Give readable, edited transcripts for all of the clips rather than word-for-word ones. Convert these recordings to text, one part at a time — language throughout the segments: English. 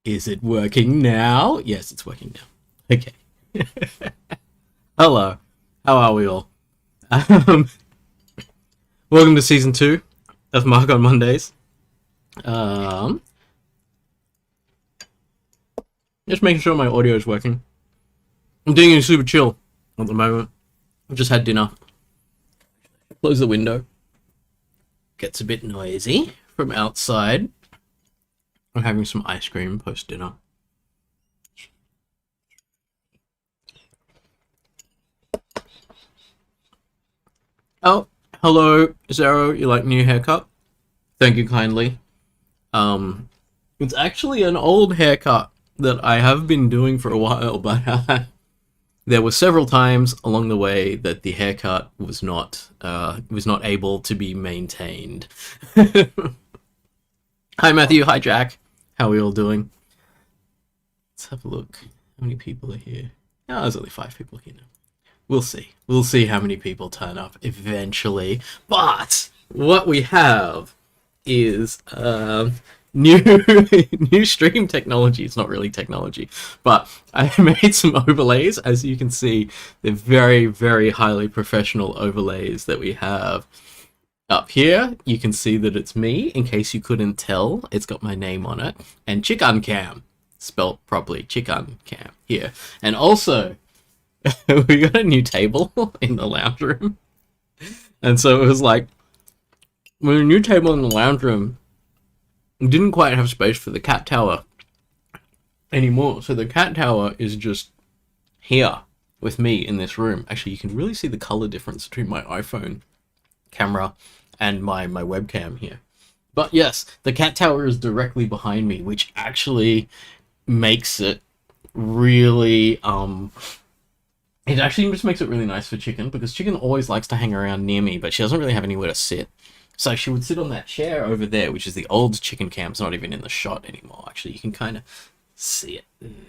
Is it working now? Yes, it's working now. Okay. Hello. How are we all? Um, Welcome to season 2 of Marc on Mondays. Just making sure my audio is working. I'm doing it super chill at the moment. I've just had dinner. Close the window. Gets a bit noisy from outside. I'm having some ice cream post dinner. Oh, hello, Zero. You like new haircut? Thank you kindly. It's actually an old haircut that I have been doing for a while, but there were several times along the way that the haircut was not able to be maintained. Hi Matthew, hi Jack. How are we all doing? Let's have a look. How many people are here? Oh, there's only 5 people here now. We'll see. We'll see how many people turn up eventually. But what we have is new stream technology. It's not really technology, but I made some overlays. As you can see, they're very, very highly professional overlays that we have. Up here, you can see that it's me. In case you couldn't tell, it's got my name on it. And Chicken Cam, spelt properly, Chicken Cam here. And also, we got a new table in the lounge room. And so it was like, with a new table in the lounge room, didn't quite have space for the cat tower anymore. So the cat tower is just here with me in this room. Actually, you can really see the color difference between my iPhone camera and my webcam here. But yes, the cat tower is directly behind me, which actually makes it really it actually just makes it really nice for Chicken, because Chicken always likes to hang around near me, but she doesn't really have anywhere to sit. So she would sit on that chair over there, which is the old Chicken Cam. It's not even in the shot anymore. Actually, you can kind of see it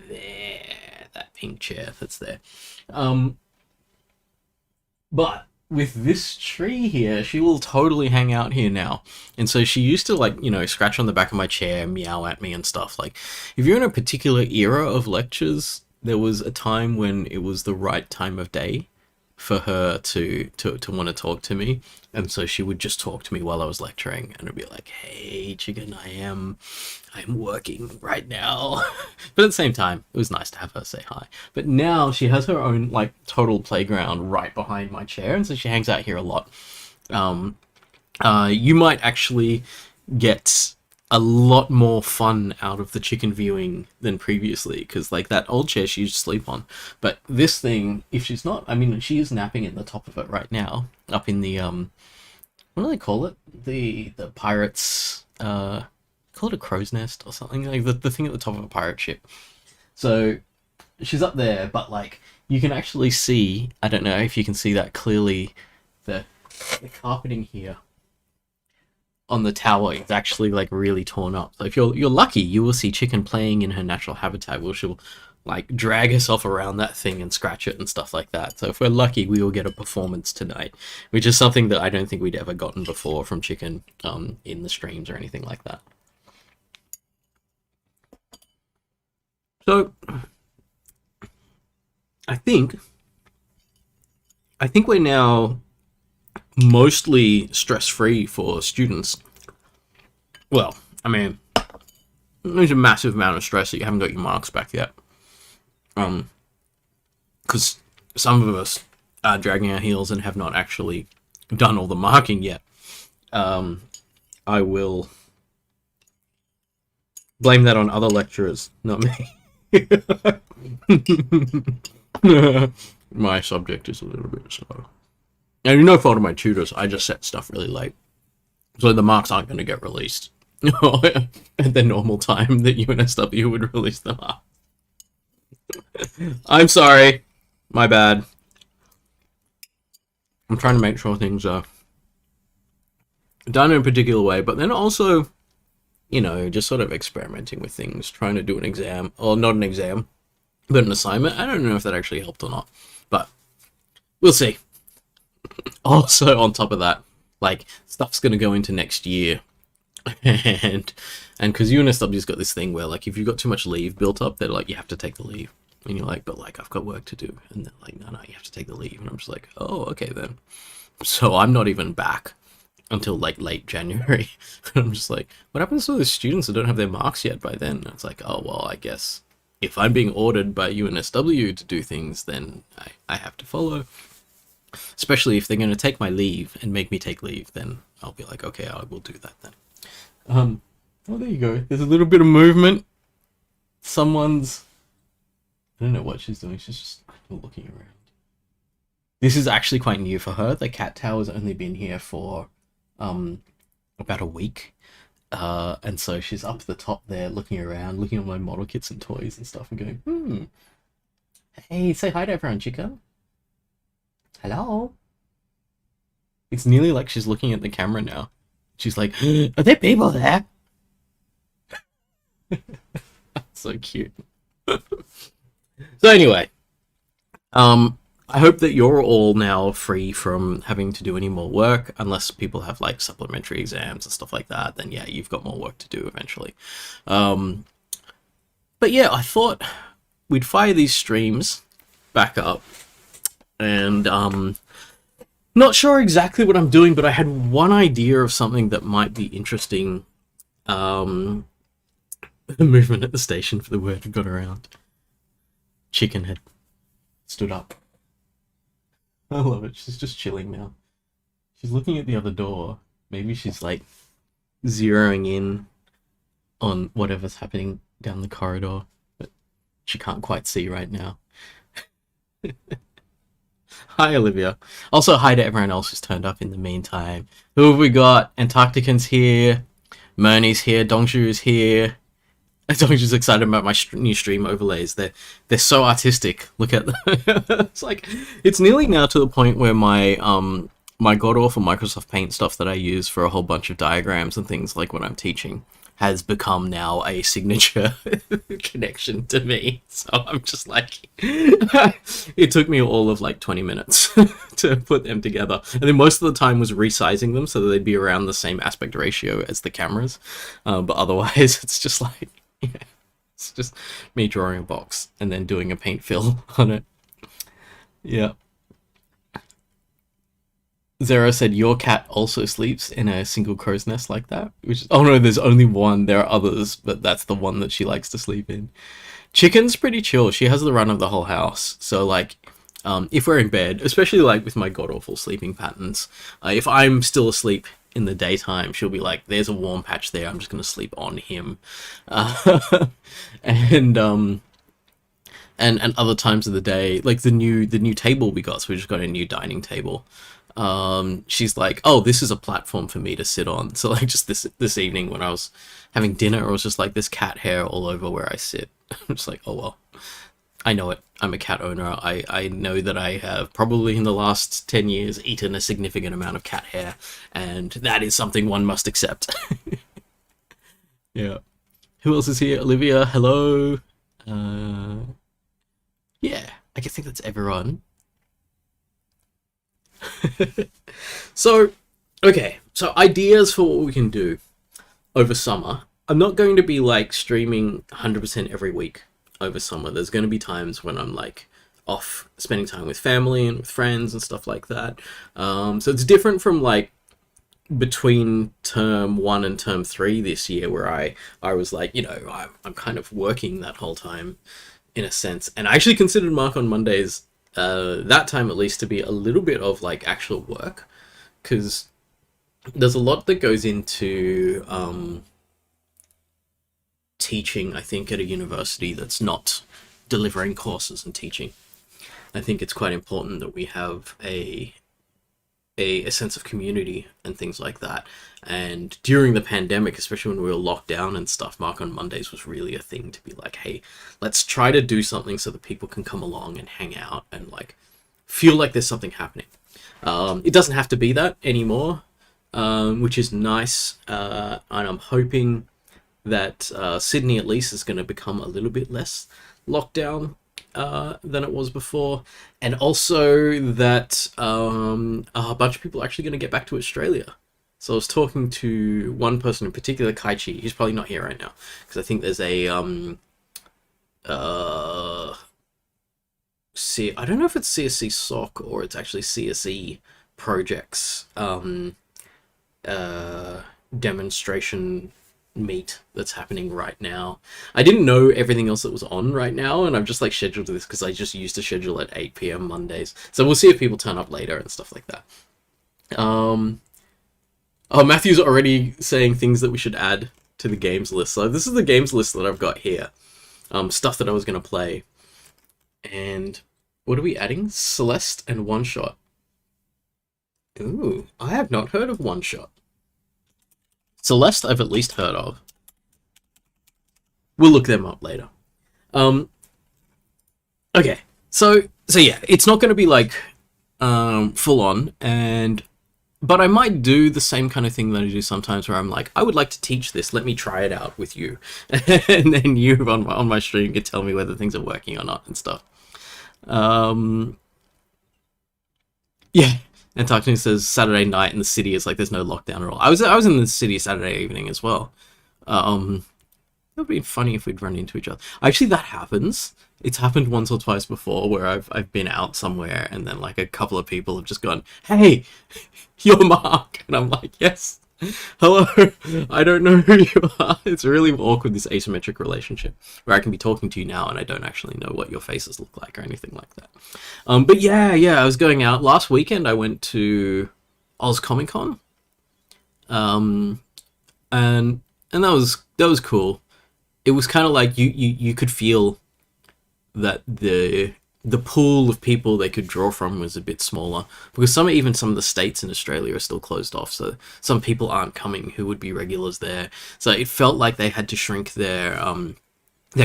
there, that pink chair that's there. But with this tree here, she will totally hang out here now. And so she used to, like, you know, scratch on the back of my chair, meow at me and stuff. Like, if you're in a particular era of lectures, there was a time when it was the right time of day for her to want to talk to me. And so she would just talk to me while I was lecturing, and it'd be like, hey, Chicken, I'm working right now. But at the same time, it was nice to have her say hi. But now she has her own, like, total playground right behind my chair, and so she hangs out here a lot. You might actually get a lot more fun out of the Chicken viewing than previously, because, like, that old chair she used to sleep on. But this thing, if she's not, I mean, she is napping in the top of it right now, up in the, what do they call it? The pirates, call it a crow's nest or something, like the thing at the top of a pirate ship. So she's up there, but, like, you can actually see, I don't know if you can see that clearly, the carpeting here on the tower is actually, like, really torn up. So if you're lucky, you will see Chicken playing in her natural habitat, where she'll, like, drag herself around that thing and scratch it and stuff like that. So if we're lucky, we will get a performance tonight, which is something that I don't think we'd ever gotten before from Chicken in the streams or anything like that. So I think we're now mostly stress-free for students. Well, I mean, there's a massive amount of stress that you haven't got your marks back yet. Because some of us are dragging our heels and have not actually done all the marking yet. I will blame that on other lecturers, not me. My subject is a little bit slow. And no fault of my tutors, I just set stuff really late. So the marks aren't going to get released at the normal time that UNSW would release them up. I'm sorry. My bad. I'm trying to make sure things are done in a particular way, but then also, you know, just sort of experimenting with things, trying to do an exam, or not an exam, but an assignment. I don't know if that actually helped or not, but we'll see. Also, on top of that, like, stuff's going to go into next year and because UNSW's got this thing where like if you've got too much leave built up, they're like you have to take the leave, and you're like, but like I've got work to do, and they're like, no, you have to take the leave, and I'm just like, oh, okay then. So I'm not even back until like late January. I'm just like, what happens to the students that don't have their marks yet by then? And it's like, oh well, I guess if I'm being ordered by UNSW to do things, then I have to follow. Especially if they're going to take my leave and make me take leave, then I'll be like, okay, I will do that then. Oh, there you go. There's a little bit of movement. Someone's... I don't know what she's doing. She's just looking around. This is actually quite new for her. The cat tower's only been here for about a week. And so she's up the top there looking around, looking at my model kits and toys and stuff and going, Hey, say hi to everyone, chica. Hello? It's nearly like she's looking at the camera now. She's like, are there people there? So cute. So anyway, I hope that you're all now free from having to do any more work, unless people have like supplementary exams and stuff like that. Then yeah, you've got more work to do eventually. But yeah, I thought we'd fire these streams back up, and not sure exactly what I'm doing, but I had one idea of something that might be interesting. The movement at the station for the word had got around. Chicken had stood up. I love it. She's just chilling now. She's looking at the other door. Maybe she's like zeroing in on whatever's happening down the corridor, but she can't quite see right now. Hi, Olivia. Also, hi to everyone else who's turned up in the meantime. Who have we got? Antarctican's here. Murney's here. Dongshu's here. Dongshu's excited about my new stream overlays. They're so artistic. Look at them. It's like, it's nearly now to the point where my my god-awful Microsoft Paint stuff that I use for a whole bunch of diagrams and things like when I'm teaching has become now a signature connection to me. So I'm just like, it took me all of like 20 minutes to put them together. And then most of the time was resizing them so that they'd be around the same aspect ratio as the cameras. But otherwise, it's just like, yeah, it's just me drawing a box and then doing a paint fill on it. Yeah. Zero said your cat also sleeps in a single crow's nest like that. Which oh no, there's only one. There are others, but that's the one that she likes to sleep in. Chicken's pretty chill. She has the run of the whole house. So like, if we're in bed, especially like with my god awful sleeping patterns, if I'm still asleep in the daytime, she'll be like, "There's a warm patch there. I'm just gonna sleep on him," and other times of the day, like the new table we got. So we just got a new dining table. She's like, oh, this is a platform for me to sit on. So like just this evening when I was having dinner, it was just like this cat hair all over where I sit. I'm just like, oh well, I know it. I'm a cat owner. I know that I have probably in the last 10 years eaten a significant amount of cat hair, and that is something one must accept. Yeah. Who else is here? Olivia, hello. Yeah, I think that's everyone. So, okay, so ideas for what we can do over summer. I'm not going to be like streaming 100% every week over summer. There's going to be times when I'm like off spending time with family and with friends and stuff like that. So it's different from like between term 1 and term 3 this year, where I was like, you know, I'm kind of working that whole time in a sense. And I actually considered Marc on Mondays that time at least to be a little bit of like actual work, because there's a lot that goes into teaching, I think, at a university that's not delivering courses and teaching. I think it's quite important that we have a sense of community and things like that. And during the pandemic, especially when we were locked down and stuff, Marc on Mondays was really a thing to be like, hey, let's try to do something so that people can come along and hang out and like feel like there's something happening. It doesn't have to be that anymore, which is nice. And I'm hoping that Sydney at least is going to become a little bit less locked down than it was before, and also that a bunch of people are actually going to get back to Australia. So I was talking to one person in particular, Kaichi. He's probably not here right now because I think there's a uh I don't know if it's CSC SOC or it's actually CSE projects demonstration meet that's happening right now. I didn't know everything else that was on right now, and I've just like scheduled this because I just used to schedule at 8 p.m. Mondays. So we'll see if people turn up later and stuff like that. Oh, Matthew's already saying things that we should add to the games list. So this is the games list that I've got here. Stuff that I was going to play. And what are we adding? Celeste and One Shot. Ooh, I have not heard of One Shot. Celeste I've at least heard of. We'll look them up later. Okay, so yeah, it's not going to be like full on, but I might do the same kind of thing that I do sometimes where I'm like, I would like to teach this, let me try it out with you. And then you on my stream can tell me whether things are working or not and stuff. Yeah. And Tarkin says Saturday night in the city is like there's no lockdown at all. I was in the city Saturday evening as well. It would be funny if we'd run into each other. Actually, that happens. It's happened once or twice before where I've been out somewhere and then like a couple of people have just gone, "Hey, you're Mark," and I'm like, "Yes, hello." I don't know who you are. It's really awkward, this asymmetric relationship where I can be talking to you now and I don't actually know what your faces look like or anything like that. But yeah, I was going out last weekend. I went to Oz Comic Con, and that was cool. It was kind of like you could feel that the pool of people they could draw from was a bit smaller because some of the states in Australia are still closed off, so some people aren't coming who would be regulars there. So it felt like they had to shrink their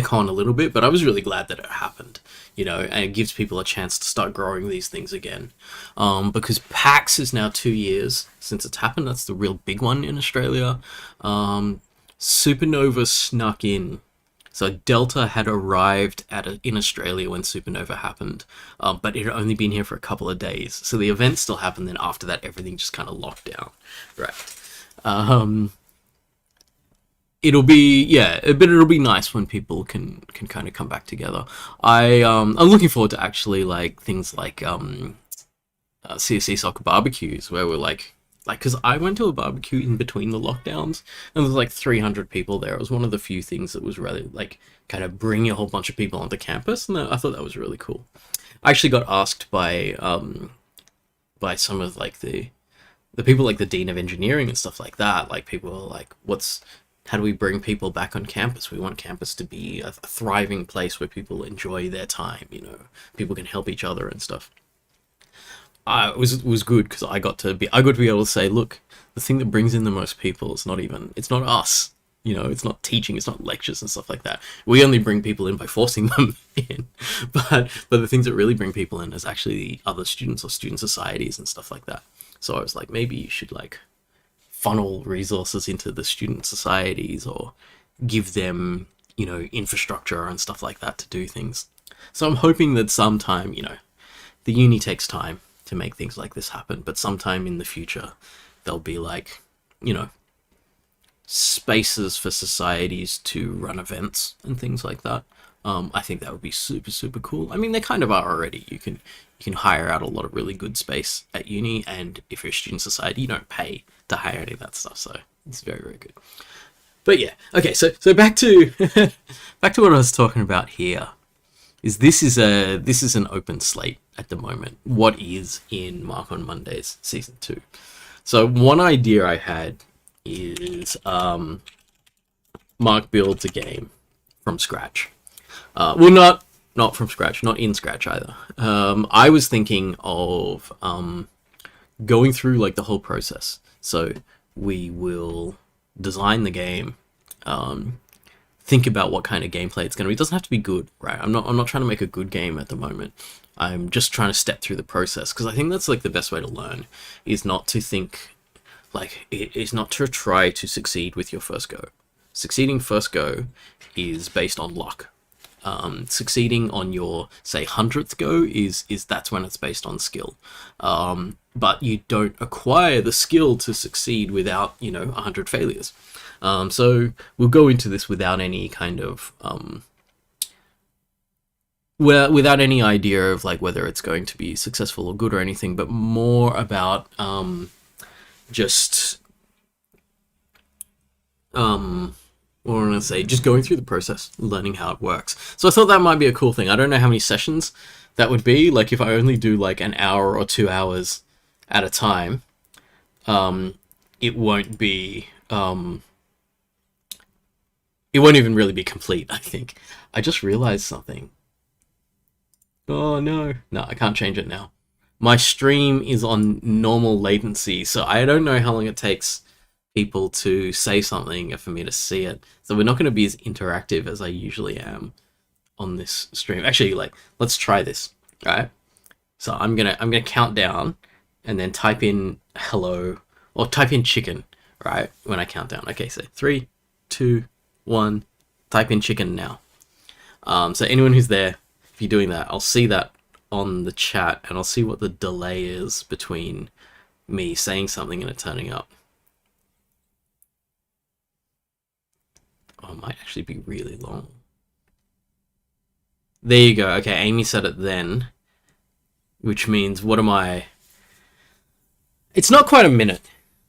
con a little bit, but I was really glad that it happened, and it gives people a chance to start growing these things again. Because PAX is now 2 years since it's happened. That's the real big one in Australia. Supernova snuck in. So Delta had arrived in Australia when Supernova happened, but it had only been here for a couple of days. So the event still happened, then after that everything just kind of locked down. Right. It'll be nice when people can kind of come back together. I'm looking forward to actually like things like CSC soccer barbecues where we're like because I went to a barbecue in between the lockdowns and there was like 300 people there. It was one of the few things that was really like kind of bring a whole bunch of people onto campus, and I thought that was really cool. I actually got asked by some of like the people like the Dean of Engineering and stuff like that. Like people were like, how do we bring people back on campus? We want campus to be a thriving place where people enjoy their time, people can help each other and stuff. It was good because I got to be able to say, look, the thing that brings in the most people is it's not us, it's not teaching, it's not lectures and stuff like that. We only bring people in by forcing them in, but the things that really bring people in is actually the other students or student societies and stuff like that. So I was like, maybe you should like funnel resources into the student societies or give them, infrastructure and stuff like that to do things. So I'm hoping that sometime, the uni takes time to make things like this happen, but sometime in the future there'll be like, spaces for societies to run events and things like that. I think that would be super, super cool. I mean, they kind of are already. You can hire out a lot of really good space at uni, and if you're a student society, you don't pay to hire any of that stuff, so it's very, very good. But yeah, okay, so back to back to what I was talking about here. This is an open slate at the moment. What is in Marc on Mondays season 2? So one idea I had is Marc builds a game from scratch. Well, not from scratch, not in scratch either. I was thinking of going through like the whole process. So we will design the game, think about what kind of gameplay it's going to be. It doesn't have to be good, right? I'm not trying to make a good game at the moment. I'm just trying to step through the process because I think that's like the best way to learn is not to think like it is not to try to succeed with your first go. Succeeding first go is based on luck. succeeding on your, say, 100th go is that's when it's based on skill. But you don't acquire the skill to succeed without, 100 failures. So we'll go into this without any kind of without any idea of like whether it's going to be successful or good or anything, but more about just what am I going to say? Just going through the process, learning how it works. So I thought that might be a cool thing. I don't know how many sessions that would be. Like if I only do like an hour or 2 hours at a time, it won't be. It won't even really be complete, I think. I just realized something. Oh no. No, I can't change it now. My stream is on normal latency, so I don't know how long it takes people to say something for me to see it. So we're not going to be as interactive as I usually am on this stream. Actually, like, let's try this, right? So I'm gonna count down and then type in hello or type in chicken, right? When I count down. Okay, so 3, 2, 1. Type in chicken now. So anyone who's there, if you're doing that, I'll see that on the chat and I'll see what the delay is between me saying something and it turning up. Oh, it might actually be really long. There you go. Okay, Amy said it then, which means what am I? It's not quite a minute,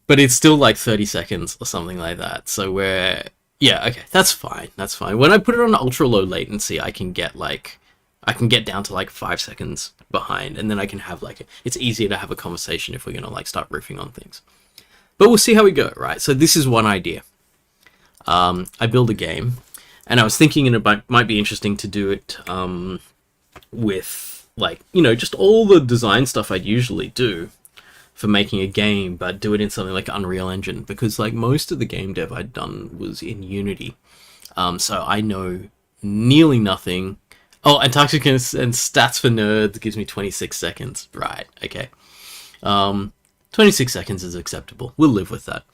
but it's still like 30 seconds or something like that. So we're, yeah, okay, that's fine. That's fine. When I put it on ultra low latency, I can get down to like 5 seconds behind, and then I can have like, it's easier to have a conversation if we're gonna like start riffing on things. But we'll see how we go, right? So this is one idea. I build a game, and I was thinking it might be interesting to do it with, like, just all the design stuff I'd usually do for making a game, but do it in something like Unreal Engine, because, like, most of the game dev I'd done was in Unity. So I know nearly nothing. Oh, and Toxicus and Stats for Nerds gives me 26 seconds. Right, okay. 26 seconds is acceptable. We'll live with that.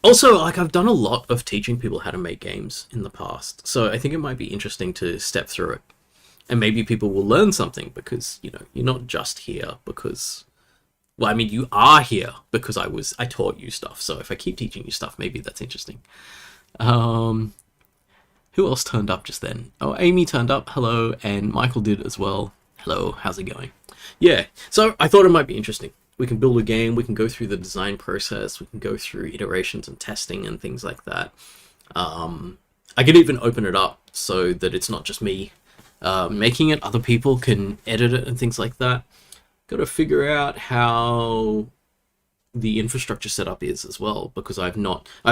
Also, like, I've done a lot of teaching people how to make games in the past, so I think it might be interesting to step through it. And maybe people will learn something because, you're not just here because... Well, I mean, you are here because I taught you stuff, so if I keep teaching you stuff, maybe that's interesting. Who else turned up just then? Oh, Amy turned up, hello, and Michael did as well. Hello, how's it going? Yeah, so I thought it might be interesting. We can build a game, we can go through the design process, we can go through iterations and testing and things like that. I could even open it up so that it's not just me making it, other people can edit it and things like that. Got to figure out how the infrastructure setup is as well, because I've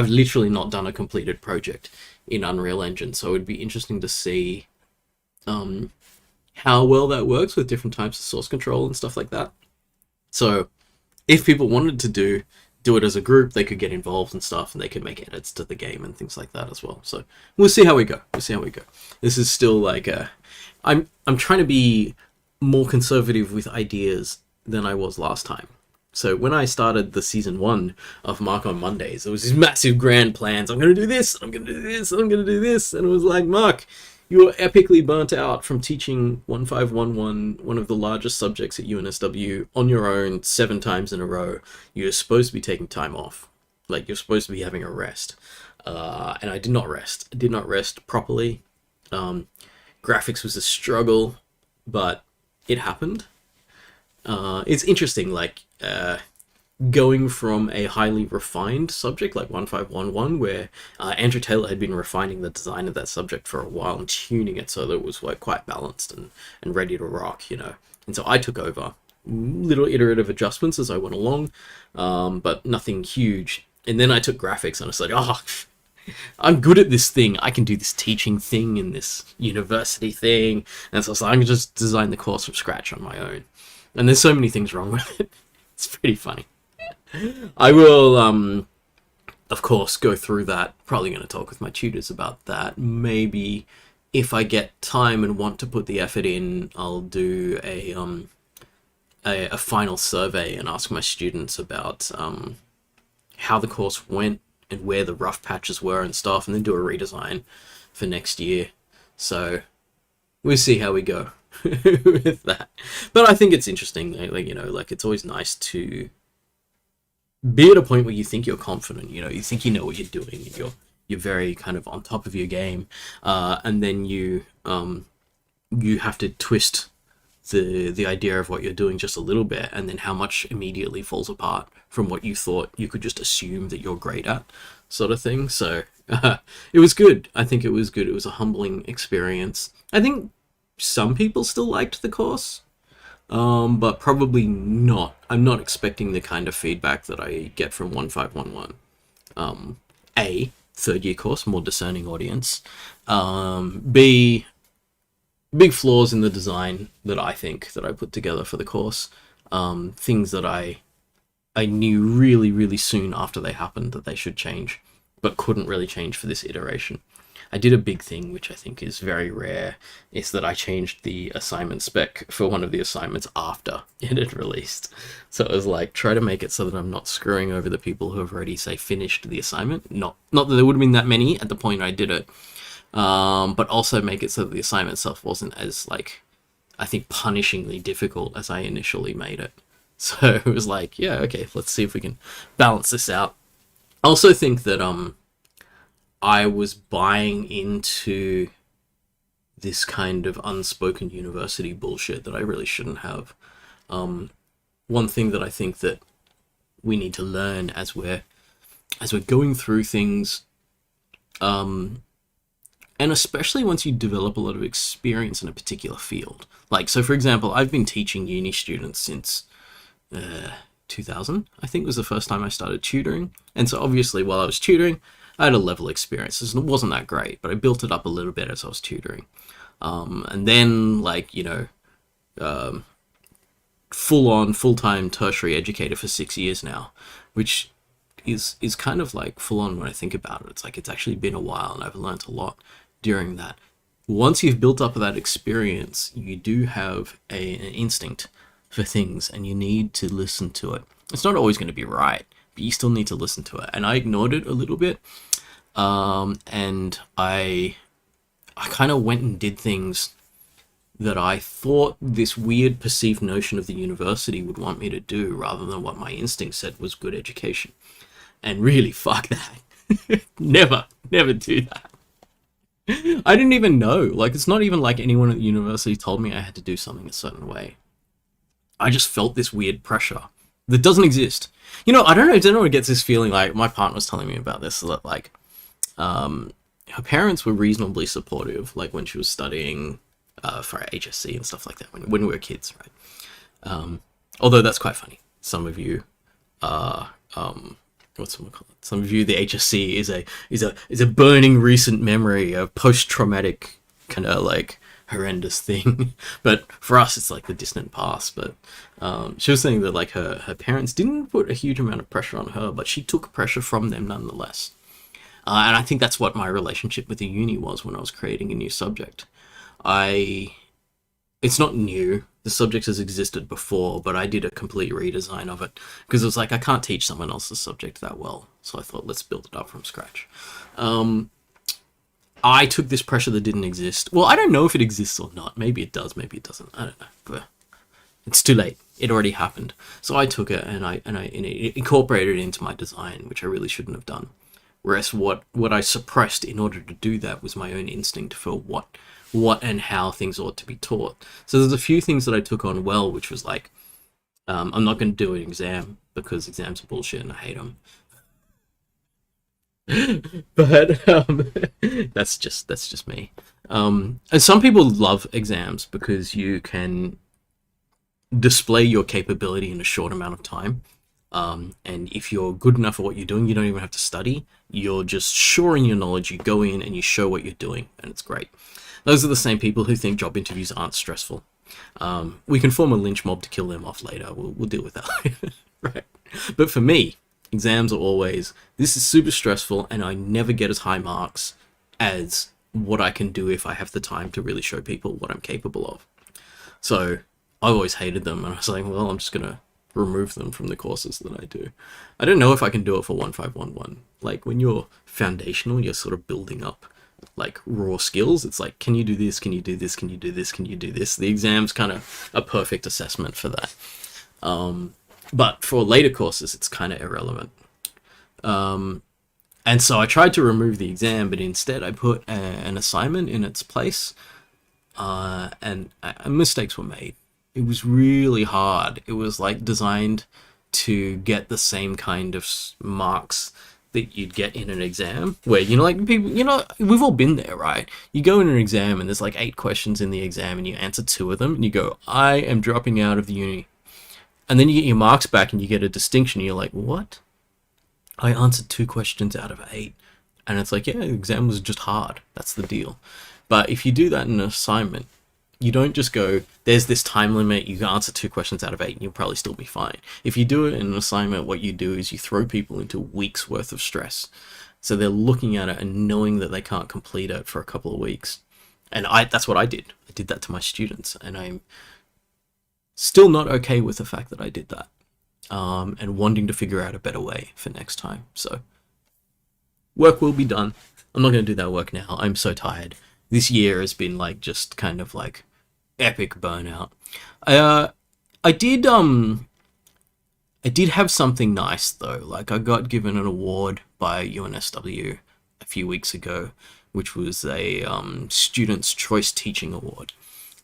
literally not done a completed project in Unreal Engine, so it'd be interesting to see how well that works with different types of source control and stuff like that. So if people wanted to do it as a group, they could get involved and stuff, and they could make edits to the game and things like that as well. So we'll see how we go. This is still like I'm trying to be more conservative with ideas than I was last time. So when I started the season 1 of Marc on Mondays, there was these massive grand plans. I'm going to do this, I'm going to do this, I'm going to do this. And it was like, Marc, you were epically burnt out from teaching 1511, one of the largest subjects at UNSW, on your own 7 times in a row. You're supposed to be taking time off. Like, you're supposed to be having a rest. And I did not rest. I did not rest properly. Graphics was a struggle, but it happened. It's interesting, like, going from a highly refined subject like 1511, where Andrew Taylor had been refining the design of that subject for a while and tuning it so that it was like quite balanced and ready to rock, And so I took over, little iterative adjustments as I went along, but nothing huge. And then I took graphics and I was like, oh, I'm good at this thing. I can do this teaching thing and this university thing. And so I was like, I can just design the course from scratch on my own. And there's so many things wrong with it. It's pretty funny. I will, of course, go through that. Probably going to talk with my tutors about that. Maybe if I get time and want to put the effort in, I'll do a final survey and ask my students about how the course went and where the rough patches were and stuff, and then do a redesign for next year. So we'll see how we go with that. But I think it's interesting, like, you know, like it's always nice to be at a point where you think you're confident, you know, you think you know what you're doing, you're very kind of on top of your game, and then you have to twist the idea of what you're doing just a little bit, and then how much immediately falls apart from what you thought you could just assume that you're great at, sort of thing. So it was good. I think it was good. It was a humbling experience. I think some people still liked the course, but probably not. I'm not expecting the kind of feedback that I get from 1511. A, third year course, more discerning audience. B, big flaws in the design that I think that I put together for the course. Things that I knew really, really soon after they happened that they should change, but couldn't really change for this iteration. I did a big thing, which I think is very rare, is that I changed the assignment spec for one of the assignments after it had released. So it was like, try to make it so that I'm not screwing over the people who have already, say, finished the assignment. Not that there would have been that many at the point I did it, but also make it so that the assignment itself wasn't as, like, I think punishingly difficult as I initially made it. So it was like, yeah, okay, let's see if we can balance this out. I also think that I was buying into this kind of unspoken university bullshit that I really shouldn't have. One thing that I think that we need to learn as we're going through things, and especially once you develop a lot of experience in a particular field. Like, so for example, I've been teaching uni students since 2000, I think was the first time I started tutoring. And so obviously while I was tutoring, I had a level of experience. It wasn't that great, but I built it up a little bit as I was tutoring. And then, like, you know, full-on, full-time tertiary educator for 6 years now, which is kind of like full-on when I think about it. It's like, it's actually been a while, and I've learned a lot during that. Once you've built up that experience, you do have an instinct for things, and you need to listen to it. It's not always going to be right, but you still need to listen to it. And I ignored it a little bit, and I kind of went and did things that I thought this weird perceived notion of the university would want me to do, rather than what my instinct said was good education. And really, fuck that. Never do that. I didn't even know. Like, it's not even like anyone at the university told me I had to do something a certain way. I just felt this weird pressure that doesn't exist. You know, I don't know what gets this feeling. Like, my partner was telling me about this, that, like, her parents were reasonably supportive, like, when she was studying for HSC and stuff like that, when we were kids, right? Although that's quite funny. Some of you some of you, the HSC is a burning recent memory, a post-traumatic kind of like horrendous thing. But for us, it's like the distant past. But she was saying that, like, her parents didn't put a huge amount of pressure on her, but she took pressure from them nonetheless. And I think that's what my relationship with the uni was when I was creating a new subject. It's not new. The subject has existed before, but I did a complete redesign of it because it was like, I can't teach someone else's subject that well. So I thought, let's build it up from scratch. I took this pressure that didn't exist. Well, I don't know if it exists or not. Maybe it does, maybe it doesn't. I don't know. But it's too late. It already happened. So I took it and I incorporated it into my design, which I really shouldn't have done. Whereas what I suppressed in order to do that was my own instinct for what and how things ought to be taught. So there's a few things that I took on well, which was like, I'm not going to do an exam because exams are bullshit and I hate them. But that's just me. And some people love exams because you can display your capability in a short amount of time. And if you're good enough at what you're doing, you don't even have to study. You're just sure in your knowledge. You go in and you show what you're doing, and it's great. Those are the same people who think job interviews aren't stressful. We can form a lynch mob to kill them off later. We'll deal with that later. Right. But for me, exams are always, this is super stressful, and I never get as high marks as what I can do if I have the time to really show people what I'm capable of. So I always hated them, and I was like, well, I'm just going to remove them from the courses that I do. I don't know if I can do it for 1511. Like, when you're foundational, you're sort of building up like raw skills. It's like, can you do this? Can you do this? Can you do this? Can you do this? The exam's kind of a perfect assessment for that. But for later courses, it's kind of irrelevant. And so I tried to remove the exam, but instead I put an assignment in its place, and mistakes were made. It was really hard. It was like designed to get the same kind of marks that you'd get in an exam, where, you know, like people, you know, we've all been there, right? You go in an exam and there's like 8 questions in the exam and you answer 2 of them and you go, I am dropping out of the uni. And then you get your marks back and you get a distinction and you're like, what? I answered 2 questions out of 8. And it's like, yeah, the exam was just hard. That's the deal. But if you do that in an assignment, you don't just go, there's this time limit, you can answer 2 questions out of 8 and you'll probably still be fine. If you do it in an assignment, what you do is you throw people into weeks worth of stress. So they're looking at it and knowing that they can't complete it for a couple of weeks. And that's what I did. I did that to my students, and I'm still not okay with the fact that I did that. And wanting to figure out a better way for next time. So work will be done. I'm not going to do that work now. I'm so tired. This year has been like just kind of like epic burnout. I did have something nice though. Like I got given an award by UNSW a few weeks ago, which was a Students' Choice Teaching Award.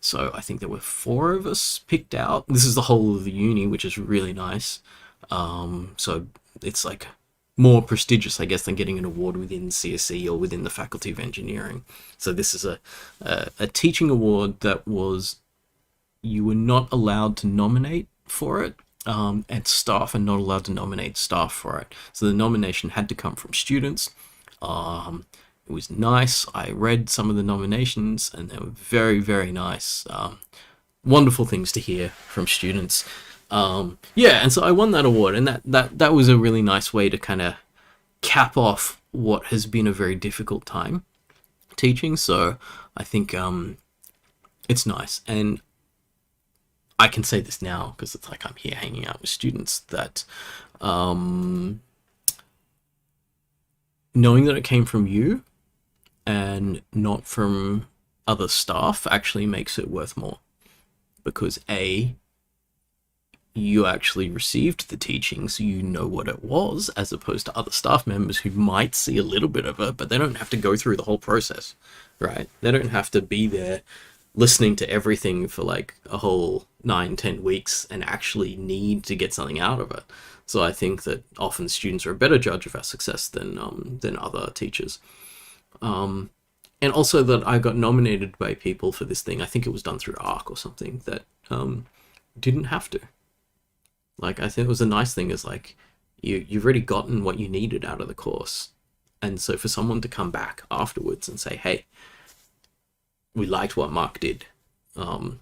So I think there were 4 of us picked out. This is the whole of the uni, which is really nice. So it's like more prestigious, I guess, than getting an award within CSE or within the Faculty of Engineering. So this is a teaching award that you were not allowed to nominate for it, and staff are not allowed to nominate staff for it. So the nomination had to come from students. It was nice. I read some of the nominations and they were very, very nice. Wonderful things to hear from students. Yeah, and so I won that award, and that was a really nice way to kind of cap off what has been a very difficult time teaching. So I think it's nice. And I can say this now because it's like I'm here hanging out with students, that knowing that it came from you and not from other staff actually makes it worth more, because A, you actually received the teaching, so you know what it was, as opposed to other staff members who might see a little bit of it, but they don't have to go through the whole process, right? They don't have to be there listening to everything for like a whole 9-10 weeks and actually need to get something out of it. So I think that often students are a better judge of our success than other teachers. And also that I got nominated by people for this thing. I think it was done through ARC or something, that didn't have to. Like, I think it was a nice thing, is like, you've already gotten what you needed out of the course. And so for someone to come back afterwards and say, hey, we liked what Marc did, and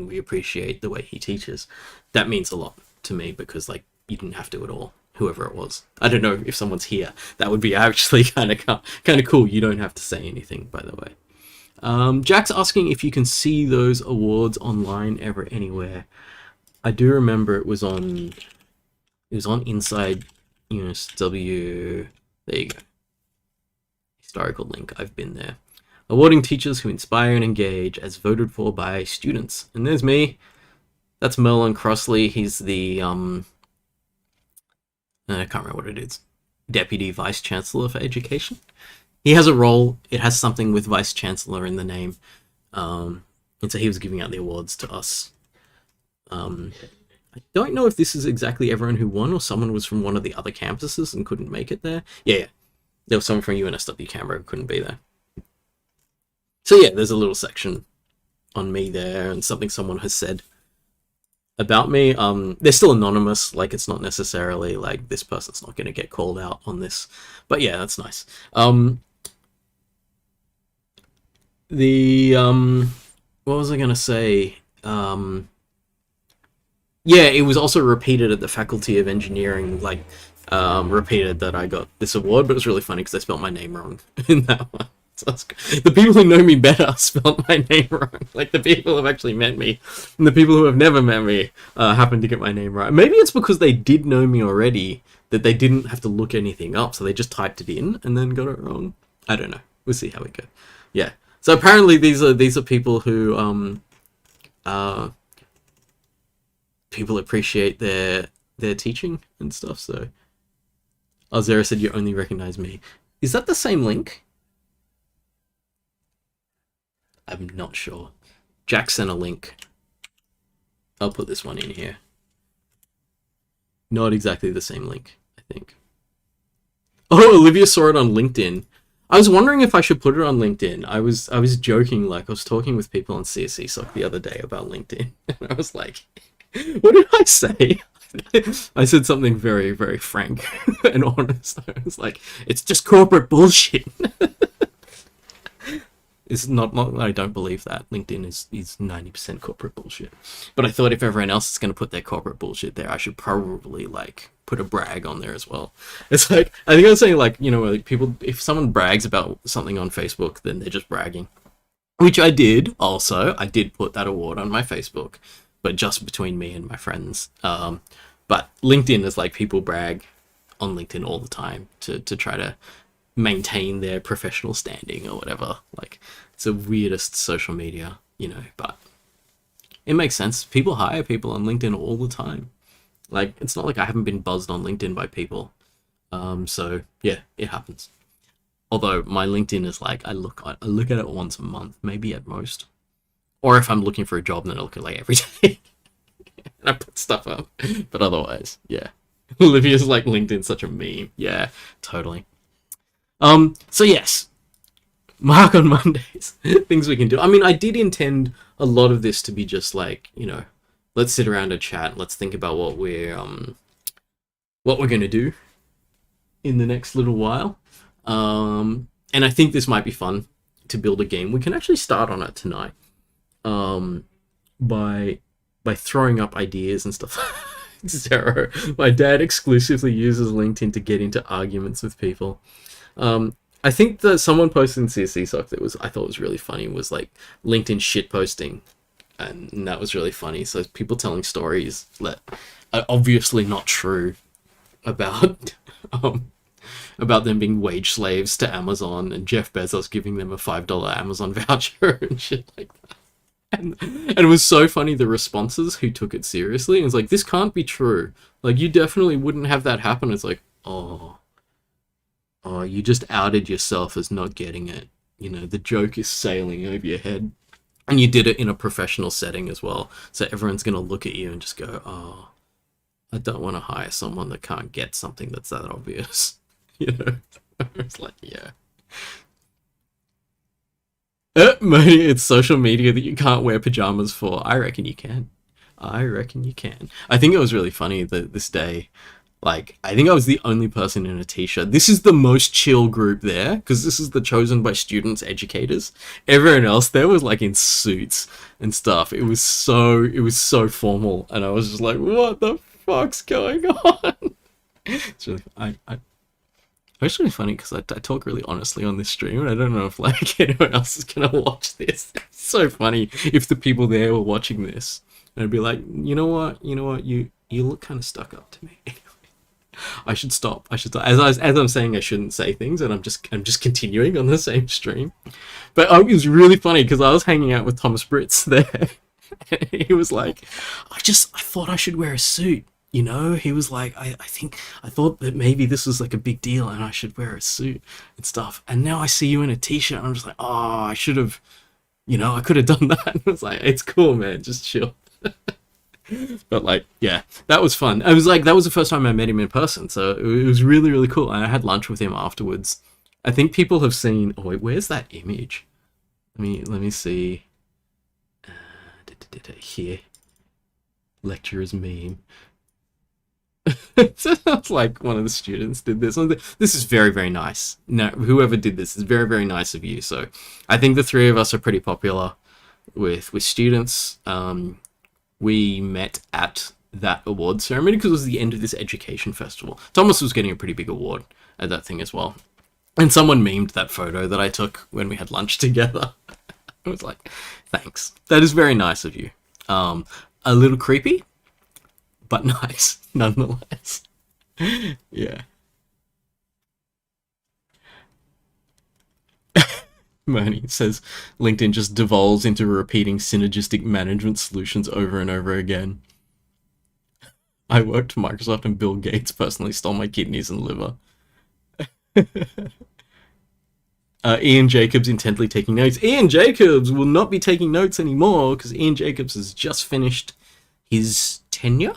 we appreciate the way he teaches, that means a lot to me, because like, you didn't have to at all, whoever it was. I don't know if someone's here. That would be actually kind of cool. You don't have to say anything, by the way. Jack's asking if you can see those awards online ever anywhere. I do remember it was on Inside UNSW. There you go. Historical link. I've been there. Awarding teachers who inspire and engage, as voted for by students. And there's me. That's Merlin Crossley. He's the I can't remember what it is. Deputy Vice Chancellor for Education. He has a role. It has something with Vice Chancellor in the name. And so he was giving out the awards to us. I don't know if this is exactly everyone who won, or someone was from one of the other campuses and couldn't make it there. Yeah. There was someone from UNSW Canberra who couldn't be there. So yeah, there's a little section on me there, and something someone has said about me. They're still anonymous, like it's not necessarily like this person's not going to get called out on this, but yeah, that's nice. What was I going to say? Yeah, it was also repeated at the Faculty of Engineering, like, repeated that I got this award, but it was really funny because I spelled my name wrong in that one. So the people who know me better spelled my name wrong. Like, the people who have actually met me, and the people who have never met me happened to get my name right. Maybe it's because they did know me already, that they didn't have to look anything up, so they just typed it in and then got it wrong. I don't know. We'll see how we go. Yeah. So apparently these are people who uh people appreciate their teaching and stuff. So Ozera said you only recognize me. Is that the same link? I'm not sure. Jack sent a link. I'll put this one in here. Not exactly the same link, I think. Oh, Olivia saw it on LinkedIn. I was wondering if I should put it on LinkedIn. I was joking, like I was talking with people on CSC Sock the other day about LinkedIn, and I was like, what did I say? I said something very, very frank and honest. I was like, it's just corporate bullshit. It's not, I don't believe that. LinkedIn is 90% corporate bullshit. But I thought if everyone else is going to put their corporate bullshit there, I should probably, like, put a brag on there as well. It's like, I think I was saying, like, you know, like people, if someone brags about something on Facebook, then they're just bragging. Which I did also. I did put that award on my Facebook, but just between me and my friends. But LinkedIn is like people brag on LinkedIn all the time to try to maintain their professional standing or whatever. Like, it's the weirdest social media, you know, but it makes sense. People hire people on LinkedIn all the time. Like, it's not like I haven't been buzzed on LinkedIn by people. So yeah, it happens. Although my LinkedIn is like, I look at it once a month, maybe at most. Or if I'm looking for a job, then I look at it like every day. And I put stuff up. But otherwise, yeah. Olivia's like, LinkedIn's such a meme. Yeah, totally. So yes, Marc on Mondays, things we can do. I mean, I did intend a lot of this to be just like, you know, let's sit around and chat. Let's think about what we're gonna do in the next little while. And I think this might be fun to build a game. We can actually start on it tonight. By throwing up ideas and stuff. Zero. My dad exclusively uses LinkedIn to get into arguments with people. I think that someone posted in CSC Sock that I thought was really funny was like LinkedIn shit posting, and that was really funny. So people telling stories that are obviously not true about about them being wage slaves to Amazon and Jeff Bezos giving them a $5 Amazon voucher and shit like that. And it was so funny, the responses who took it seriously. And it's like, this can't be true. Like, you definitely wouldn't have that happen. It's like, oh, you just outed yourself as not getting it. You know, the joke is sailing over your head. And you did it in a professional setting as well. So everyone's going to look at you and just go, oh, I don't want to hire someone that can't get something that's that obvious. You know? It's like, yeah. Maybe it's social media that you can't wear pajamas for. I reckon you can. I think it was really funny that this day, like, I think I was the only person in a t-shirt. This is the most chill group there, because this is the chosen by students, educators. Everyone else there was like in suits and stuff. It was so formal, and I was just like, what the fuck's going on? It's really, it's really funny because I talk really honestly on this stream, and I don't know if like anyone else is gonna watch this. It's so funny if the people there were watching this, and I'd be like, you know what, you look kind of stuck up to me. I should stop. As I'm saying, I shouldn't say things, and I'm just continuing on the same stream. But it was really funny because I was hanging out with Thomas Britz there, and he was like, I thought I should wear a suit. You know, he was like, I thought that maybe this was like a big deal and I should wear a suit and stuff. And now I see you in a t-shirt and I'm just like, oh, I should have, you know, I could have done that. And it's like, it's cool, man, just chill. But like, yeah, that was fun. I was like, that was the first time I met him in person. So it was really, really cool. And I had lunch with him afterwards. I think people have seen, oh wait, where's that image? Let me see. Here. Lecturer's meme. Sounds like one of the students did this. This is very, very nice. No, whoever did this is very, very nice of you. So I think the three of us are pretty popular with students. We met at that award ceremony because it was the end of this education festival. Thomas was getting a pretty big award at that thing as well. And someone memed that photo that I took when we had lunch together. I was like, thanks. That is very nice of you. A little creepy, but nice nonetheless. Yeah. Moni says LinkedIn just devolves into repeating synergistic management solutions over and over again. I worked for Microsoft and Bill Gates personally stole my kidneys and liver. Ian Jacobs intently taking notes. Ian Jacobs will not be taking notes anymore because Ian Jacobs has just finished his tenure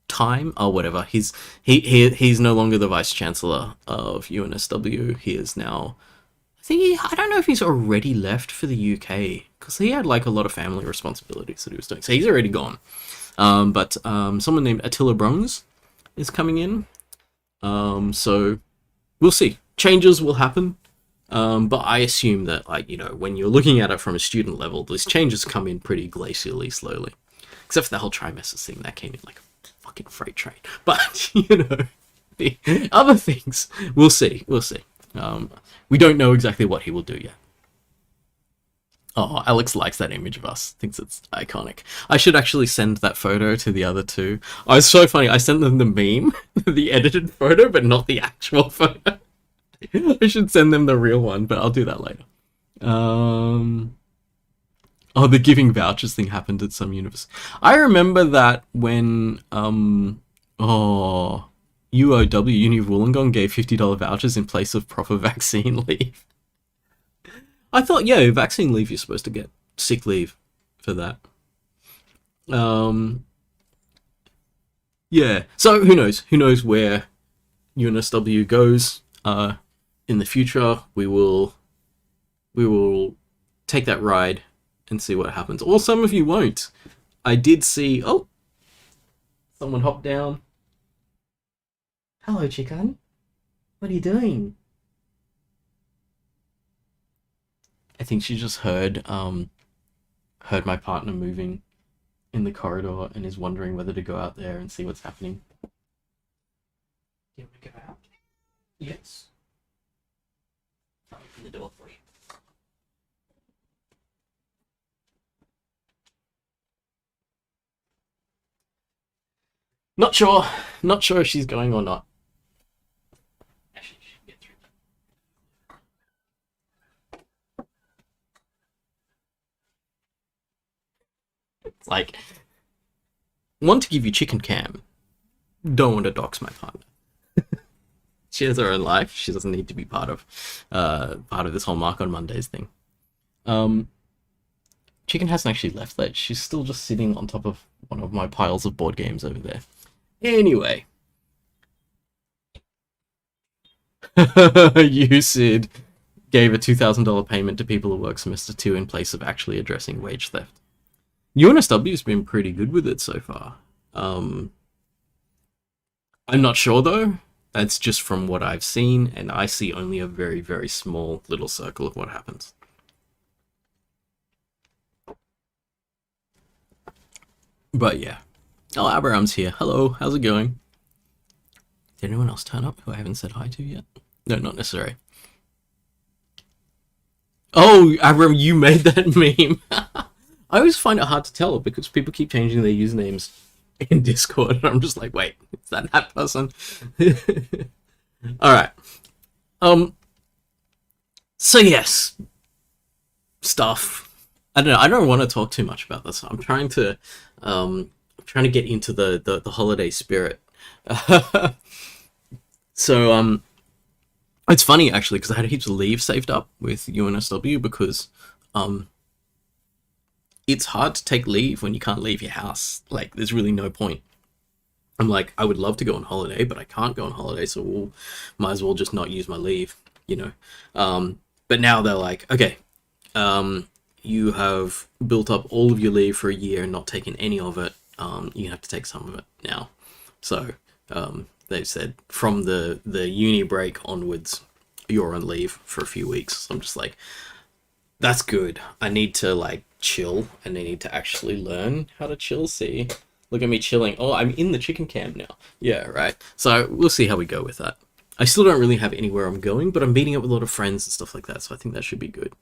time or whatever. He's no longer the vice chancellor of UNSW. He is now, I don't know if he's already left for the UK because he had like a lot of family responsibilities that he was doing. So he's already gone. But someone named Attila Brungs is coming in. So we'll see. Changes will happen. But I assume that, like, you know, when you're looking at it from a student level, these changes come in pretty glacially slowly. Except for the whole trimesters thing, that came in like a fucking freight train. But, you know, the other things, we'll see. We'll see. We don't know exactly what he will do yet. Oh, Alex likes that image of us. Thinks it's iconic. I should actually send that photo to the other two. Oh, it's so funny. I sent them the meme, the edited photo, but not the actual photo. I should send them the real one, but I'll do that later. Oh, the giving vouchers thing happened at some university. I remember that when UOW, Uni of Wollongong, gave $50 vouchers in place of proper vaccine leave. I thought, yeah, vaccine leave, you're supposed to get sick leave for that. Yeah. So who knows? Who knows where UNSW goes? In the future, we will take that ride and see what happens. Or some of you won't. I did see. Oh, someone hopped down. Hello, chicken. What are you doing? I think she just heard my partner moving in the corridor and is wondering whether to go out there and see what's happening. Do you want to go out? Yes. I'll open the door for you. Not sure if she's going or not. Actually, she can get through. It's like, want to give you chicken cam, don't want to dox my partner. She has her own life. She doesn't need to be part of this whole Mark on Mondays thing. Chicken hasn't actually left that. She's still just sitting on top of one of my piles of board games over there. Anyway. You, Sid, gave a $2,000 payment to people who work semester 2 in place of actually addressing wage theft. UNSW's been pretty good with it so far. I'm not sure though. That's just from what I've seen, and I see only a very, very small little circle of what happens. But yeah. Oh, Abraham's here. Hello, how's it going? Did anyone else turn up who I haven't said hi to yet? No, not necessary. Oh, Abraham, you made that meme. I always find it hard to tell because people keep changing their usernames in Discord, and I'm just like, wait, is that person? Alright. So yes. Stuff. I don't know, I don't want to talk too much about this. I'm trying to get into the holiday spirit. So it's funny actually because I had heaps of leave saved up with UNSW because it's hard to take leave when you can't leave your house. Like, there's really no point. I'm like, I would love to go on holiday, but I can't go on holiday, so might as well just not use my leave, you know. But now they're like, okay, you have built up all of your leave for a year and not taken any of it. You have to take some of it now. So they've said from the uni break onwards, you're on leave for a few weeks. So I'm just like, that's good. I need to like chill, and I need to actually learn how to chill. See, look at me chilling. Oh, I'm in the chicken camp now. Yeah, right. So we'll see how we go with that. I still don't really have anywhere I'm going, but I'm meeting up with a lot of friends and stuff like that, so I think that should be good.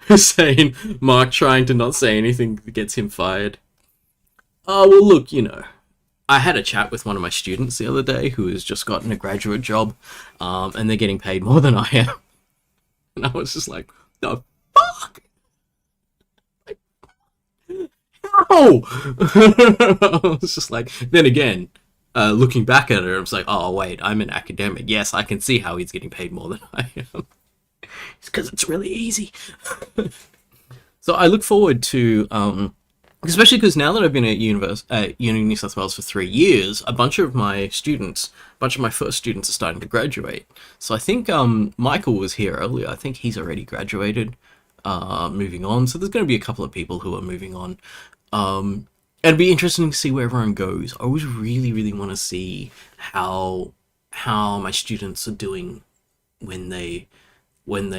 Hussein, Mark trying to not say anything that gets him fired. Oh, well, look, you know, I had a chat with one of my students the other day who has just gotten a graduate job, and they're getting paid more than I am. And I was just like, the fuck? Like, how? I was just like, then again, looking back at it, I was like, oh, wait, I'm an academic. Yes, I can see how he's getting paid more than I am. It's because it's really easy. So I look forward to, especially because now that I've been at Uni New South Wales for 3 years, a bunch of my first students are starting to graduate. So I think Michael was here earlier. I think he's already graduated, moving on. So there's going to be a couple of people who are moving on. It'd be interesting to see where everyone goes. I always really, really want to see how my students are doing when they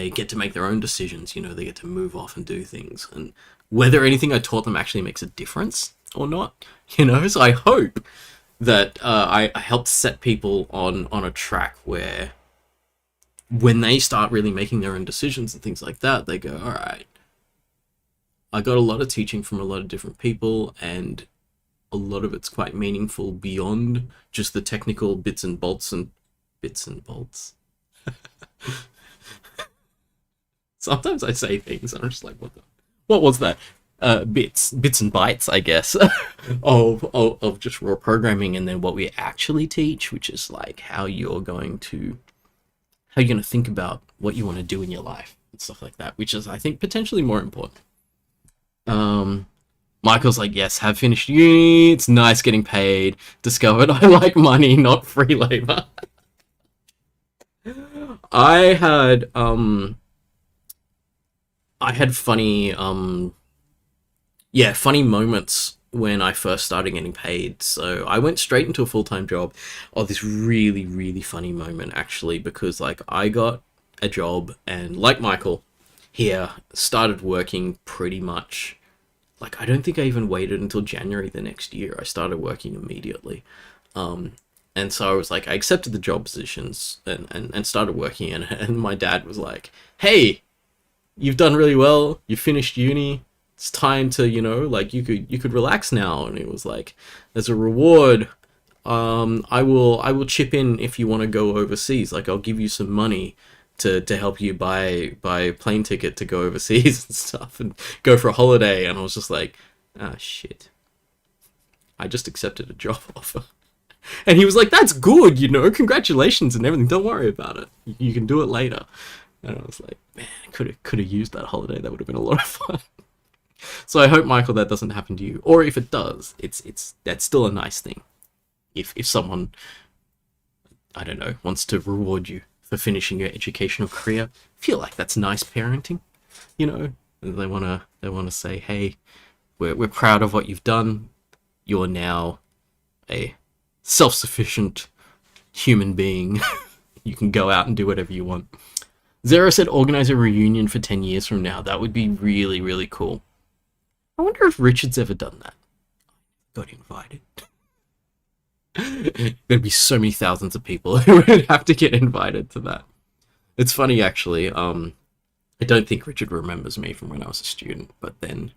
get to make their own decisions. You know, they get to move off and do things, and whether anything I taught them actually makes a difference or not. You know, so I hope that I helped set people on a track where when they start really making their own decisions and things like that, they go, all right, I got a lot of teaching from a lot of different people, and a lot of it's quite meaningful beyond just the technical bits and bolts. Sometimes I say things and I'm just like, what was that? Bits and bytes, I guess, of just raw programming, and then what we actually teach, which is like how you're going to think about what you want to do in your life and stuff like that, which is, I think, potentially more important. Michael's like, yes, have finished uni, it's nice getting paid, discovered I like money, not free labor. I had funny moments when I first started getting paid. So I went straight into a full-time job. Oh, this really, really funny moment, actually, because like I got a job, and like Michael here, started working pretty much, like, I don't think I even waited until January the next year. I started working immediately. And so I was like, I accepted the job positions and started working in it. And my dad was like, hey, you've done really well. You finished uni. It's time to, you know, like, you could relax now. And it was like, there's a reward. I will chip in if you want to go overseas. Like, I'll give you some money to help you buy a plane ticket to go overseas and stuff and go for a holiday. And I was just like, ah, shit. I just accepted a job offer. And he was like, that's good, you know, congratulations and everything. Don't worry about it. You can do it later. And I was like, man, I could have used that holiday. That would have been a lot of fun. So I hope, Michael, that doesn't happen to you. Or if it does, that's still a nice thing. If someone, I don't know, wants to reward you for finishing your educational career, I feel like that's nice parenting, you know. They wanna say, hey, we're proud of what you've done. You're now a self-sufficient human being. You can go out and do whatever you want. Zero said organize a reunion for 10 years from now. That would be really, really cool. I wonder if Richard's ever done that. Got invited. There'd be so many thousands of people who would have to get invited to that. It's funny, actually. I don't think Richard remembers me from when I was a student, but then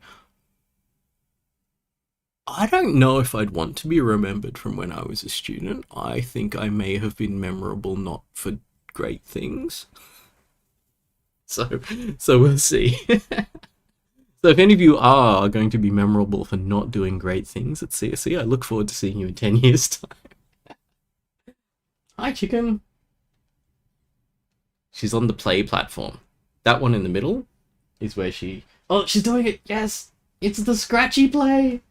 I don't know if I'd want to be remembered from when I was a student. I think I may have been memorable not for great things. So we'll see. So if any of you are going to be memorable for not doing great things at CSE, I look forward to seeing you in 10 years' time. Hi, chicken. She's on the play platform. That one in the middle is where she... Oh, she's doing it! Yes! It's the scratchy play!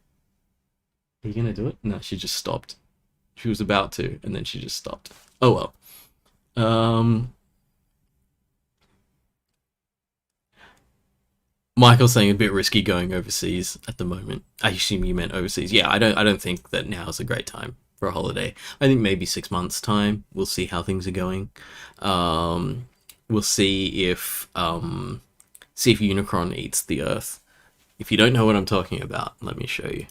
Are you gonna do it? No, she just stopped. She was about to, and then she just stopped. Oh well. Michael's saying a bit risky going overseas at the moment. I assume you meant overseas. Yeah, I don't think that now is a great time for a holiday. I think maybe 6 months' time. We'll see how things are going. We'll see if Unicron eats the Earth. If you don't know what I'm talking about, let me show you.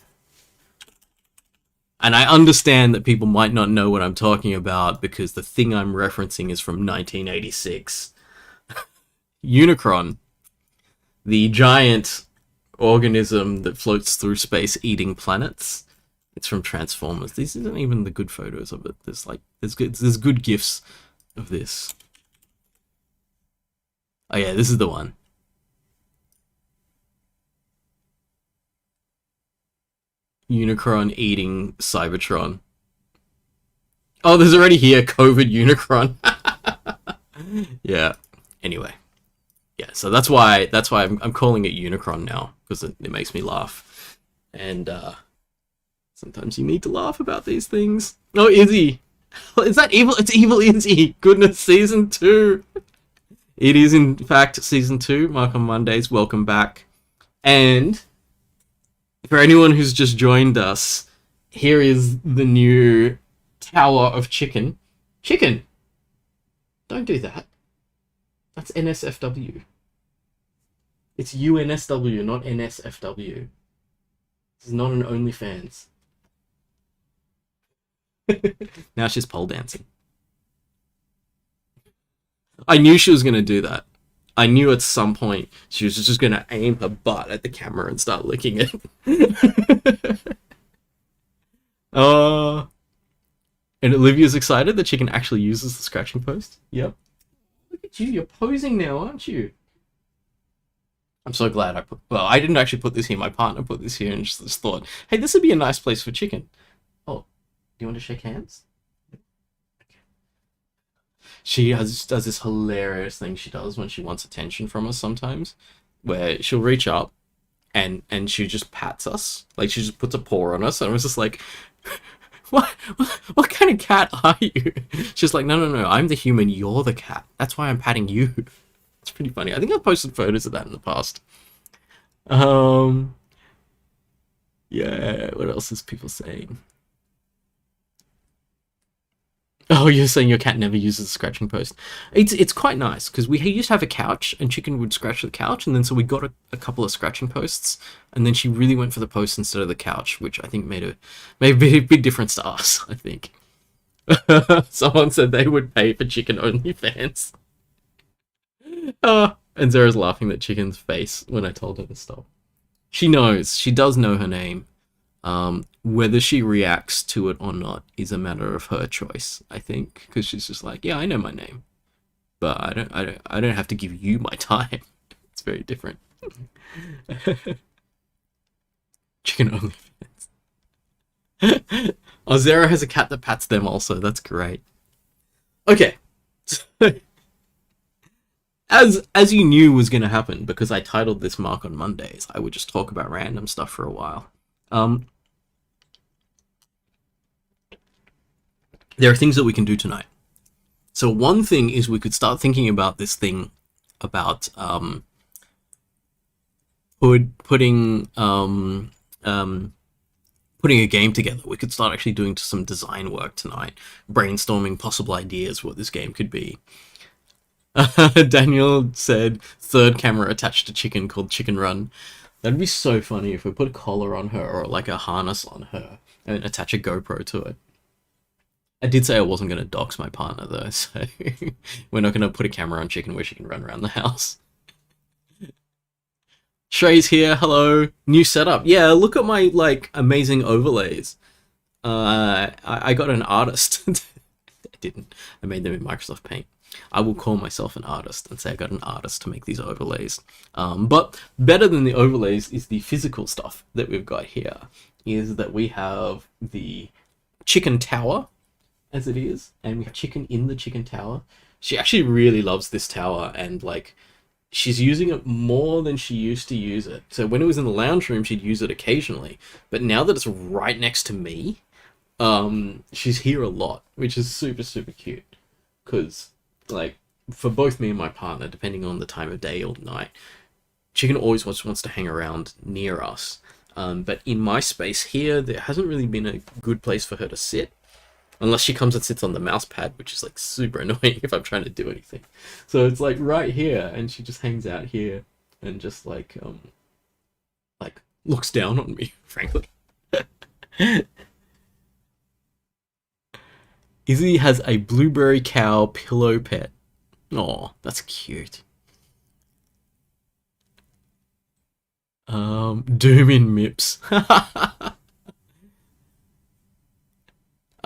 And I understand that people might not know what I'm talking about because the thing I'm referencing is from 1986. Unicron, the giant organism that floats through space eating planets. It's from Transformers. These isn't even the good photos of it. There's good gifs of this. Oh yeah, this is the one. Unicron eating Cybertron. Oh, there's already here COVID Unicron. Yeah. Anyway, yeah. So that's why I'm calling it Unicron now, because it makes me laugh, and sometimes you need to laugh about these things. Oh, Izzy, is that evil? It's evil Izzy. Goodness, season 2. It is in fact season 2. Marc on Mondays. Welcome back, and for anyone who's just joined us, here is the new Tower of Chicken. Chicken! Don't do that. That's NSFW. It's UNSW, not NSFW. This is not an OnlyFans. Now she's pole dancing. I knew she was going to do that. I knew at some point she was just going to aim her butt at the camera and start licking it. And Olivia's excited that she can actually use the scratching post. Yep. Look at you, you're posing now, aren't you? I'm so glad I didn't actually put this here, my partner put this here and just thought, hey, this would be a nice place for Chicken. Oh, do you want to shake hands? Okay. She does this hilarious thing she does when she wants attention from us sometimes, where she'll reach up and she just pats us. Like, she just puts a paw on us, and I was just like, what kind of cat are you? She's like, no, I'm the human, you're the cat. That's why I'm patting you. It's pretty funny. I think I've posted photos of that in the past. Yeah, what else is people saying? Oh, you're saying your cat never uses the scratching post. It's quite nice, because we used to have a couch, and Chicken would scratch the couch, and then so we got a couple of scratching posts, and then she really went for the post instead of the couch, which I think made a big difference to us, I think. Someone said they would pay for Chicken OnlyFans. And Zara's laughing at Chicken's face when I told her to stop. She knows. She does know her name. Whether she reacts to it or not is a matter of her choice, I think, because she's just like, yeah, I know my name, but I don't have to give you my time. It's very different. Chicken OnlyFans. Oh, Zara has a cat that pats them also. That's great. Okay. As you knew was going to happen, because I titled this Marc on Mondays, I would just talk about random stuff for a while. There are things that we can do tonight. So one thing is we could start thinking about this thing about putting a game together. We could start actually doing some design work tonight, brainstorming possible ideas for what this game could be. Daniel said third camera attached to Chicken called Chicken Run. That'd be so funny if we put a collar on her or like a harness on her and attach a GoPro to it. I did say I wasn't going to dox my partner though, so we're not going to put a camera on Chicken where she can run around the house. Shrey's here, hello. New setup. Yeah, look at my like amazing overlays. I got an artist. I didn't. I made them in Microsoft Paint. I will call myself an artist and say I got an artist to make these overlays. But better than the overlays is the physical stuff that we've got here. Is that we have the Chicken Tower, as it is, and we have Chicken in the Chicken Tower. She actually really loves this tower, and like she's using it more than she used to use it. So when it was in the lounge room, she'd use it occasionally, but now that it's right next to me, she's here a lot, which is super cute, because like for both me and my partner, depending on the time of day or night, Chicken always wants to hang around near us. But in my space here, there hasn't really been a good place for her to sit. Unless she comes and sits on the mouse pad, which is like super annoying if I'm trying to do anything. So it's like right here, and she just hangs out here and just like looks down on me, frankly. Izzy has a blueberry cow pillow pet. Aw, that's cute. Doom in Mips.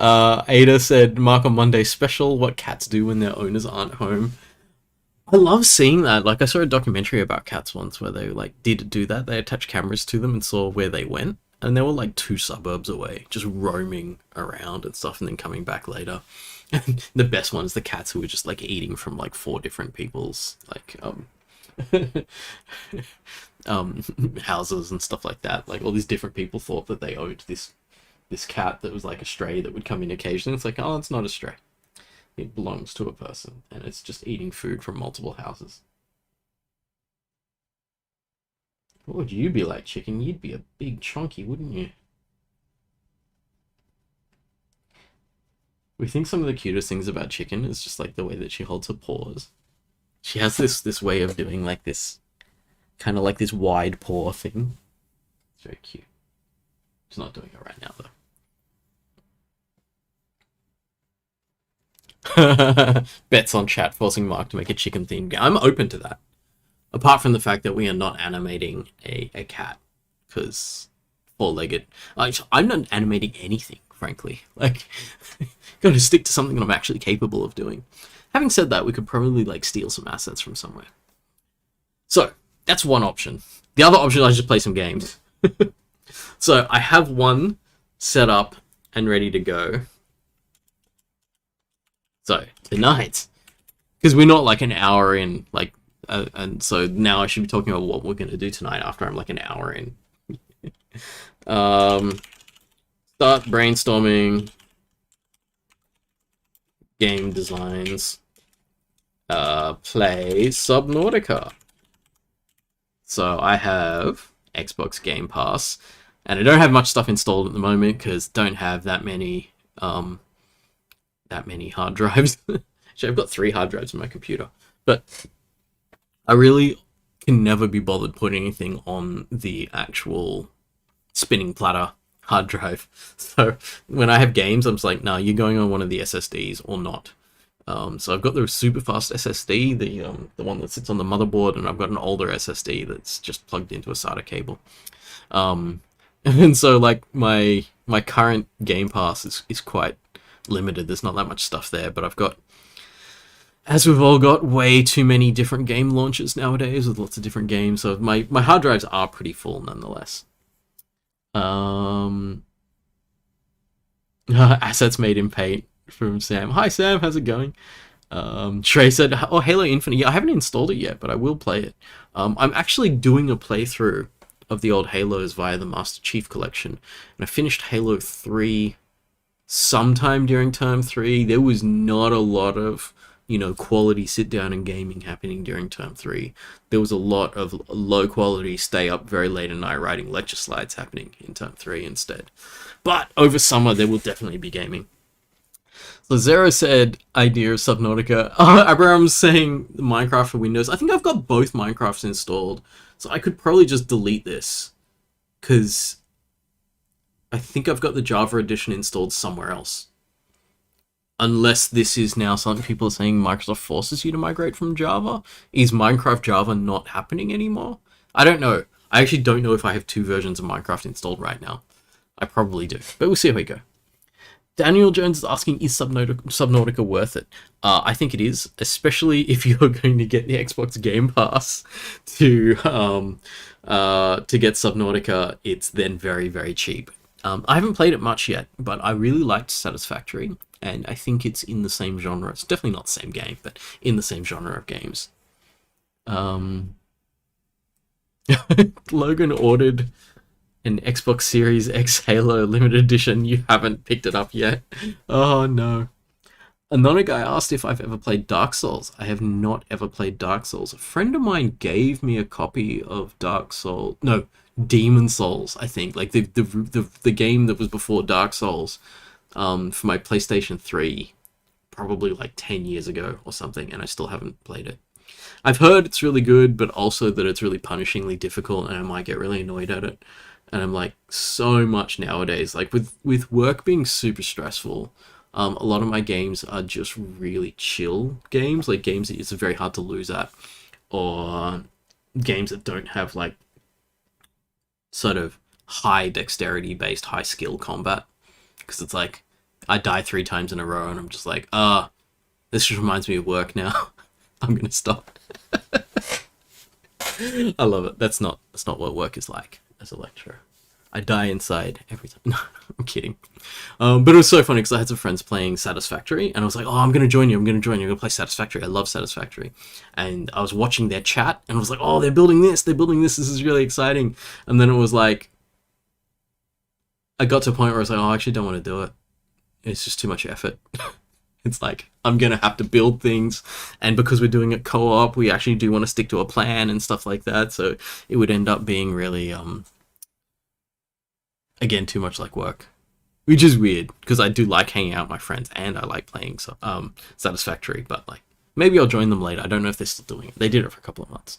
Ada said, Mark on Monday special, what cats do when their owners aren't home. I love seeing that. Like, I saw a documentary about cats once where they, like, did do that. They attached cameras to them and saw where they went. And they were, like, 2 suburbs away, just roaming around and stuff and then coming back later. And the best one is the cats who were just, like, eating from, like, 4 different people's, like, houses and stuff like that. Like, all these different people thought that they owed this cat that was, like, a stray that would come in occasionally. It's like, oh, it's not a stray. It belongs to a person, and it's just eating food from multiple houses. What would you be like, chicken? You'd be a big chunky, wouldn't you? We think some of the cutest things about chicken is just like the way that she holds her paws. She has this way of doing like this, kind of like this wide paw thing. It's very cute. She's not doing it right now though. Bets on chat forcing Mark to make a chicken themed game. I'm open to that. Apart from the fact that we are not animating a cat, because 4-legged. I'm not animating anything, frankly. Like, gotta stick to something that I'm actually capable of doing. Having said that, we could probably like steal some assets from somewhere. So that's one option. The other option is just play some games. So I have one set up and ready to go. So tonight, because we're not like an hour in, like, and so now I should be talking about what we're gonna do tonight after I'm like an hour in. Start brainstorming game designs. Play Subnautica. So I have Xbox Game Pass, and I don't have much stuff installed at the moment because don't have that many hard drives. Actually, I've got 3 hard drives in my computer, but I really can never be bothered putting anything on the actual spinning platter hard drive. So when I have games, I'm just like, no, you're going on one of the SSDs or not. So I've got the super fast SSD, the one that sits on the motherboard, and I've got an older SSD that's just plugged into a SATA cable. And so like my current Game Pass is quite limited. There's not that much stuff there, but I've got, as we've all got, way too many different game launches nowadays with lots of different games. So my hard drives are pretty full nonetheless. Assets made in Paint from Sam. Hi Sam, how's it going? Trey said, oh, Halo Infinite. Yeah, I haven't installed it yet, but I will play it. I'm actually doing a playthrough of the old Halos via the Master Chief Collection, and I finished Halo 3 sometime during Term 3. There was not a lot of, quality sit down and gaming happening during Term 3. There was a lot of low quality stay up very late at night writing lecture slides happening in Term 3 instead. But over summer there will definitely be gaming. So Zero said, idea of Subnautica. Abraham's saying Minecraft for Windows. I think I've got both Minecrafts installed, so I could probably just delete this, because I think I've got the Java edition installed somewhere else. Unless this is now something people are saying Microsoft forces you to migrate from Java. Is Minecraft Java not happening anymore? I don't know. I actually don't know if I have 2 versions of Minecraft installed right now. I probably do, but we'll see how we go. Daniel Jones is asking, is Subnautica worth it? I think it is, especially if you're going to get the Xbox Game Pass to get Subnautica. It's then very, very cheap. I haven't played it much yet, but I really liked Satisfactory, and I think it's in the same genre. It's definitely not the same game, but in the same genre of games. Logan ordered an Xbox Series X Halo limited edition. You haven't picked it up yet. Oh no. Another guy asked if I've ever played Dark Souls. I have not ever played Dark Souls. A friend of mine gave me a copy of Demon Souls, I think. Like the game that was before Dark Souls, for my PlayStation 3, probably like 10 years ago or something, and I still haven't played it. I've heard it's really good, but also that it's really punishingly difficult, and I might get really annoyed at it. And I'm like, so much nowadays, like with work being super stressful, a lot of my games are just really chill games, like games that it's very hard to lose at, or games that don't have like sort of high dexterity based, high skill combat, because it's like, I die 3 times in a row, and I'm just like, this just reminds me of work now. I'm gonna stop. I love it. That's not what work is like as a lecturer. I die inside every time. No, I'm kidding. But it was so funny because I had some friends playing Satisfactory, and I was like, "Oh, I'm gonna join you. I'm gonna play Satisfactory. I love Satisfactory." And I was watching their chat, and I was like, "Oh, they're building this. They're building this. This is really exciting." And then it was like, I got to a point where I was like, "Oh, I actually don't want to do it. It's just too much effort." It's like, I'm going to have to build things, and because we're doing it co-op, we actually do want to stick to a plan and stuff like that, so it would end up being really, again, too much like work. Which is weird, because I do like hanging out with my friends, and I like playing Satisfactory, but like, maybe I'll join them later. I don't know if they're still doing it. They did it for a couple of months.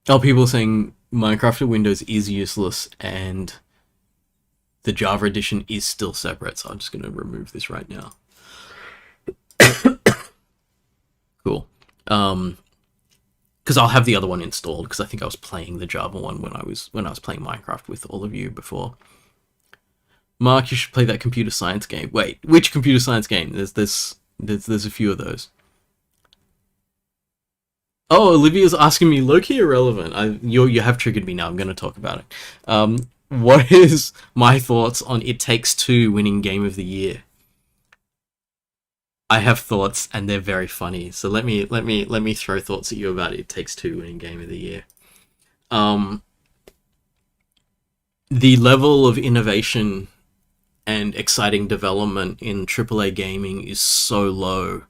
People are saying Minecraft for Windows is useless, and the Java edition is still separate, so I'm just going to remove this right now. Cool. Because I'll have the other one installed, because I think I was playing the Java one when I was playing Minecraft with all of you before. Mark, you should play that computer science game. Wait, which computer science game? There's a few of those. Oh, Olivia's asking me, low-key irrelevant. You have triggered me now. I'm going to talk about it. What is my thoughts on It Takes Two winning Game of the Year? I have thoughts, and they're very funny. So let me throw thoughts at you about It Takes Two winning Game of the Year. The level of innovation and exciting development in AAA gaming is so low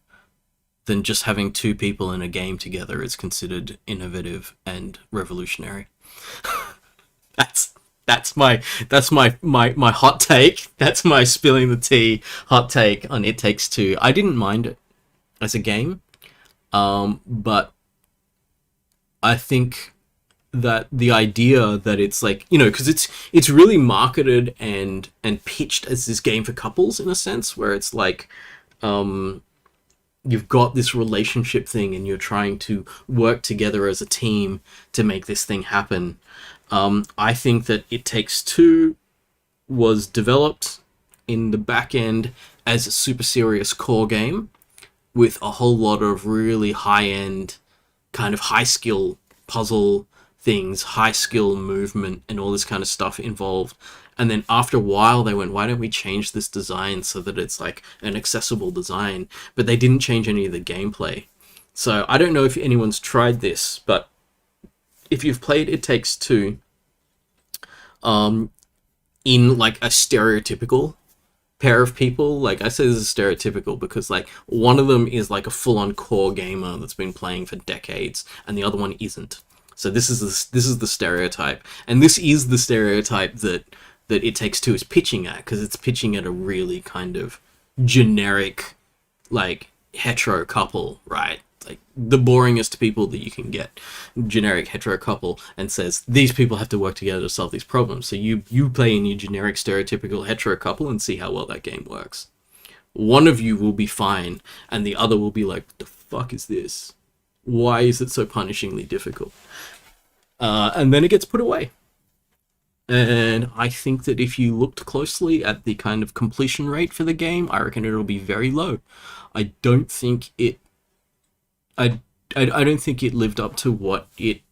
than just having 2 people in a game together is considered innovative and revolutionary. That's my hot take. That's my spilling the tea hot take on It Takes Two. I didn't mind it as a game, but I think that the idea that it's like, because it's really marketed and pitched as this game for couples in a sense, where it's like, you've got this relationship thing and you're trying to work together as a team to make this thing happen. I think that It Takes Two was developed in the back end as a super serious core game with a whole lot of really high-end, kind of high-skill puzzle things, high-skill movement, and all this kind of stuff involved. And then after a while, they went, why don't we change this design so that it's like an accessible design? But they didn't change any of the gameplay. So I don't know if anyone's tried this, but if you've played It Takes Two, in like a stereotypical pair of people, like I say this is stereotypical because like one of them is like a full-on core gamer that's been playing for decades, and the other one isn't. So this is the stereotype, and this is the stereotype that It Takes Two is pitching at, because it's pitching at a really kind of generic, like hetero couple, right? Like the boringest people that you can get, generic hetero couple, and says these people have to work together to solve these problems. So you play in your generic stereotypical hetero couple and see how well that game works. One of you will be fine, and the other will be like, "What the fuck is this? Why is it so punishingly difficult?" And then it gets put away. And I think that if you looked closely at the kind of completion rate for the game, I reckon it'll be very low. I don't think it I don't think it lived up to what it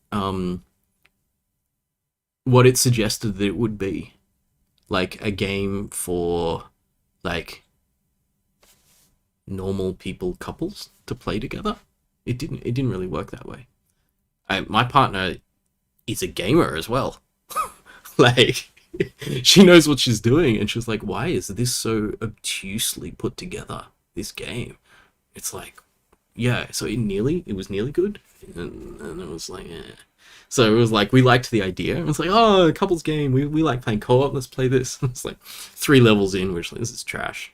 suggested that it would be, like a game for like normal people couples to play together. It didn't really work that way. My partner is a gamer as well. Like she knows what she's doing, and she's like, why is this so obtusely put together, this game? It's like, yeah, so it was nearly good, and it was like, eh. So it was like, we liked the idea. It was like, oh, a couples game, we like playing co-op, let's play this. It's like 3 levels in, which like, this is trash.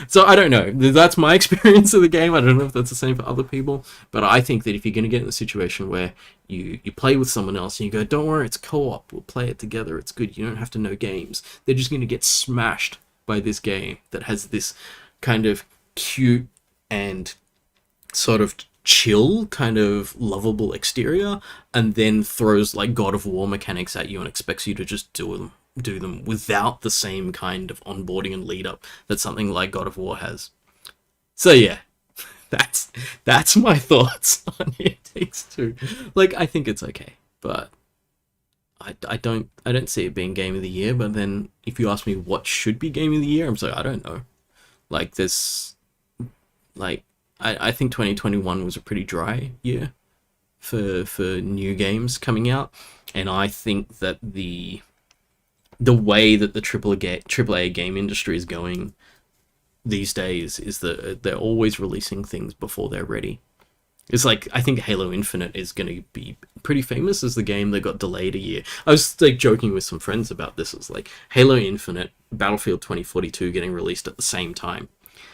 So I don't know, that's my experience of the game. I don't know if that's the same for other people, but I think that if you're going to get in a situation where you play with someone else and you go, don't worry, it's co-op, we'll play it together, it's good, you don't have to know games, they're just going to get smashed by this game that has this kind of cute and sort of chill, kind of lovable exterior, and then throws like God of War mechanics at you and expects you to just do them without the same kind of onboarding and lead up that something like God of War has. So yeah, that's my thoughts on It Takes Two. Like, I think it's okay, but I don't see it being Game of the Year. But then if you ask me what should be Game of the Year, I'm sorry, I don't know. Like, this, like, I think 2021 was a pretty dry year for new games coming out, and I think that the way that the AAA game industry is going these days is that they're always releasing things before they're ready. It's like, I think Halo Infinite is going to be pretty famous as the game that got delayed a year. I was like joking with some friends about this. It's like Halo Infinite, Battlefield 2042 getting released at the same time.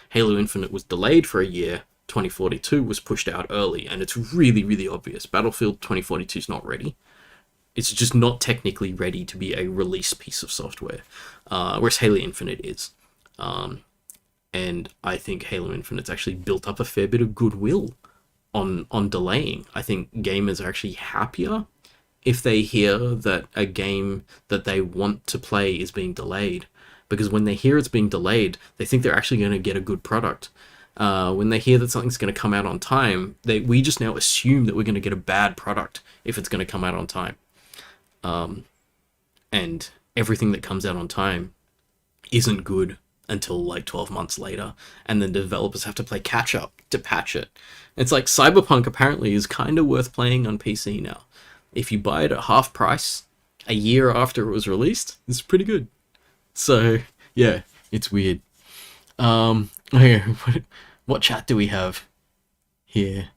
Halo Infinite was delayed for a year, 2042 was pushed out early, and it's really, really obvious. Battlefield 2042 is not ready. It's just not technically ready to be a release piece of software, whereas Halo Infinite is. And I think Halo Infinite's actually built up a fair bit of goodwill on delaying. I think gamers are actually happier if they hear that a game that they want to play is being delayed, because when they hear it's being delayed, they think they're actually going to get a good product. When they hear that something's going to come out on time, we just now assume that we're going to get a bad product if it's going to come out on time. And everything that comes out on time isn't good until like 12 months later, and then developers have to play catch up to patch it. It's like Cyberpunk apparently is kind of worth playing on PC now. If you buy it at half price a year after it was released, it's pretty good. So yeah, it's weird. Okay, what chat do we have here?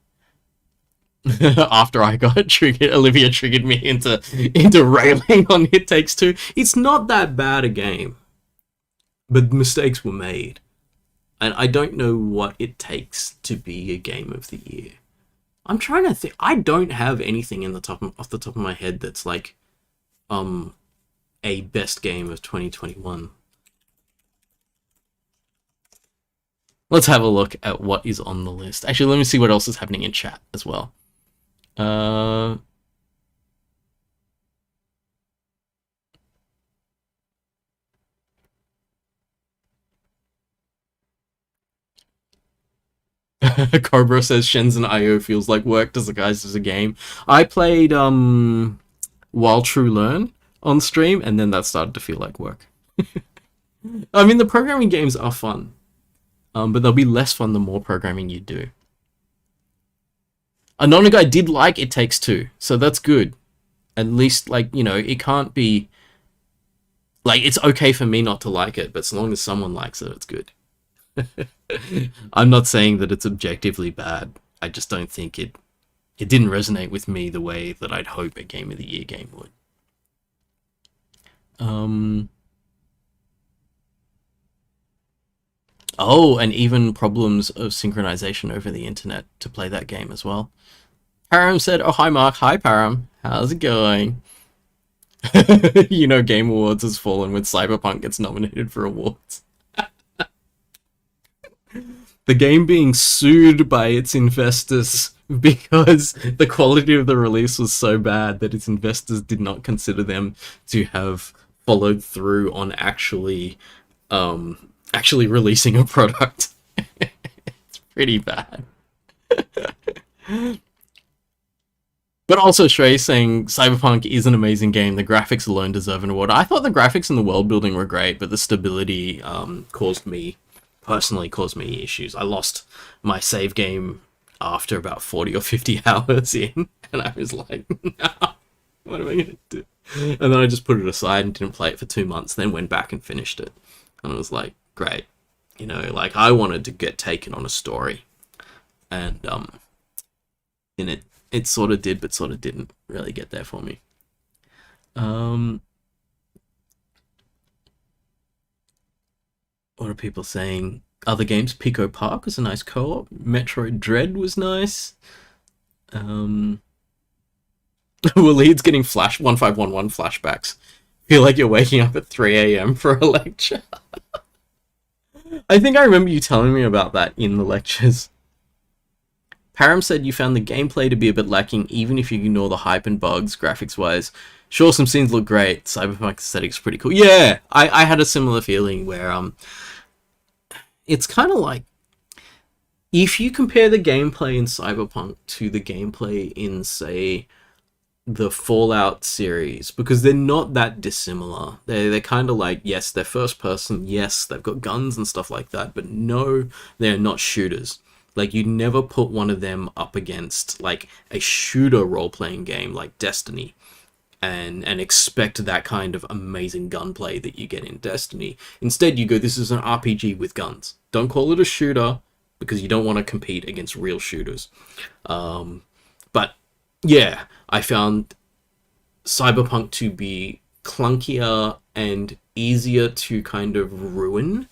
After I got triggered, Olivia triggered me into railing on It Takes Two. It's not that bad a game, but mistakes were made, and I don't know what it takes to be a Game of the Year. I'm trying to think. I don't have anything off the top of my head that's like a best game of 2021. Let's have a look at what is on the list. Actually, let me see what else is happening in chat as well. Cobra says Shenzhen IO feels like work disguised as a game. I played While True Learn on stream, and then that started to feel like work. I mean, the programming games are fun, but they'll be less fun the more programming you do. Anonic did like It Takes Two, so that's good. At least, like, you know, it can't be... Like, it's okay for me not to like it, but as long as someone likes it, it's good. I'm not saying that it's objectively bad. I just don't think it didn't resonate with me the way that I'd hope a Game of the Year game would. Oh, and even problems of synchronization over the internet to play that game as well. Param said, oh, hi Mark. Hi Param. How's it going? You know, Game Awards has fallen when Cyberpunk gets nominated for awards. The game being sued by its investors because the quality of the release was so bad that its investors did not consider them to have followed through on actually releasing a product. It's pretty bad. But also Shrey saying Cyberpunk is an amazing game. The graphics alone deserve an award. I thought the graphics and the world building were great, but the stability caused me issues. I lost my save game after about 40 or 50 hours in, and I was like, no, what am I going to do? And then I just put it aside and didn't play it for 2 months, then went back and finished it. And I was like, great. You know, like, I wanted to get taken on a story. And it sort of did, but sort of didn't really get there for me. What are people saying? Other games, Pico Park was a nice co-op. Metroid Dread was nice. Waleed's getting 1511 flashbacks. Feel like you're waking up at 3 a.m. for a lecture. I think I remember you telling me about that in the lectures. Param said you found the gameplay to be a bit lacking, even if you ignore the hype and bugs, graphics-wise. Sure, some scenes look great. Cyberpunk aesthetic's pretty cool. Yeah, I had a similar feeling where it's kind of like, if you compare the gameplay in Cyberpunk to the gameplay in, say, the Fallout series, because they're not that dissimilar. They're kind of like, yes, they're first person, yes, they've got guns and stuff like that, but no, they're not shooters. Like, you never put one of them up against like a shooter role-playing game like Destiny and expect that kind of amazing gunplay that you get in Destiny. Instead, you go, this is an RPG with guns. Don't call it a shooter, because you don't want to compete against real shooters. But yeah, I found Cyberpunk to be clunkier and easier to kind of ruin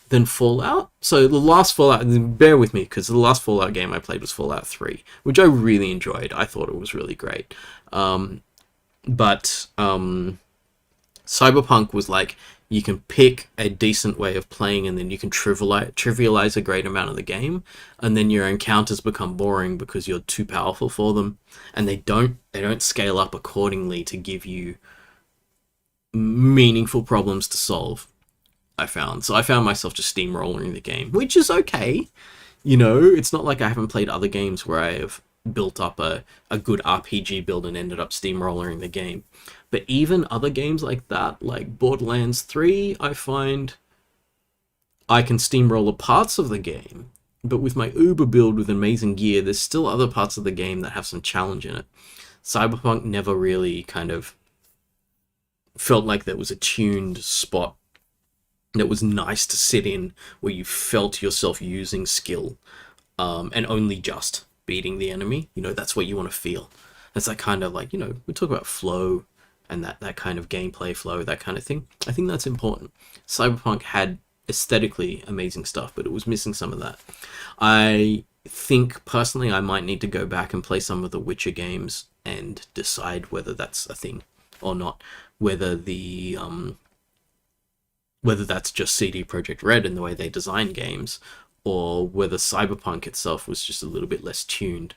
than Fallout. So the last Fallout, bear with me, because the last Fallout game I played was Fallout 3, which I really enjoyed. I thought it was really great. But Cyberpunk was like, you can pick a decent way of playing, and then you can trivialize a great amount of the game, and then your encounters become boring because you're too powerful for them, and they don't scale up accordingly to give you meaningful problems to solve. I found myself just steamrolling the game, which is okay. You know, it's not like I haven't played other games where I have built up a good RPG build and ended up steamrolling the game. But even other games like that, like Borderlands 3, I find I can steamroller parts of the game, but with my Uber build with amazing gear, there's still other parts of the game that have some challenge in it. Cyberpunk never really kind of felt like there was a tuned spot that was nice to sit in, where you felt yourself using skill, and only just beating the enemy. You know, that's what you want to feel. That's that kind of like, you know, we talk about flow and that kind of gameplay flow, that kind of thing. I think that's important. Cyberpunk had aesthetically amazing stuff, but it was missing some of that. I think personally I might need to go back and play some of the Witcher games and decide whether that's a thing or not. Whether that's just CD Projekt Red and the way they design games, or whether Cyberpunk itself was just a little bit less tuned.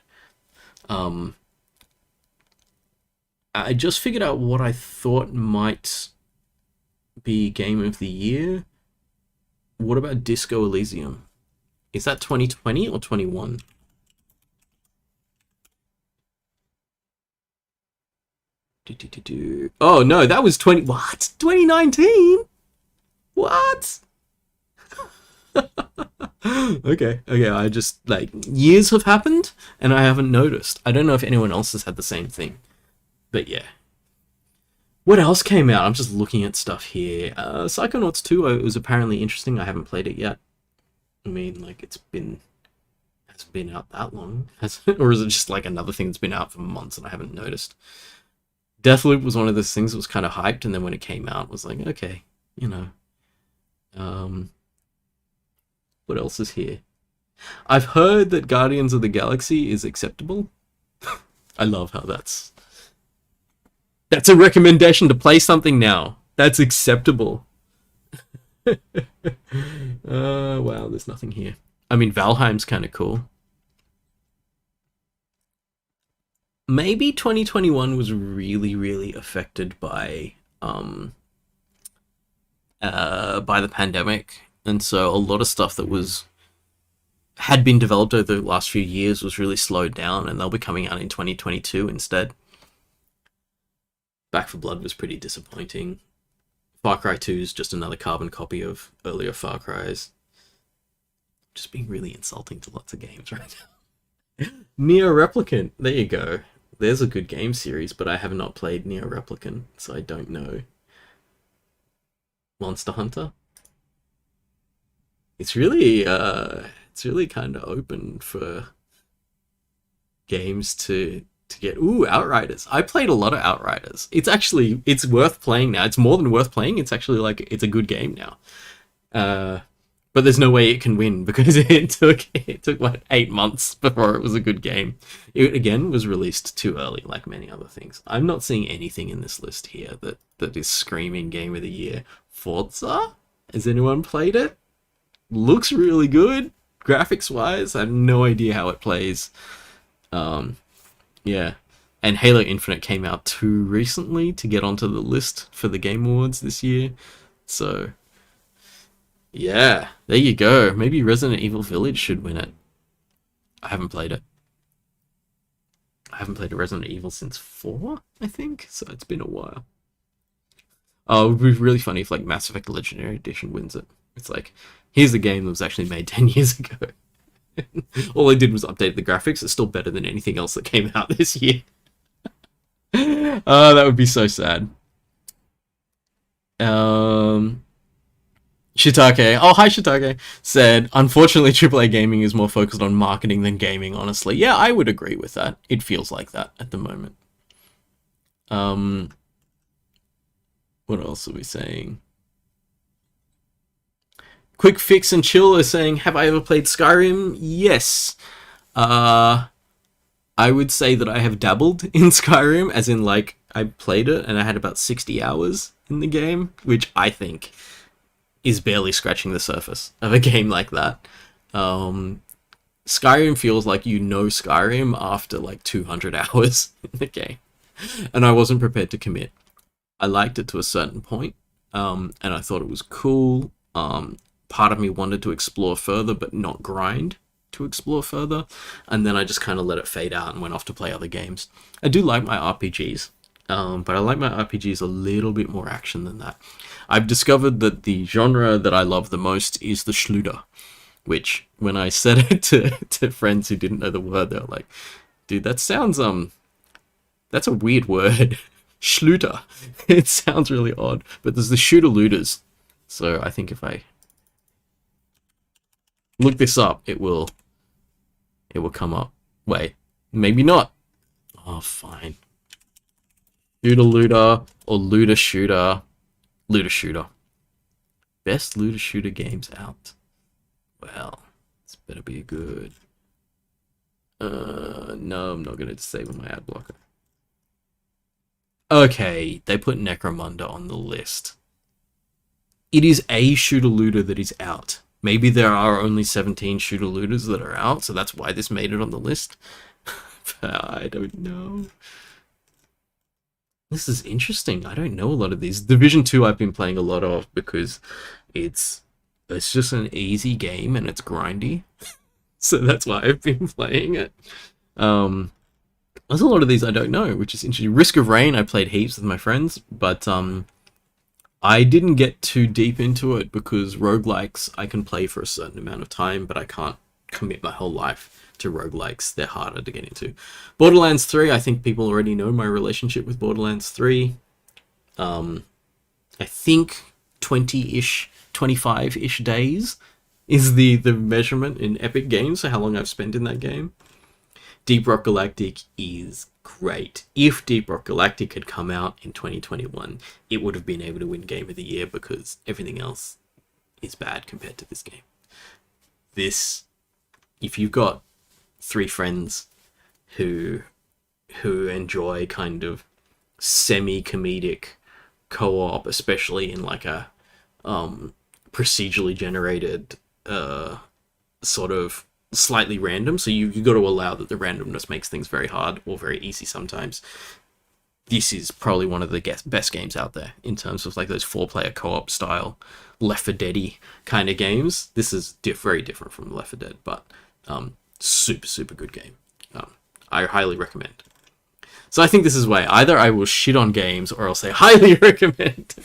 I just figured out what I thought might be Game of the Year. What about Disco Elysium? Is that 2020 or 21? Oh no, that was 2019? What? Okay, I just, like, years have happened and I haven't noticed. I don't know if anyone else has had the same thing. But yeah. What else came out? I'm just looking at stuff here. Psychonauts 2 was apparently interesting. I haven't played it yet. I mean, like, it's been out that long, has it? Or is it just like another thing that's been out for months and I haven't noticed? Deathloop was one of those things that was kind of hyped, and then when it came out, it was like, okay, you know. What else is here? I've heard that Guardians of the Galaxy is acceptable. I love how that's a recommendation to play something now. That's acceptable. Wow, there's nothing here. I mean, Valheim's kind of cool. Maybe 2021 was really, really affected by the pandemic, and so a lot of stuff that had been developed over the last few years was really slowed down, and they'll be coming out in 2022 instead. Back 4 Blood was pretty disappointing. Far Cry 2 is just another carbon copy of earlier Far Cry's. Just being really insulting to lots of games right now. Nier Replicant, there you go. There's a good game series, but I have not played Nier Replicant, so I don't know. Monster Hunter. It's really kind of open for games to get. Ooh, Outriders. I played a lot of Outriders. It's worth playing now. It's more than worth playing. It's actually like, it's a good game now. But there's no way it can win because it took what, 8 months before it was a good game. It again was released too early, like many other things. I'm not seeing anything in this list here that is screaming Game of the Year. Forza? Has anyone played it? Looks really good. graphics wise, I have no idea how it plays. Yeah. And Halo Infinite came out too recently to get onto the list for the Game Awards this year. So, yeah, there you go. Maybe Resident Evil Village should win it. I haven't played it. I haven't played a Resident Evil since 4, I think, so it's been a while. Oh, it would be really funny if, like, Mass Effect Legendary Edition wins it. It's like, here's a game that was actually made 10 years ago. All I did was update the graphics. It's still better than anything else that came out this year. Oh, that would be so sad. Shitake, oh hi Shitake, said, unfortunately AAA gaming is more focused on marketing than gaming, honestly. Yeah, I would agree with that. It feels like that at the moment. What else are we saying? Quick Fix and Chill is saying, have I ever played Skyrim? Yes. I would say that I have dabbled in Skyrim, as in, like, I played it and I had about 60 hours in the game, which I think is barely scratching the surface of a game like that. Skyrim feels like you know Skyrim after, like, 200 hours in the game. And I wasn't prepared to commit. I liked it to a certain point, and I thought it was cool. Part of me wanted to explore further, but not grind to explore further, and then I just kind of let it fade out and went off to play other games. I do like my RPGs, but I like my RPGs a little bit more action than that. I've discovered that the genre that I love the most is the shooter, which, when I said it to friends who didn't know the word, they were like, dude, that sounds, that's a weird word. Schluter. It sounds really odd, but there's the shooter looters. So I think if I look this up, it will come up. Wait, maybe not. Oh, fine. Shooter looter or looter shooter. Looter shooter. Best looter shooter games out. Well, this better be good. No, I'm not going to disable my ad blocker. Okay, they put Necromunda on the list. It is a shooter looter that is out. Maybe there are only 17 shooter looters that are out, so that's why this made it on the list. I don't know. This is interesting. I don't know a lot of these. Division 2 I've been playing a lot of because it's just an easy game and it's grindy. So that's why I've been playing it. There's a lot of these I don't know, which is interesting. Risk of Rain I played heaps with my friends, but I didn't get too deep into it because roguelikes I can play for a certain amount of time, but I can't commit my whole life to roguelikes. They're harder to get into. Borderlands 3, I think people already know my relationship with Borderlands 3. I think 20-ish, 25-ish days is the measurement in Epic Games for how long I've spent in that game. Deep Rock Galactic is great. If Deep Rock Galactic had come out in 2021, it would have been able to win Game of the Year because everything else is bad compared to this game. This, if you've got 3 friends who enjoy kind of semi-comedic co-op, especially in like a procedurally generated sort of slightly random, so you got to allow that the randomness makes things very hard or very easy sometimes. This is probably one of the best games out there in terms of like those 4-player co-op style Left 4 Dead-y kind of games. This is very different from Left 4 Dead, but super good game. I highly recommend. So I think this is way either I will shit on games or I'll say highly recommend.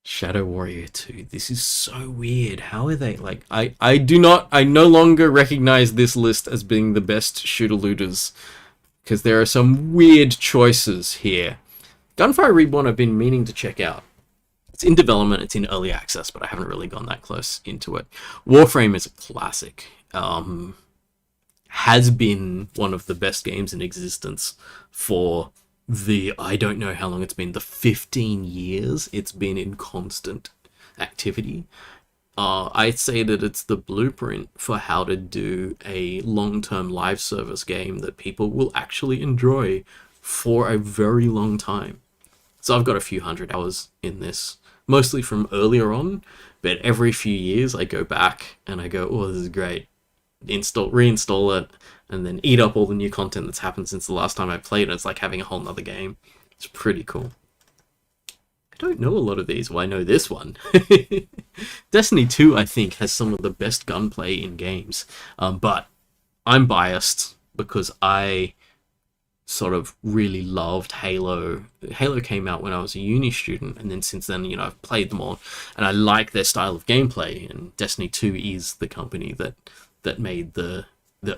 Shadow Warrior 2. This is so weird. How are they like? I no longer recognize this list as being the best shooter looters because there are some weird choices here. Gunfire Reborn I've been meaning to check out. It's in development, it's in early access, but I haven't really gone that close into it. Warframe is a classic. Has been one of the best games in existence for I don't know how long it's been, the 15 years it's been in constant activity. I'd say that it's the blueprint for how to do a long-term live service game that people will actually enjoy for a very long time. So I've got a few hundred hours in this mostly from earlier on, but every few years I go back and I go, oh, this is great. Reinstall it, and then eat up all the new content that's happened since the last time I played it. It's like having a whole nother game. It's pretty cool. I don't know a lot of these. Well, I know this one. Destiny 2, I think, has some of the best gunplay in games. But I'm biased because I sort of really loved Halo. Halo came out when I was a uni student, and then since then, I've played them all, and I like their style of gameplay, and Destiny 2 is the company that made the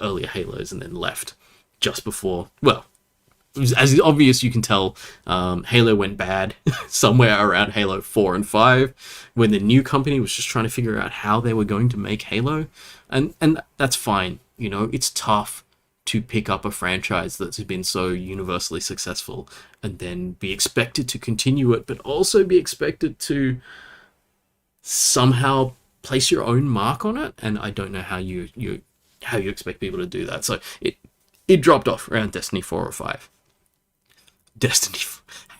earlier Halos and then left just before, well, as obvious you can tell, Halo went bad somewhere around Halo 4 and 5, when the new company was just trying to figure out how they were going to make Halo, and that's fine. It's tough to pick up a franchise that's been so universally successful and then be expected to continue it, but also be expected to somehow place your own mark on it, and I don't know how you expect people to do that. So it dropped off around Destiny 4 or 5.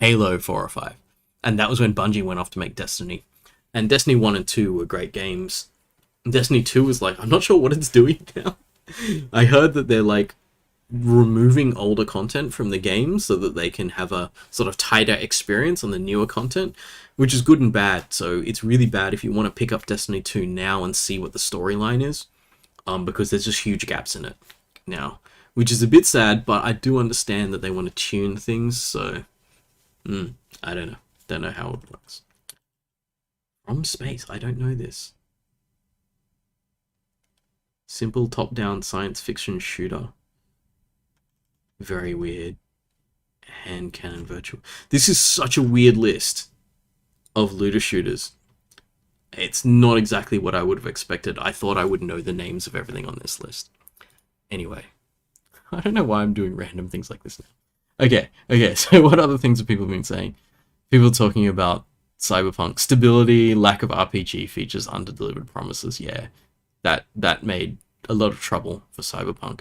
Halo 4 or 5. And that was when Bungie went off to make Destiny. And Destiny 1 and 2 were great games. Destiny 2 was like, I'm not sure what it's doing now. I heard that they're like removing older content from the game so that they can have a sort of tighter experience on the newer content, which is good and bad. So it's really bad if you want to pick up Destiny 2 now and see what the storyline is, because there's just huge gaps in it now, which is a bit sad, but I do understand that they want to tune things, so I don't know how it works. From Space, I don't know this. Simple top-down science fiction shooter. Very weird. Hand cannon virtual. This is such a weird list of looter shooters. It's not exactly what I would have expected. I thought I would know the names of everything on this list. Anyway, I don't know why I'm doing random things like this now. Okay, so what other things have people been saying? People talking about Cyberpunk. Stability, lack of RPG features, under-delivered promises. Yeah, that made a lot of trouble for Cyberpunk.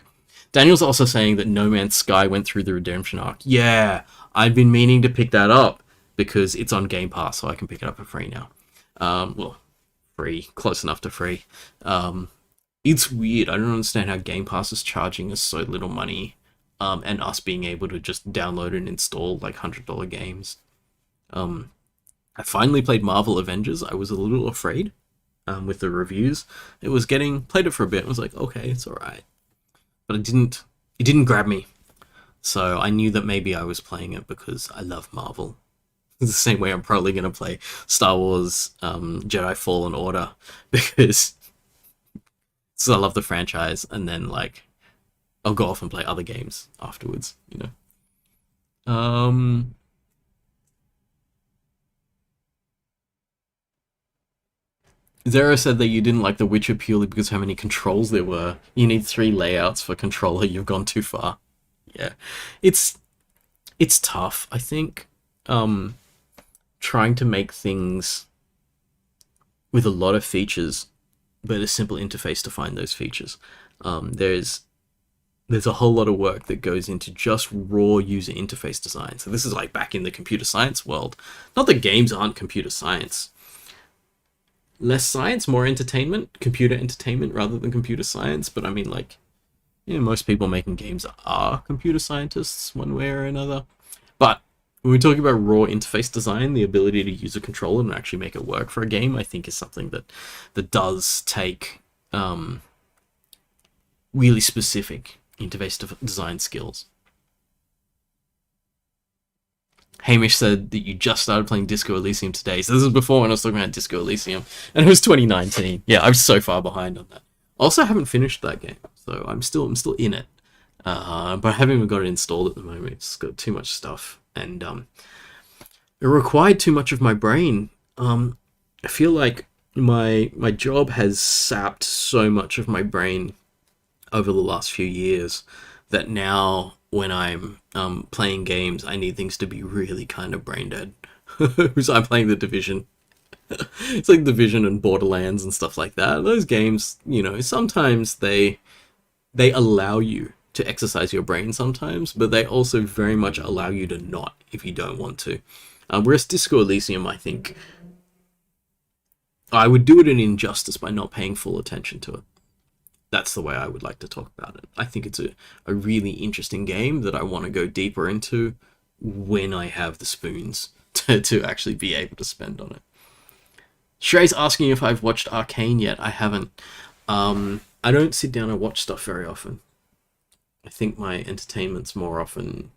Daniel's also saying that No Man's Sky went through the redemption arc. Yeah, I've been meaning to pick that up because it's on Game Pass, so I can pick it up for free now. Well, free, close enough to free. It's weird. I don't understand how Game Pass is charging us so little money, and us being able to just download and install like $100 games. I finally played Marvel Avengers. I was a little afraid with the reviews. Played it for a bit and was like, okay, it's alright. But it didn't grab me. So I knew that maybe I was playing it because I love Marvel. It's the same way I'm probably going to play Star Wars Jedi Fallen Order because I love the franchise, and then like I'll go off and play other games afterwards, Zero said that you didn't like The Witcher purely because how many controls there were. You need 3 layouts for controller. You've gone too far. Yeah, it's tough. I think trying to make things with a lot of features, but a simple interface to find those features. There's a whole lot of work that goes into just raw user interface design. So this is like back in the computer science world. Not that games aren't computer science. Less science, more entertainment, computer entertainment rather than computer science. But I mean, like, most people making games are computer scientists one way or another. But when we're talking about raw interface design, the ability to use a controller and actually make it work for a game, I think is something that does take really specific interface design skills. Hamish said that you just started playing Disco Elysium today. So this was before when I was talking about Disco Elysium. And it was 2019. Yeah, I'm so far behind on that. Also, I haven't finished that game. So I'm still in it. But I haven't even got it installed at the moment. It's got too much stuff. And it required too much of my brain. I feel like my job has sapped so much of my brain over the last few years that now when I'm playing games, I need things to be really kind of brain dead. So I'm playing The Division. It's like Division and Borderlands and stuff like that. Those games, sometimes they allow you to exercise your brain sometimes, but they also very much allow you to not if you don't want to. Whereas Disco Elysium, I think, I would do it an injustice by not paying full attention to it. That's the way I would like to talk about it. I think it's a really interesting game that I want to go deeper into when I have the spoons to actually be able to spend on it. Shrey's asking if I've watched Arcane yet. I haven't. I don't sit down and watch stuff very often. I think my entertainment's more often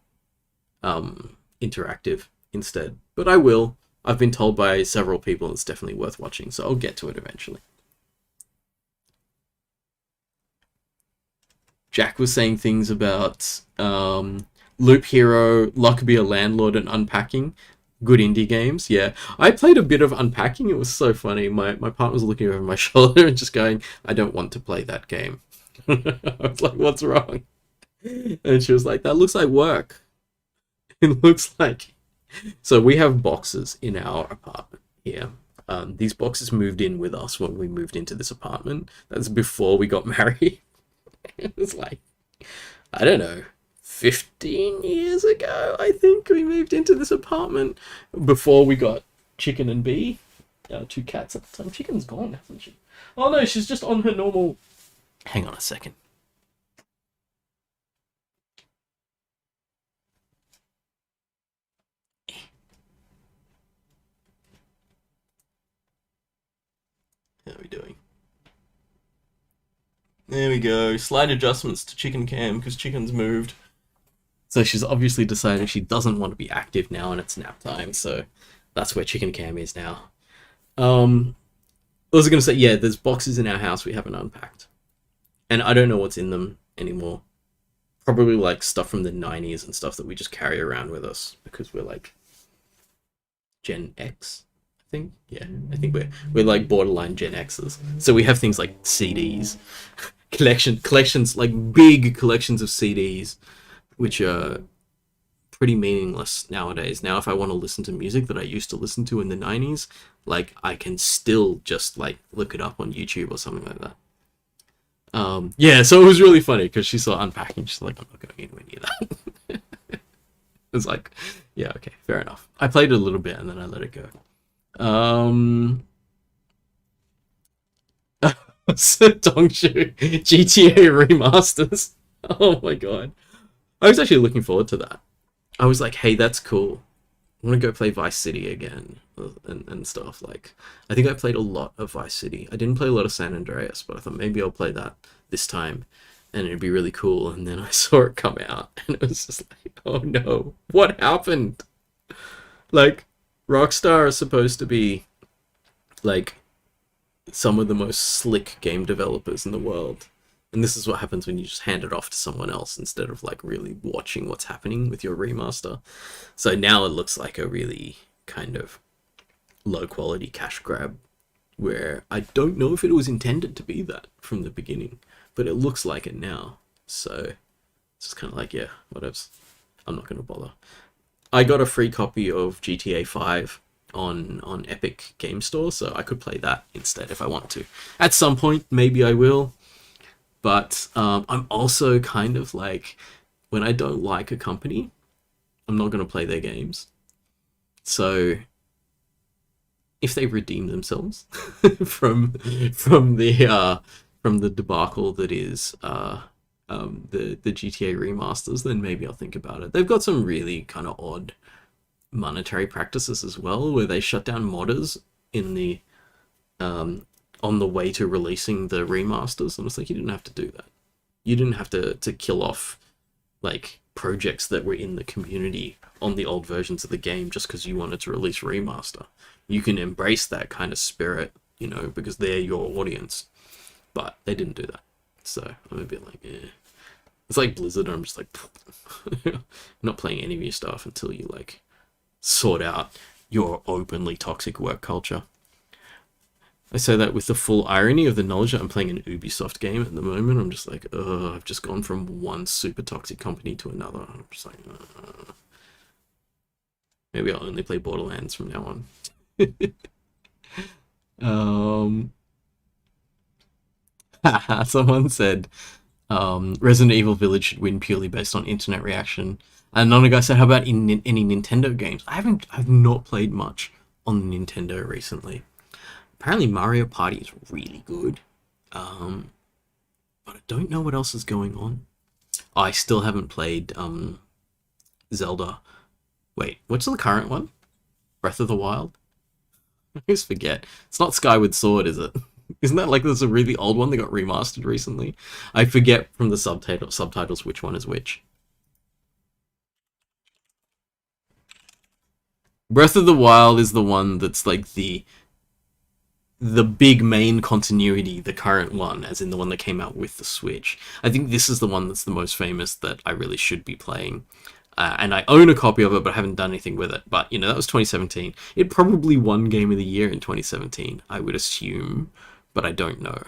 interactive instead. But I will. I've been told by several people it's definitely worth watching, so I'll get to it eventually. Jack was saying things about Loop Hero, Luck Be a Landlord, and Unpacking. Good indie games, yeah. I played a bit of Unpacking. It was so funny. My partner was looking over my shoulder and just going, I don't want to play that game. I was like, what's wrong? And she was like, that looks like work. It looks like... So we have boxes in our apartment here. These boxes moved in with us when we moved into this apartment. That's before we got married. It was like, I don't know, 15 years ago, I think we moved into this apartment before we got Chicken and Bee, our two cats at the time. Chicken's gone, hasn't she? Oh no, she's just on her normal... Hang on a second. How are we doing? There we go. Slight adjustments to Chicken Cam because Chicken's moved. So she's obviously decided she doesn't want to be active now and it's nap time. So that's where Chicken Cam is now. I was going to say, yeah, there's boxes in our house we haven't unpacked. And I don't know what's in them anymore. Probably like stuff from the 90s and stuff that we just carry around with us because we're like Gen X. Yeah, I think we're like borderline Gen Xers. So we have things like CDs, collections, like big collections of CDs, which are pretty meaningless nowadays. Now, if I want to listen to music that I used to listen to in the 90s, like I can still just like look it up on YouTube or something like that. Yeah, so it was really funny because she saw Unpacking. She's like, I'm not going anywhere near that. It's like, yeah, okay, fair enough. I played it a little bit and then I let it go. Dongshu GTA remasters. Oh my god. I was actually looking forward to that. I was like, hey, that's cool. I want to go play Vice City again and stuff. Like, I think I played a lot of Vice City. I didn't play a lot of San Andreas, but I thought maybe I'll play that this time and it'd be really cool. And then I saw it come out and it was just like, oh no, what happened? Like, Rockstar is supposed to be like some of the most slick game developers in the world. And this is what happens when you just hand it off to someone else instead of like really watching what's happening with your remaster. So now it looks like a really kind of low quality cash grab where I don't know if it was intended to be that from the beginning, but it looks like it now. So it's just kind of like, yeah, whatever. I'm not going to bother. I got a free copy of GTA 5 on Epic Game Store, so I could play that instead if I want to. At some point, maybe I will. But I'm also kind of like, when I don't like a company, I'm not going to play their games. So if they redeem themselves from the debacle that is the GTA remasters, then maybe I'll think about it. They've got some really kind of odd monetary practices as well, where they shut down modders in the on the way to releasing the remasters. And it's like, you didn't have to do that. You didn't have to kill off like projects that were in the community on the old versions of the game just because you wanted to release remaster. You can embrace that kind of spirit, you know, because they're your audience. But they didn't do that. So I'm a bit like, eh. It's like Blizzard. I'm just like, not playing any of your stuff until you like sort out your openly toxic work culture. I say that with the full irony of the knowledge that I'm playing an Ubisoft game at the moment. I'm just like, I've just gone from one super toxic company to another. I'm just like, maybe I'll only play Borderlands from now on. Someone said Resident Evil Village should win purely based on internet reaction. And another guy said, how about in any Nintendo games? I've not played much on the Nintendo recently. Apparently Mario Party is really good. But I don't know what else is going on. I still haven't played Zelda. Wait, what's the current one? Breath of the Wild? I always forget. It's not Skyward Sword, is it? Isn't that like there's a really old one that got remastered recently? I forget from the subtitles which one is which. Breath of the Wild is the one that's like the big main continuity, the current one, as in the one that came out with the Switch. I think this is the one that's the most famous that I really should be playing. And I own a copy of it, but I haven't done anything with it. But, you know, that was 2017. It probably won Game of the Year in 2017, I would assume, but I don't know.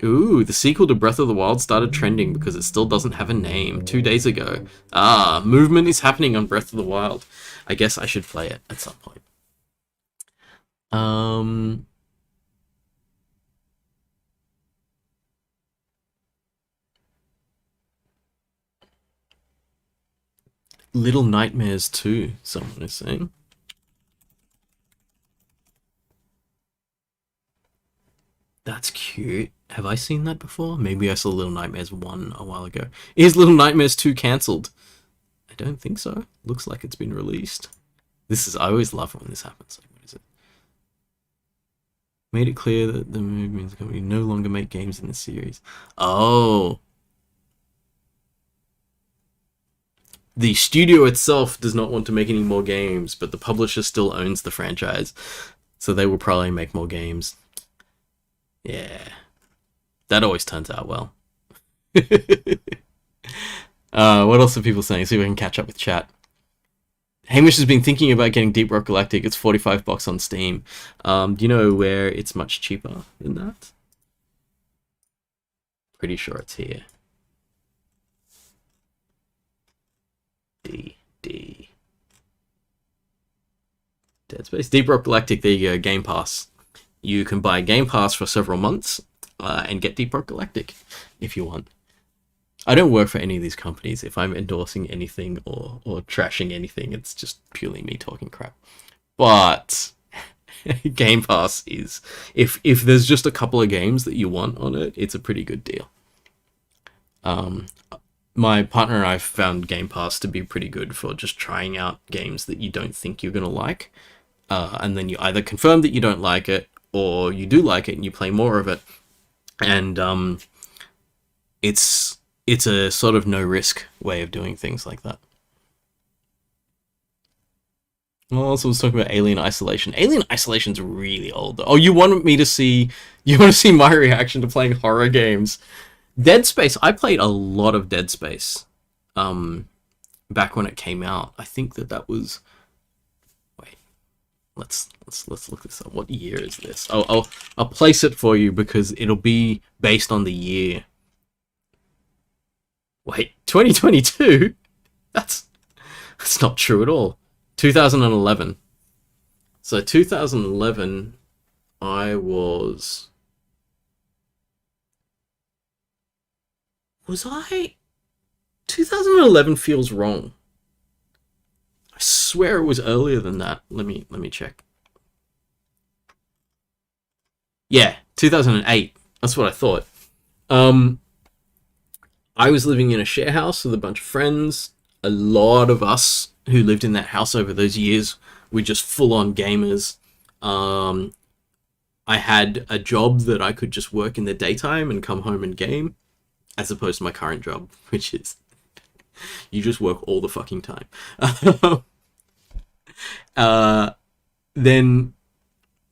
Ooh, the sequel to Breath of the Wild started trending because it still doesn't have a name 2 days ago. Ah, movement is happening on Breath of the Wild. I guess I should play it at some point. Little Nightmares 2, someone is saying. That's cute. Have I seen that before? Maybe I saw Little Nightmares 1 a while ago. Is Little Nightmares 2 cancelled? I don't think so. Looks like it's been released. I always love when this happens. Like, what is it? Made it clear that the movement company no longer make games in the series. Oh. The studio itself does not want to make any more games, but the publisher still owns the franchise. So they will probably make more games. Yeah. That always turns out well. What else are people saying? See if I can catch up with chat. Hamish has been thinking about getting Deep Rock Galactic. It's $45 on Steam. Do you know where it's much cheaper than that? Pretty sure it's here. Dead Space. Deep Rock Galactic, there you go, Game Pass. You can buy Game Pass for several months and get Deep Rock Galactic if you want. I don't work for any of these companies. If I'm endorsing anything or trashing anything, it's just purely me talking crap. But Game Pass is, if there's just a couple of games that you want on it, it's a pretty good deal. My partner and I found Game Pass to be pretty good for just trying out games that you don't think you're going to like. And then you either confirm that you don't like it, or you do like it and you play more of it. And it's a sort of no-risk way of doing things like that. Well, also was talking about Alien Isolation. Alien Isolation's really old. Oh, you want to see my reaction to playing horror games? Dead Space. I played a lot of Dead Space back when it came out. I think that was... Wait. Let's look this up. What year is this? I'll place it for you because it'll be based on the year. Wait, 2022? That's not true at all. 2011. So 2011, I was I? 2011 feels wrong. I swear it was earlier than that. Let me check. Yeah, 2008. That's what I thought. I was living in a share house with a bunch of friends. A lot of us who lived in that house over those years were just full-on gamers. I had a job that I could just work in the daytime and come home and game, as opposed to my current job, which is you just work all the fucking time. Then,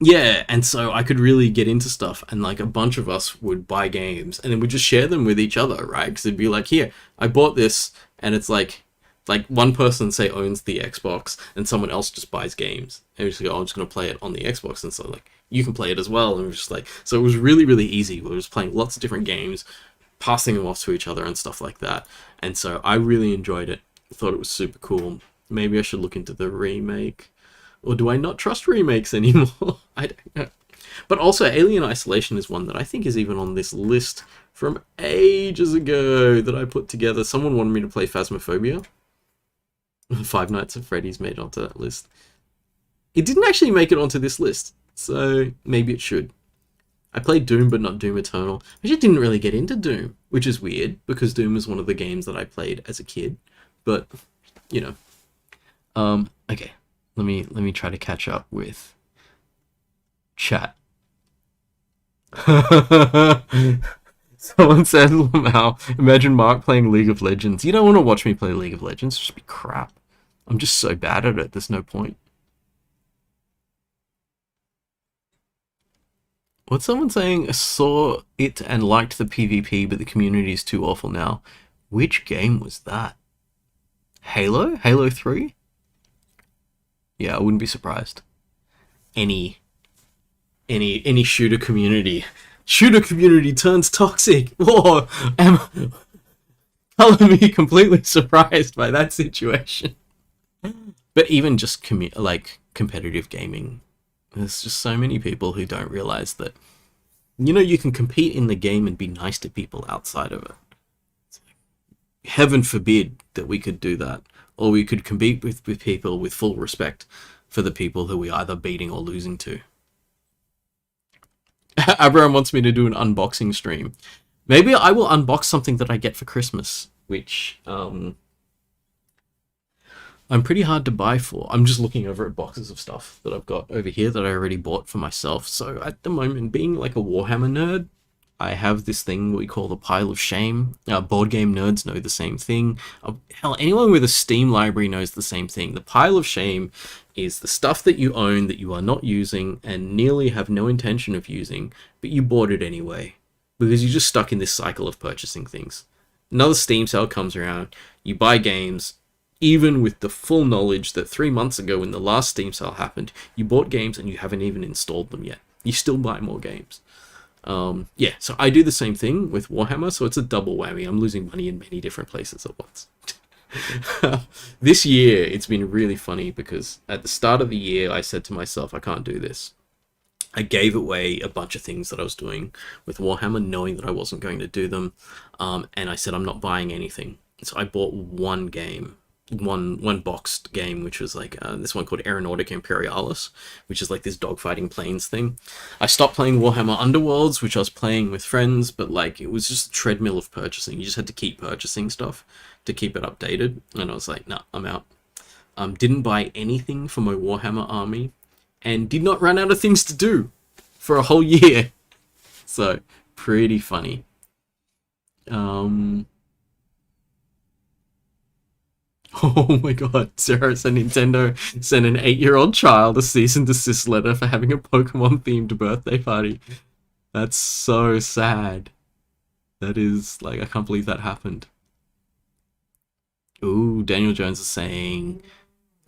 yeah, and so I could really get into stuff, and like a bunch of us would buy games, and then we'd just share them with each other, right? Because it'd be like, here, I bought this, and it's like one person, say, owns the Xbox, and someone else just buys games. And we just go, oh, I'm just going to play it on the Xbox, and so like, you can play it as well, and we're just like, so it was really, really easy. We were just playing lots of different games, passing them off to each other and stuff like that. And so I really enjoyed it. I thought it was super cool. Maybe I should look into the remake. Or do I not trust remakes anymore? I don't know. But also, Alien Isolation is one that I think is even on this list from ages ago that I put together. Someone wanted me to play Phasmophobia. Five Nights at Freddy's made onto that list. It didn't actually make it onto this list, so maybe it should. I played Doom, but not Doom Eternal. I just didn't really get into Doom, which is weird, because Doom is one of the games that I played as a kid. But, you know. Okay. Let me try to catch up with chat. Someone said, Lamau, imagine Mark playing League of Legends. You don't want to watch me play League of Legends, it'd just be crap. I'm just so bad at it, there's no point. What's someone saying? I saw it and liked the PvP, but the community is too awful now. Which game was that? Halo? Halo 3? Yeah, I wouldn't be surprised. Any shooter community. Shooter community turns toxic. Whoa, color me completely surprised by that situation. But even just competitive gaming, there's just so many people who don't realize that, you know, you can compete in the game and be nice to people outside of it. Heaven forbid that we could do that, or we could compete with people with full respect for the people who we either beating or losing to. Abraham wants me to do an unboxing stream. Maybe I will unbox something that I get for Christmas, which I'm pretty hard to buy for. I'm just looking over at boxes of stuff that I've got over here that I already bought for myself. So at the moment, being like a Warhammer nerd, I have this thing we call the pile of shame. Board game nerds know the same thing. Hell, anyone with a Steam library knows the same thing. The pile of shame is the stuff that you own that you are not using and nearly have no intention of using, but you bought it anyway, because you're just stuck in this cycle of purchasing things. Another Steam sale comes around, you buy games, even with the full knowledge that 3 months ago when the last Steam sale happened, you bought games and you haven't even installed them yet. You still buy more games. Yeah, so I do the same thing with Warhammer, so it's a double whammy. I'm losing money in many different places at once. This year, it's been really funny because at the start of the year, I said to myself, I can't do this. I gave away a bunch of things that I was doing with Warhammer, knowing that I wasn't going to do them, and I said I'm not buying anything. So I bought one game, one boxed game, which was like this one called Aeronautica Imperialis, which is like this dogfighting planes thing. I stopped playing Warhammer Underworlds, which I was playing with friends, but like it was just a treadmill of purchasing. You just had to keep purchasing stuff to keep it updated, and I was like, nah, I'm out. Didn't buy anything for my Warhammer army, and did not run out of things to do for a whole year. So pretty funny. Oh my god, Sarah said Nintendo sent an 8-year-old child a cease and desist letter for having a Pokemon-themed birthday party. That's so sad. That is, like, I can't believe that happened. Ooh, Daniel Jones is saying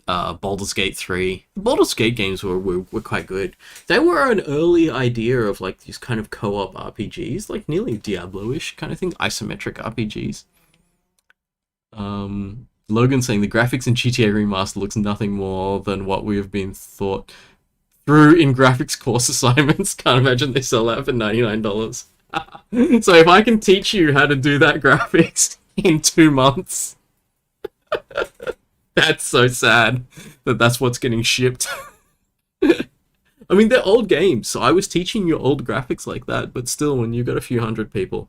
Baldur's Gate 3. The Baldur's Gate games were quite good. They were an early idea of, like, these kind of co-op RPGs, like nearly Diablo-ish kind of thing, isometric RPGs. Logan saying the graphics in GTA Remaster looks nothing more than what we have been thought through in graphics course assignments. Can't imagine they sell that for $99. So if I can teach you how to do that graphics in 2 months, that's so sad that that's what's getting shipped. I mean, they're old games, so I was teaching you old graphics like that, but still, when you've got a few hundred people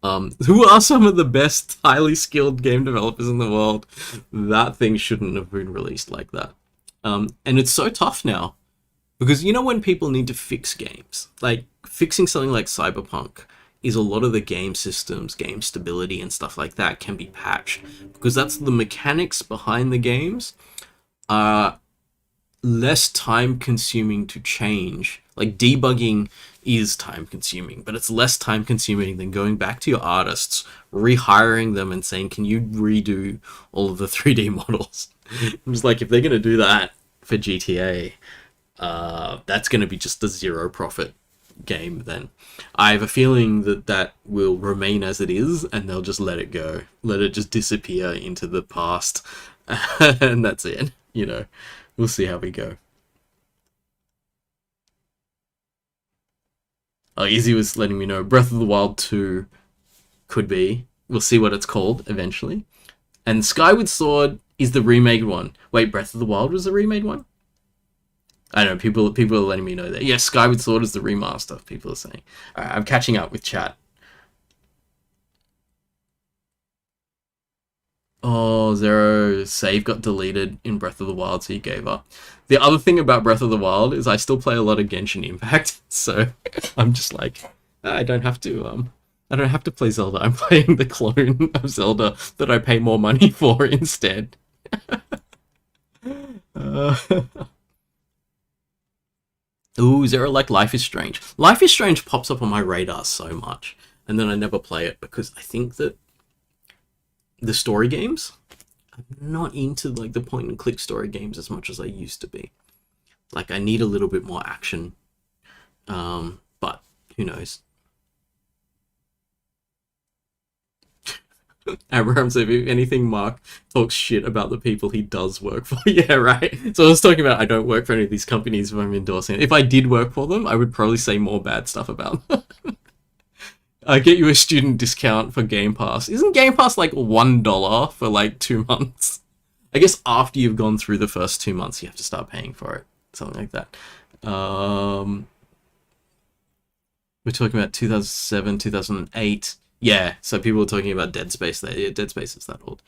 who are some of the best highly skilled game developers in the world, that thing shouldn't have been released like that. And it's so tough now, because you know when people need to fix games, like fixing something like Cyberpunk is a lot of the game systems, game stability and stuff like that can be patched, because that's the mechanics behind the games are less time consuming to change. Like debugging is time consuming, but it's less time consuming than going back to your artists, rehiring them and saying, can you redo all of the 3D models? It's like, if they're going to do that for GTA, that's going to be just a zero profit game then. I have a feeling that that will remain as it is, and they'll just let it go. Let it just disappear into the past, and that's it. You know, we'll see how we go. Oh, Izzy was letting me know Breath of the Wild 2 could be. We'll see what it's called eventually. And Skyward Sword is the remade one. Wait, Breath of the Wild was the remade one? I know people are letting me know that. Yes, Skyward Sword is the remaster. People are saying. Alright, I'm catching up with chat. Oh, Zero save got deleted in Breath of the Wild, so he gave up. The other thing about Breath of the Wild is I still play a lot of Genshin Impact, so I'm just like, I don't have to play Zelda. I'm playing the clone of Zelda that I pay more money for instead. uh, Ooh, Zero like Life is Strange. Life is Strange pops up on my radar so much, and then I never play it because I think that the story games, I'm not into like the point and click story games as much as I used to be. Like I need a little bit more action. But who knows? Abraham said, if anything, Mark talks shit about the people he does work for. Yeah, right. So I was talking about I don't work for any of these companies if I'm endorsing. If I did work for them, I would probably say more bad stuff about them. I get you a student discount for Game Pass. Isn't Game Pass like $1 for like 2 months? I guess after you've gone through the first 2 months, you have to start paying for it. Something like that. We're talking about 2007, 2008. Yeah, so people were talking about Dead Space there. Yeah, Dead Space is that old.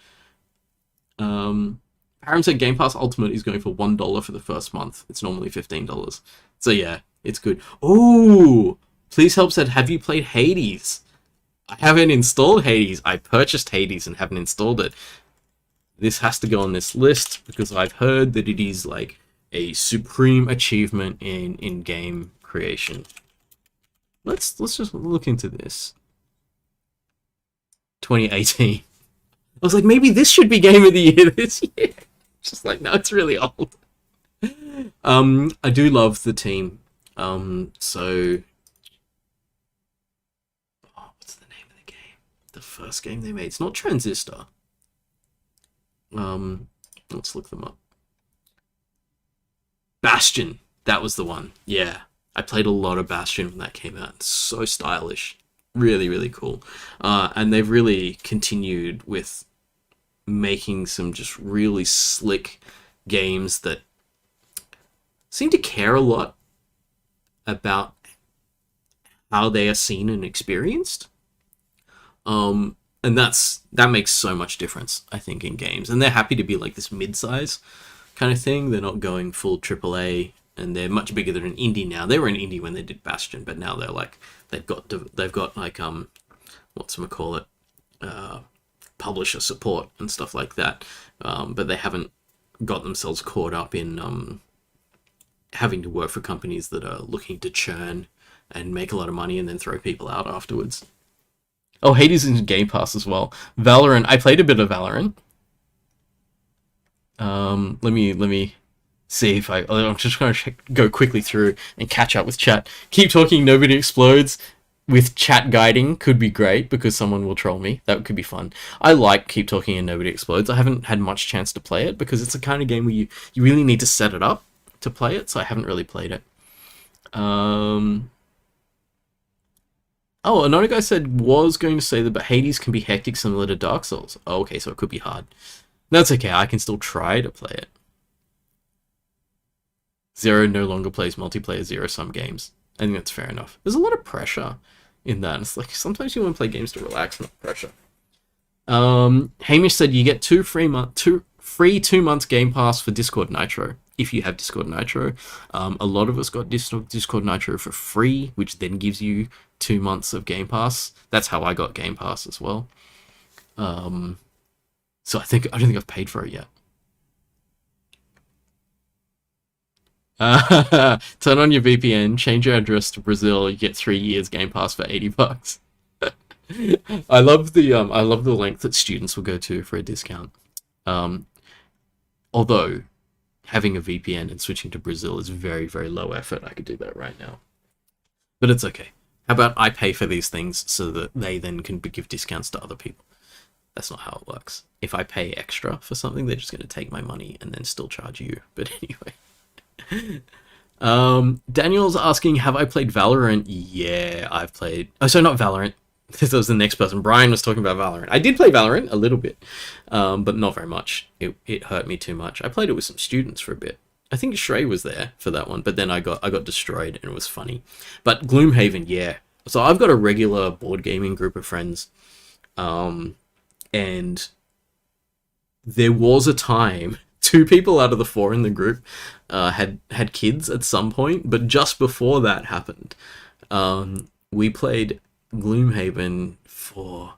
Aaron said Game Pass Ultimate is going for $1 for the first month. It's normally $15. So yeah, it's good. Oh, Please Help said, have you played Hades? I haven't installed Hades. I purchased Hades and haven't installed it. This has to go on this list because I've heard that it is like a supreme achievement in game creation. Let's just look into this. 2018. I was like, maybe this should be Game of the Year this year. Just like, no, it's really old. I do love the team. So what's the name of the game? The first game they made. It's not Transistor. Let's look them up. Bastion. That was the one. Yeah. I played a lot of Bastion when that came out. It's so stylish. Really, really cool. And they've really continued with making some just really slick games that seem to care a lot about how they are seen and experienced. And that makes so much difference, I think, in games. And they're happy to be like this mid-size kind of thing. They're not going full AAA, and they're much bigger than an indie now. They were an indie when they did Bastion, but now they're like they've got like whatchamacallit, publisher support and stuff like that. But they haven't got themselves caught up in having to work for companies that are looking to churn and make a lot of money and then throw people out afterwards. Oh, Hades is in Game Pass as well. Valorant. I played a bit of Valorant. Let me see if I'm just going to go quickly through and catch up with chat. Keep talking, nobody explodes. With chat guiding could be great because someone will troll me. That could be fun. I like Keep Talking and Nobody Explodes. I haven't had much chance to play it because it's the kind of game where you really need to set it up to play it, so I haven't really played it. Oh, another guy said was going to say that Hades can be hectic similar to Dark Souls. Oh, okay, so it could be hard. That's okay, I can still try to play it. Zero no longer plays multiplayer zero-sum games. I think that's fair enough. There's a lot of pressure in that. It's like sometimes you want to play games to relax, not pressure. Hamish said you get two free 2 months Game Pass for Discord Nitro if you have Discord Nitro. A lot of us got Discord Nitro for free, which then gives you 2 months of Game Pass. That's how I got Game Pass as well. So I don't think I've paid for it yet. Turn on your VPN, change your address to Brazil, you get 3 years Game Pass for $80. I love the length that students will go to for a discount. Although having a VPN and switching to Brazil is very, very low effort. I could do that right now. But it's okay. How about I pay for these things so that they then can give discounts to other people? That's not how it works. If I pay extra for something, they're just going to take my money and then still charge you. But anyway. Daniel's asking, have I played Valorant? Yeah, I've played... Oh, so not Valorant. This was the next person. Brian was talking about Valorant. I did play Valorant a little bit, but not very much. It hurt me too much. I played it with some students for a bit. I think Shrey was there for that one, but then I got destroyed and it was funny. But Gloomhaven, yeah. So I've got a regular board gaming group of friends, and there was a time two people out of the four in the group had kids at some point, but just before that happened, we played Gloomhaven for,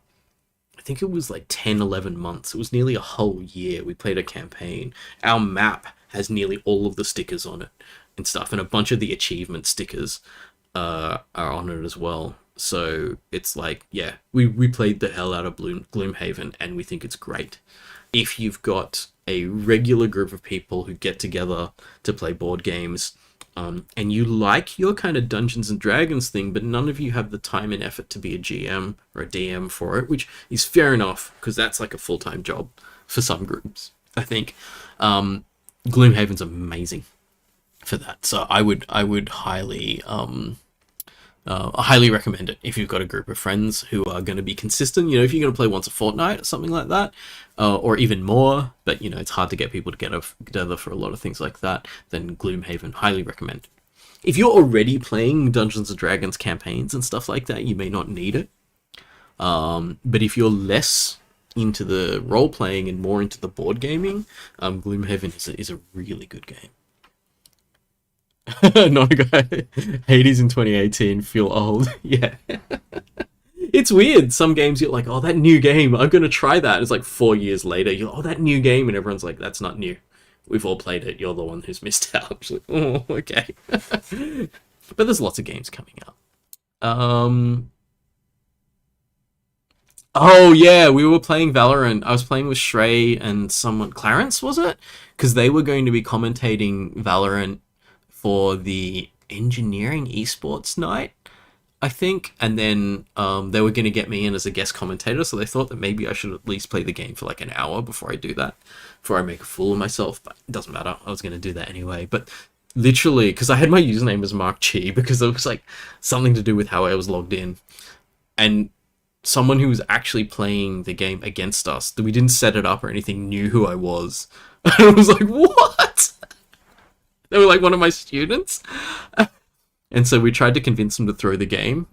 I think it was like 10, 11 months. It was nearly a whole year. We played a campaign. Our map has nearly all of the stickers on it and stuff, and a bunch of the achievement stickers are on it as well. So it's like, yeah, we played the hell out of Gloomhaven, and we think it's great. If you've got a regular group of people who get together to play board games, and you like your kind of Dungeons and Dragons thing, but none of you have the time and effort to be a GM or a DM for it, which is fair enough, because that's like a full-time job for some groups, I think. Gloomhaven's amazing for that, so I would highly highly recommend it if you've got a group of friends who are going to be consistent. You know, if you're going to play once a fortnight or something like that, or even more, but you know, it's hard to get people together for a lot of things like that, then Gloomhaven, highly recommend. If you're already playing Dungeons and Dragons campaigns and stuff like that, you may not need it. But if you're less into the role playing and more into the board gaming, Gloomhaven is a really good game. Not a guy. Hades in 2018 feel old. Yeah. It's weird. Some games you're like, oh, that new game, I'm gonna try that. It's like 4 years later, you're like, oh, that new game, and everyone's like, that's not new. We've all played it. You're the one who's missed out. It's like, oh, okay. But there's lots of games coming out. Oh yeah, we were playing Valorant. I was playing with Shrey and someone, Clarence, was it? Because they were going to be commentating Valorant for the engineering esports night, I think, and then they were going to get me in as a guest commentator, so they thought that maybe I should at least play the game for like an hour before I do that, before I make a fool of myself, but it doesn't matter, I was going to do that anyway. But literally, because I had my username as Marc Chi, because it was like something to do with how I was logged in, and someone who was actually playing the game against us, that we didn't set it up or anything, knew who I was. And I was like, what? They were like one of my students. And so we tried to convince them to throw the game.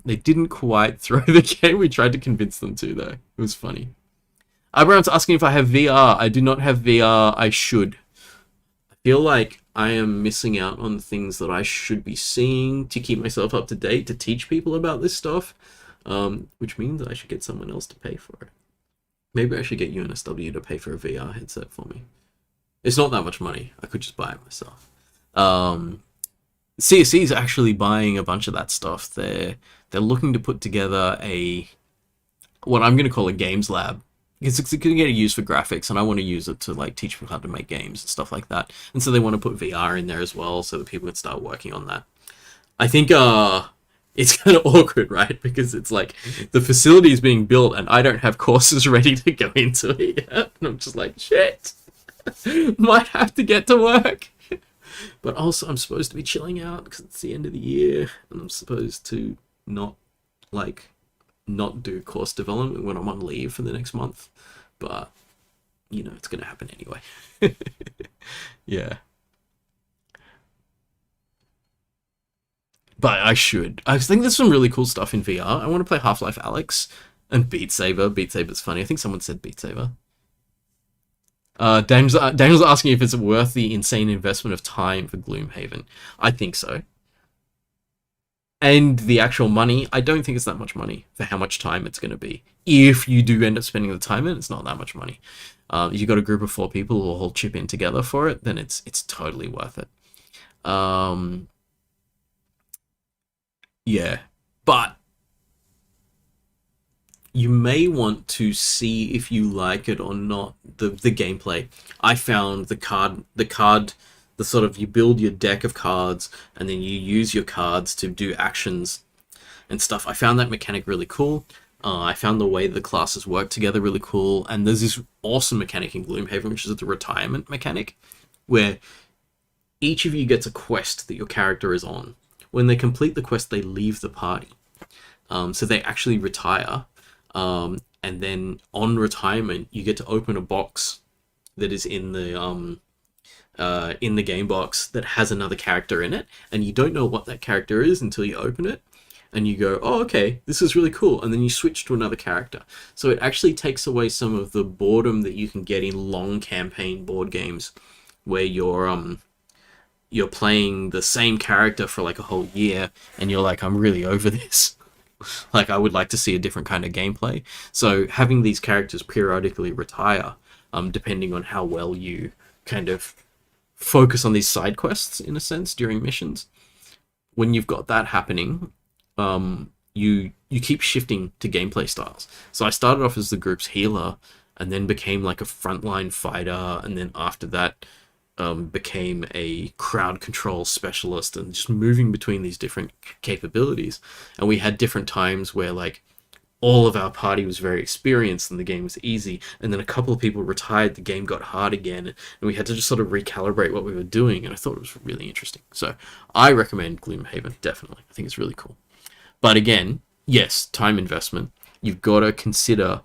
They didn't quite throw the game. We tried to convince them to, though. It was funny. Everyone's asking if I have VR. I do not have VR. I should. I feel like I am missing out on things that I should be seeing to keep myself up to date, to teach people about this stuff. Which means I should get someone else to pay for it. Maybe I should get UNSW to pay for a VR headset for me. It's not that much money. I could just buy it myself. CSE is actually buying a bunch of that stuff. They're looking to put together what I'm going to call a games lab. Because it's going to get used for graphics, and I want to use it to like teach people how to make games and stuff like that. And so they want to put VR in there as well, so that people can start working on that. I think it's kind of awkward, right? Because it's like the facility is being built, and I don't have courses ready to go into it yet. And I'm just like, shit. Might have to get to work. But also I'm supposed to be chilling out because it's the end of the year, and I'm supposed to not do course development when I'm on leave for the next month. But you know, it's gonna happen anyway. Yeah. But I should. I think there's some really cool stuff in VR. I want to play Half-Life Alyx and Beat Saber. Beat Saber's funny. I think someone said Beat Saber. Daniel's asking if it's worth the insane investment of time for Gloomhaven. I think so. And the actual money, I don't think it's that much money for how much time it's going to be. If you do end up spending the time in, it's not that much money. If you've got a group of 4 people who will all chip in together for it, then it's totally worth it. Yeah, but you may want to see if you like it or not, the gameplay. I found the sort of, you build your deck of cards and then you use your cards to do actions and stuff. I found that mechanic really cool. I found the way the classes work together really cool. And there's this awesome mechanic in Gloomhaven, which is the retirement mechanic, where each of you gets a quest that your character is on. When they complete the quest, they leave the party. So they actually retire. And then on retirement, you get to open a box that is in the in the game box that has another character in it, and you don't know what that character is until you open it, and you go, oh, okay, this is really cool, and then you switch to another character. So it actually takes away some of the boredom that you can get in long campaign board games, where you're playing the same character for like a whole year, and you're like, I'm really over this. Like, I would like to see a different kind of gameplay. So having these characters periodically retire, depending on how well you kind of focus on these side quests, in a sense, during missions, when you've got that happening, you keep shifting to gameplay styles. So I started off as the group's healer, and then became like a frontline fighter, and then after that became a crowd control specialist, and just moving between these different capabilities. And we had different times where like all of our party was very experienced and the game was easy, and then a couple of people retired, the game got hard again, and we had to just sort of recalibrate what we were doing, and I thought it was really interesting. So I recommend Gloomhaven, definitely. I think it's really cool. But again, yes, time investment. You've got to consider,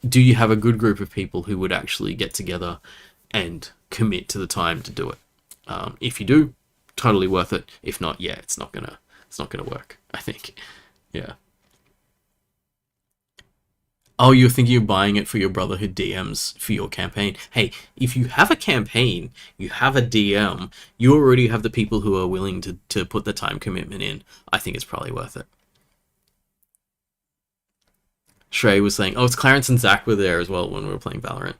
do you have a good group of people who would actually get together and commit to the time to do it? If you do, totally worth it. If not, yeah, it's not gonna work, I think. Yeah. Oh, you're thinking of buying it for your brother who DMs for your campaign. Hey, if you have a campaign, you have a DM, you already have the people who are willing to put the time commitment in. I think it's probably worth it. Shrey was saying, oh, it's Clarence and Zach were there as well when we were playing Valorant.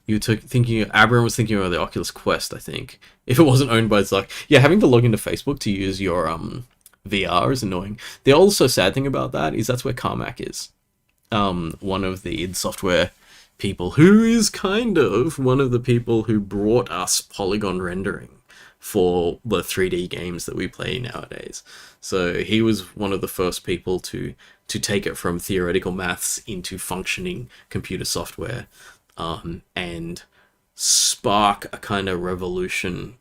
You took thinking Abram was thinking about the Oculus Quest, I think. If it wasn't owned by Zuck. Yeah, having to log into Facebook to use your VR is annoying. The also sad thing about that is that's where Carmack is. One of the id Software people, who is kind of one of the people who brought us polygon rendering for the 3D games that we play nowadays. So he was one of the first people to take it from theoretical maths into functioning computer software, and spark a kind of revolution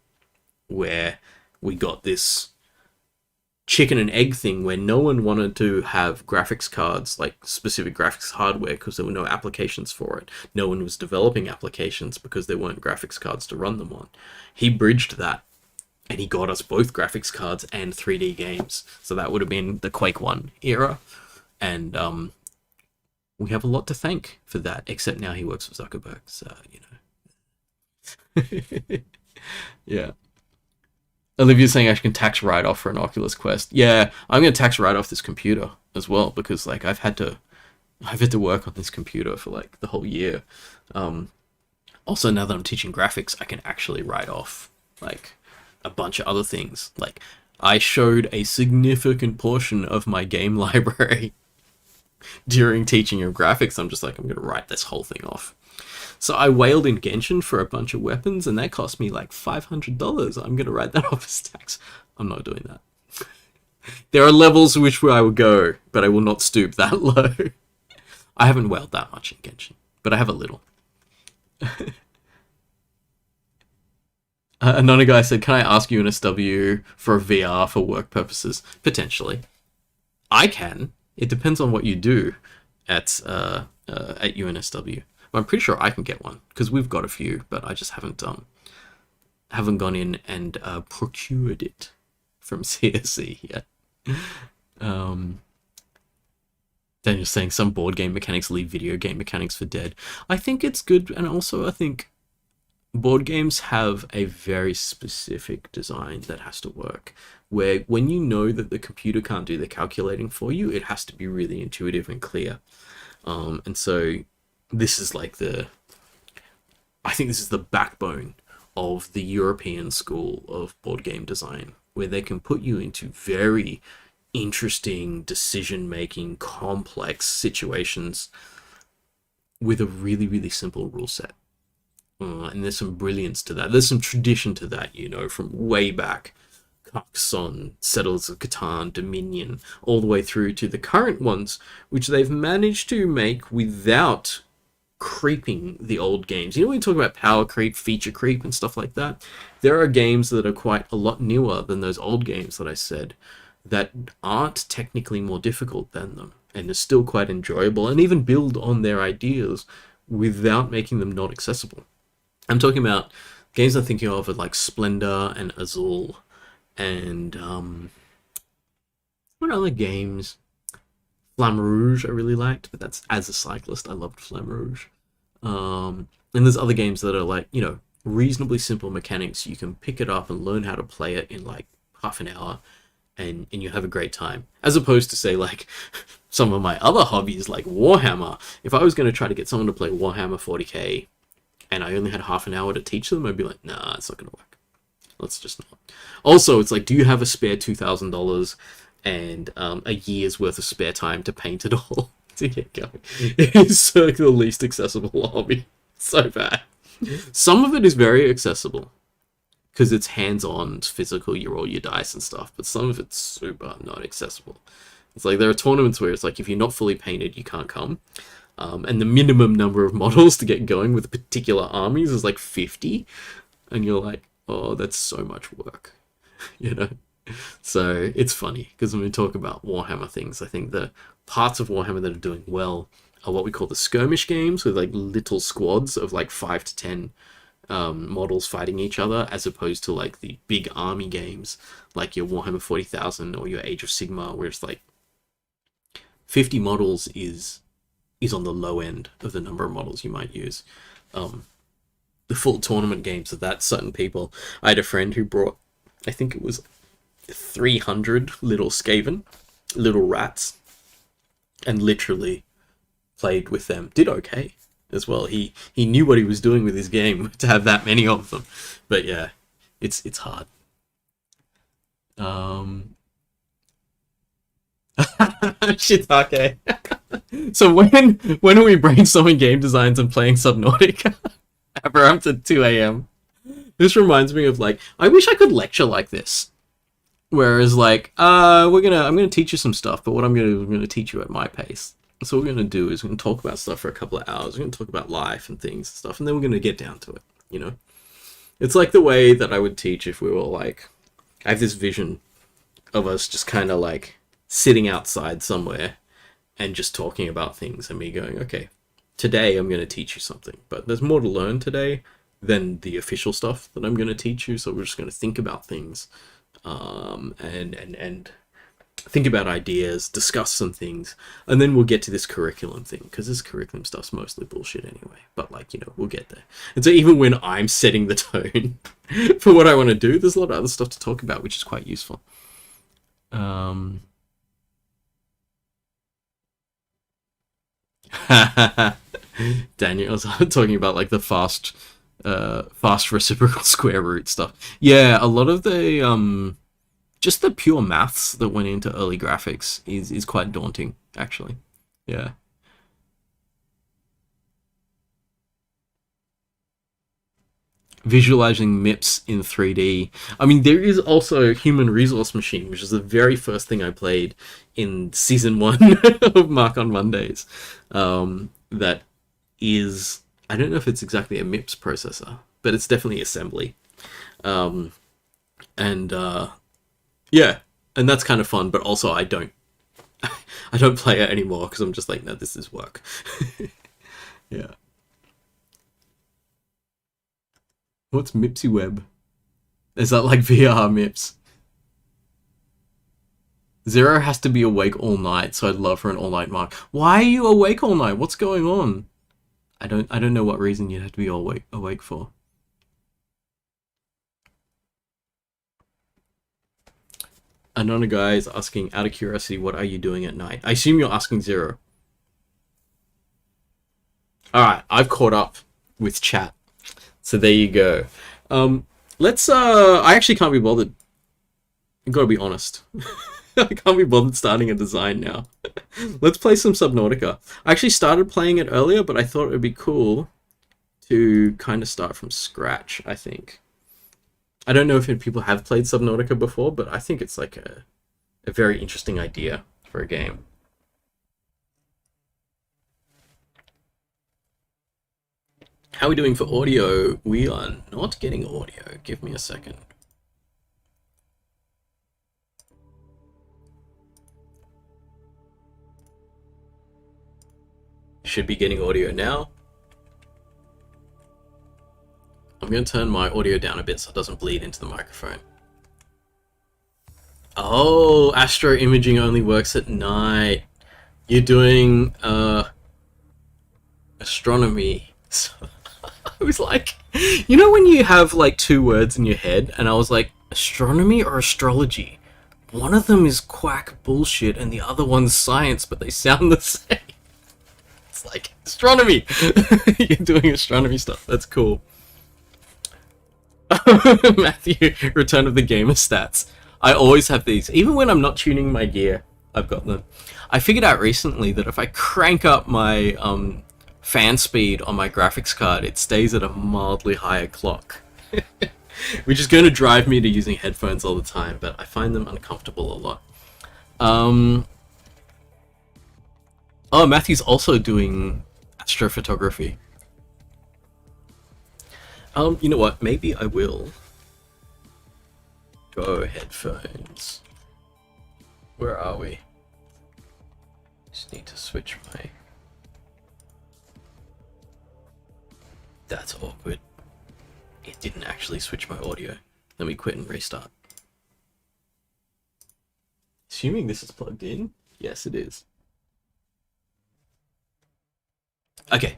where we got this chicken and egg thing where no one wanted to have graphics cards, like specific graphics hardware, because there were no applications for it. No one was developing applications because there weren't graphics cards to run them on. He bridged that, and he got us both graphics cards and 3D games. So that would have been the Quake 1 era. And we have a lot to thank for that, except now he works for Zuckerberg, so, you know. Yeah. Olivia's saying I can tax write-off for an Oculus Quest. Yeah, I'm going to tax write-off this computer as well, because, like, I've had to work on this computer for, like, the whole year. Also, now that I'm teaching graphics, I can actually write off, like, a bunch of other things. Like, I showed a significant portion of my game library during teaching of graphics. I'm just like, I'm going to write this whole thing off. So I whaled in Genshin for a bunch of weapons, and that cost me like $500. I'm going to write that off as tax. I'm not doing that. There are levels which I will go, but I will not stoop that low. I haven't whaled that much in Genshin, but I have a little. Another guy said, can I ask UNSW for a VR for work purposes? Potentially. I can. It depends on what you do at UNSW. I'm pretty sure I can get one, because we've got a few, but I just haven't gone in and procured it from CSE yet. Daniel's saying some board game mechanics leave video game mechanics for dead. I think it's good, and also I think board games have a very specific design that has to work, where when you know that the computer can't do the calculating for you, it has to be really intuitive and clear. And so this is like I think this is the backbone of the European school of board game design, where they can put you into very interesting decision-making, complex situations with a really, really simple rule set. And there's some brilliance to that. There's some tradition to that, you know, from way back. Carcassonne, Settlers of Catan, Dominion, all the way through to the current ones, which they've managed to make without creeping the old games. You know, when you talk about power creep, feature creep, and stuff like that, there are games that are quite a lot newer than those old games that I said, that aren't technically more difficult than them, and are still quite enjoyable, and even build on their ideas without making them not accessible. I'm talking about games I'm thinking of are like Splendor and Azul and what other games? Flamme Rouge I really liked, but that's as a cyclist I loved Flamme Rouge. And there's other games that are like, you know, reasonably simple mechanics. You can pick it up and learn how to play it in like half an hour, and you have a great time. As opposed to say like some of my other hobbies like Warhammer. If I was going to try to get someone to play Warhammer 40k and I only had half an hour to teach them, I'd be like, nah, it's not going to work. Let's just not. Also, it's like, do you have a spare $2,000 and a year's worth of spare time to paint it all to get going? It is like the least accessible hobby. So bad. Some of it is very accessible because it's hands-on, it's physical. You roll your dice and stuff, but some of it's super not accessible. It's like there are tournaments where it's like if you're not fully painted, you can't come. And the minimum number of models to get going with particular armies is like 50, and you're like, oh, that's so much work, you know? So it's funny because when we talk about Warhammer things, I think the parts of Warhammer that are doing well are what we call the skirmish games with like little squads of like 5 to 10 models fighting each other, as opposed to like the big army games like your Warhammer 40,000 or your Age of Sigmar, where it's like 50 models is on the low end of the number of models you might use. The full tournament games of that, certain people. I had a friend who brought, I think it was 300 little Skaven, little rats, and literally played with them. Did okay as well. He knew what he was doing with his game to have that many of them. But yeah, it's hard. Shitake. So when are we brainstorming game designs and playing Subnautica? Ever up to 2 a.m. This reminds me of like, I wish I could lecture like this. Whereas like, I'm gonna teach you some stuff, but what I'm gonna teach you at my pace. So what we're gonna do is we're gonna talk about stuff for a couple of hours. We're gonna talk about life and things and stuff, and then we're gonna get down to it. You know, it's like the way that I would teach if we were like, I have this vision of us just kind of like sitting outside somewhere and just talking about things, and me going, okay, today I'm going to teach you something, but there's more to learn today than the official stuff that I'm going to teach you, so we're just going to think about things, and think about ideas, discuss some things, and then we'll get to this curriculum thing, because this curriculum stuff's mostly bullshit anyway, but like, you know, we'll get there. And so even when I'm setting the tone for what I want to do, there's a lot of other stuff to talk about, which is quite useful. Daniel's talking about like the fast reciprocal square root stuff. Yeah, a lot of the just the pure maths that went into early graphics is quite daunting, actually. Yeah. Visualizing MIPS in 3D. I mean, there is also Human Resource Machine, which is the very first thing I played in season 1 of Marc on Mondays. That is, I don't know if it's exactly a MIPS processor, but it's definitely assembly. Um, and yeah, and that's kind of fun, but also I don't play it anymore because I'm just like, no, this is work. Yeah. What's Mipsy Web? Is that like VR Mips? Zero has to be awake all night, so I'd love for an all-night Marc. Why are you awake all night? What's going on? I don't know what reason you'd have to be awake for. Another guy is asking, out of curiosity, what are you doing at night? I assume you're asking Zero. Alright, I've caught up with chat. So there you go. Let's I actually can't be bothered. I gotta be honest. I can't be bothered starting a design now. Let's play some Subnautica. I actually started playing it earlier, but I thought it would be cool to kind of start from scratch, I think. I don't know if people have played Subnautica before, but I think it's like a very interesting idea for a game. How are we doing for audio? We are not getting audio. Give me a second. Should be getting audio now. I'm going to turn my audio down a bit so it doesn't bleed into the microphone. Oh, astro imaging only works at night. You're doing astronomy. So I was like, you know when you have like two words in your head, and I was like, astronomy or astrology? One of them is quack bullshit and the other one's science, but they sound the same. It's like, astronomy! You're doing astronomy stuff, that's cool. Matthew, Return of the Gamer stats. I always have these. Even when I'm not tuning my gear, I've got them. I figured out recently that if I crank up my fan speed on my graphics card, it stays at a mildly higher clock. Which is going to drive me to using headphones all the time, but I find them uncomfortable a lot. Oh, Matthew's also doing astrophotography. You know what? Maybe I will go headphones. Where are we? Just need to switch my... That's awkward. It didn't actually switch my audio. Let me quit and restart. Assuming this is plugged in? Yes, it is. Okay.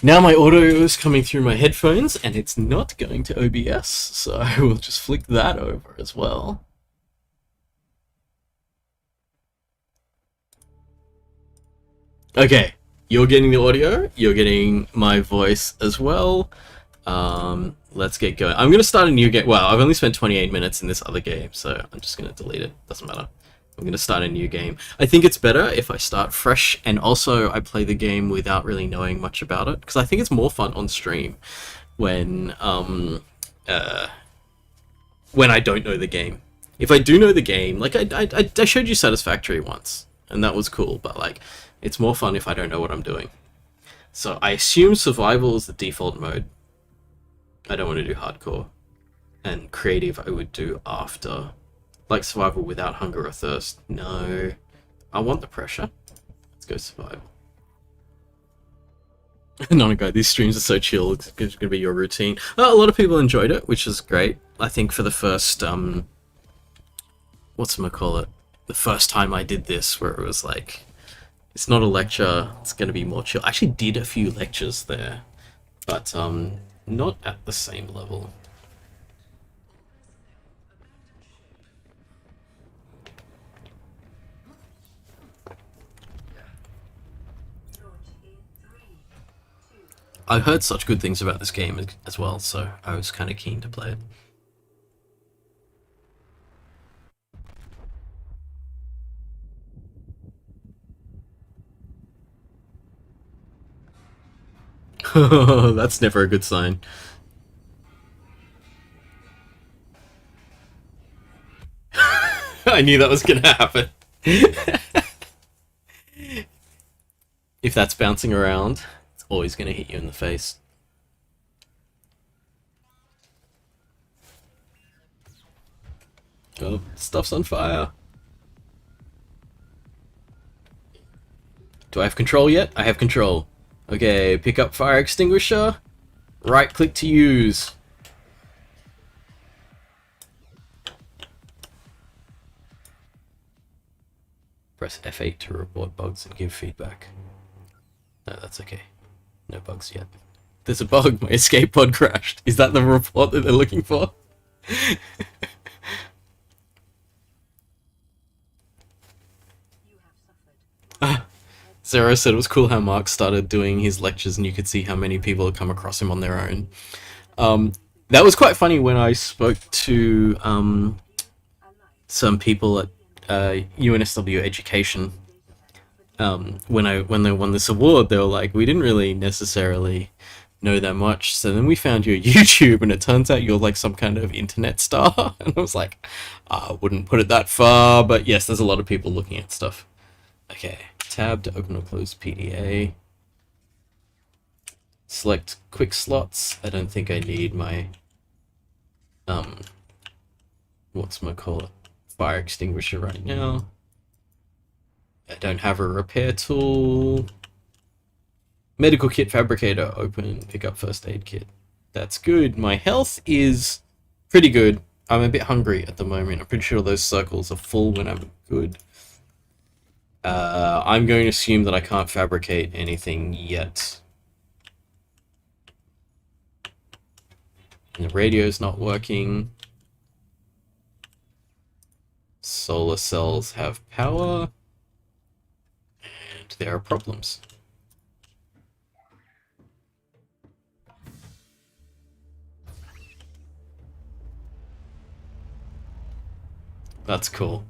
Now my audio is coming through my headphones, and it's not going to OBS, so I will just flick that over as well. Okay, you're getting the audio, you're getting my voice as well. Let's get going. I'm going to start a new game. Well, I've only spent 28 minutes in this other game, so I'm just going to delete it. Doesn't matter. I'm going to start a new game. I think it's better if I start fresh, and also I play the game without really knowing much about it, because I think it's more fun on stream when I don't know the game. If I do know the game, like I showed you Satisfactory once, and that was cool, but like it's more fun if I don't know what I'm doing. So I assume survival is the default mode. I don't want to do hardcore. And creative I would do after. Like survival without hunger or thirst. No. I want the pressure. Let's go survival. Nonago, these streams are so chill. It's going to be your routine. A lot of people enjoyed it, which is great. I think for the first, whatchamacallit? The first time I did this, where it was like, it's not a lecture, it's going to be more chill. I actually did a few lectures there, but not at the same level. I heard such good things about this game as well, so I was kind of keen to play it. That's never a good sign. I knew that was gonna happen. If that's bouncing around, it's always gonna hit you in the face. Oh, stuff's on fire. Do I have control yet? I have control. Okay, pick up fire extinguisher. Right click to use. Press F8 to report bugs and give feedback. No, that's okay. No bugs yet. There's a bug. My escape pod crashed. Is that the report that they're looking for? Zero said it was cool how Marc started doing his lectures and you could see how many people had come across him on their own. That was quite funny when I spoke to some people at UNSW Education. When they won this award, they were like, we didn't really necessarily know that much, so then we found your YouTube and it turns out you're like some kind of internet star. And I was like, I wouldn't put it that far, but yes, there's a lot of people looking at stuff. Okay, tab to open or close PDA. Select quick slots. I don't think I need my fire extinguisher right now. I don't have a repair tool. Medical kit fabricator, open, pick up first aid kit. That's good. My health is pretty good. I'm a bit hungry at the moment. I'm pretty sure those circles are full when I'm good. I'm going to assume that I can't fabricate anything yet. And the radio's not working. Solar cells have power. And there are problems. That's cool.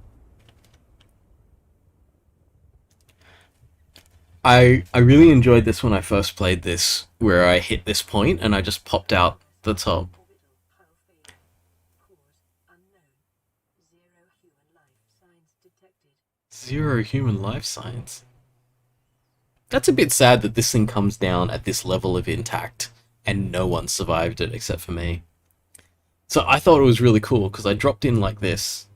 I really enjoyed this when I first played this, where I hit this point and I just popped out the top. Zero human life signs. That's a bit sad that this thing comes down at this level of intact and no one survived it except for me. So I thought it was really cool because I dropped in like this.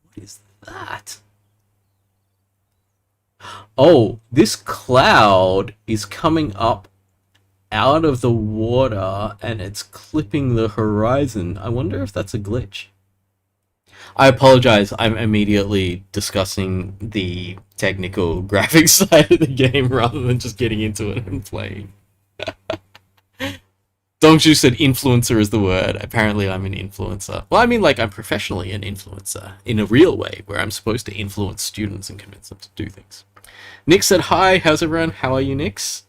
What is that? Oh, this cloud is coming up out of the water and it's clipping the horizon. I wonder if that's a glitch. I apologize, I'm immediately discussing the technical graphics side of the game rather than just getting into it and playing. Dongshu said influencer is the word. Apparently I'm an influencer. Well, I mean, like, I'm professionally an influencer in a real way, where I'm supposed to influence students and convince them to do things. Nick said, hi, how's everyone? How are you, Nix?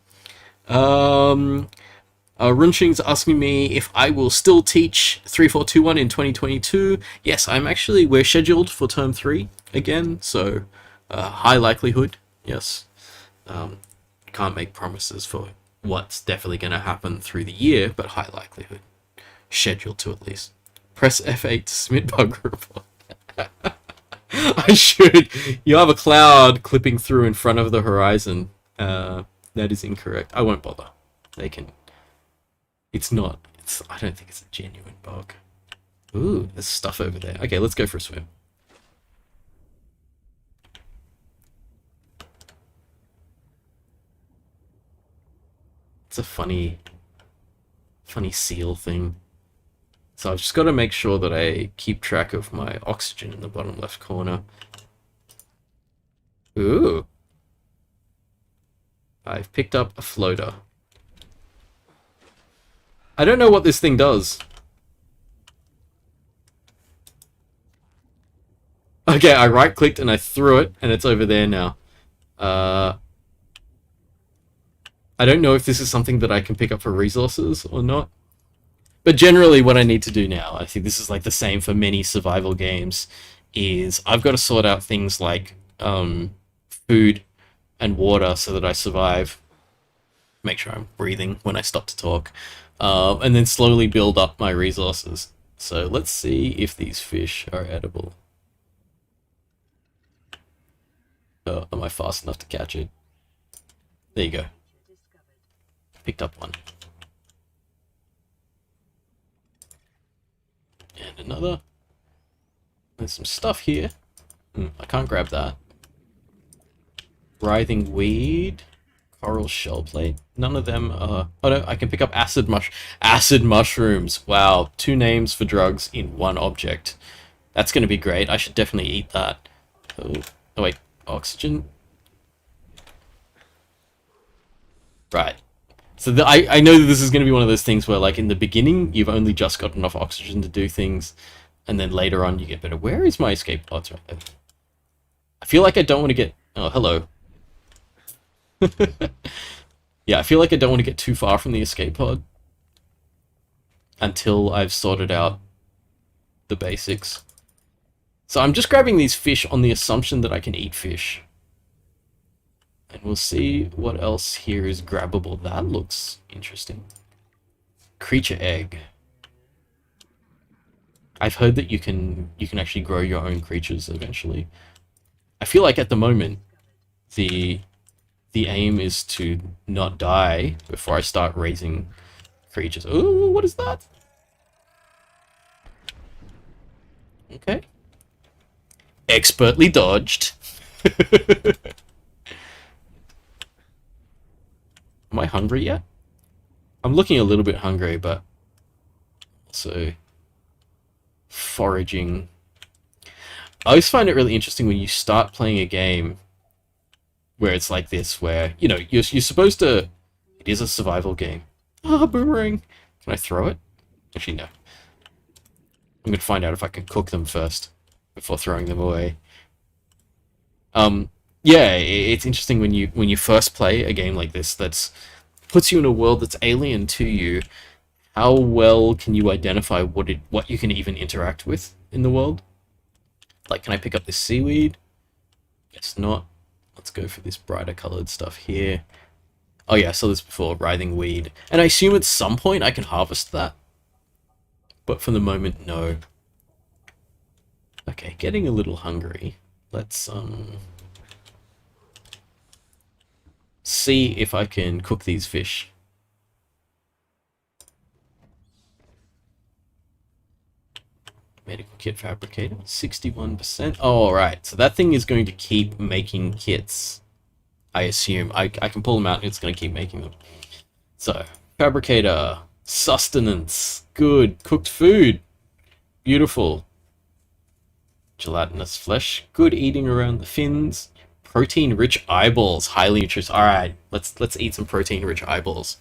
Runching's asking me if I will still teach 3421 in 2022. Yes, we're scheduled for term 3 again, so high likelihood, yes. Can't make promises for what's definitely going to happen through the year, but high likelihood. Scheduled to at least. Press F8 to submit bug report. I should. You have a cloud clipping through in front of the horizon. That is incorrect. I won't bother. They can... It's not... I don't think it's a genuine bug. Ooh, there's stuff over there. Okay, let's go for a swim. It's a funny seal thing. So I've just got to make sure that I keep track of my oxygen in the bottom left corner. Ooh. I've picked up a floater. I don't know what this thing does. Okay, I right-clicked and I threw it, and it's over there now. I don't know if this is something that I can pick up for resources or not. But generally what I need to do now, I think this is like the same for many survival games, is I've got to sort out things like food and water so that I survive. Make sure I'm breathing when I stop to talk. And then slowly build up my resources. So let's see if these fish are edible. Am I fast enough to catch it? There you go. Picked up one. And another. There's some stuff here. I can't grab that. Writhing weed. Coral shell plate. None of them are... Oh no, I can pick up acid mushrooms. Wow, 2 names for drugs in 1 object. That's going to be great. I should definitely eat that. Oh wait, oxygen. Right. So I know that this is going to be one of those things where, like, in the beginning, you've only just got enough oxygen to do things, and then later on you get better. Where is my escape pod? It's right there. I feel like I don't want to get... Oh, hello. Yeah, I feel like I don't want to get too far from the escape pod until I've sorted out the basics. So I'm just grabbing these fish on the assumption that I can eat fish. And we'll see what else here is grabbable. That looks interesting. Creature egg. I've heard that you can actually grow your own creatures eventually. I feel like at the moment the aim is to not die before I start raising creatures. Ooh, what is that? Okay. Expertly dodged. Am I hungry yet? I'm looking a little bit hungry, but So, foraging. I always find it really interesting when you start playing a game where it's like this, where, you know, you're supposed to... It is a survival game. Ah, boomerang! Can I throw it? Actually, no. I'm going to find out if I can cook them first before throwing them away. Yeah, it's interesting when you first play a game like this that's puts you in a world that's alien to you. How well can you identify what you can even interact with in the world? Like, can I pick up this seaweed? Guess not. Let's go for this brighter colored stuff here. Oh yeah, I saw this before, writhing weed. And I assume at some point I can harvest that. But for the moment, no. Okay, getting a little hungry. Let's see if I can cook these fish. Medical kit fabricator, 61%. Oh, alright, so that thing is going to keep making kits. I assume. I can pull them out and it's going to keep making them. So, fabricator, sustenance, good, cooked food, beautiful. Gelatinous flesh, good eating around the fins. Protein-rich eyeballs, highly nutritious. All right, let's eat some protein-rich eyeballs.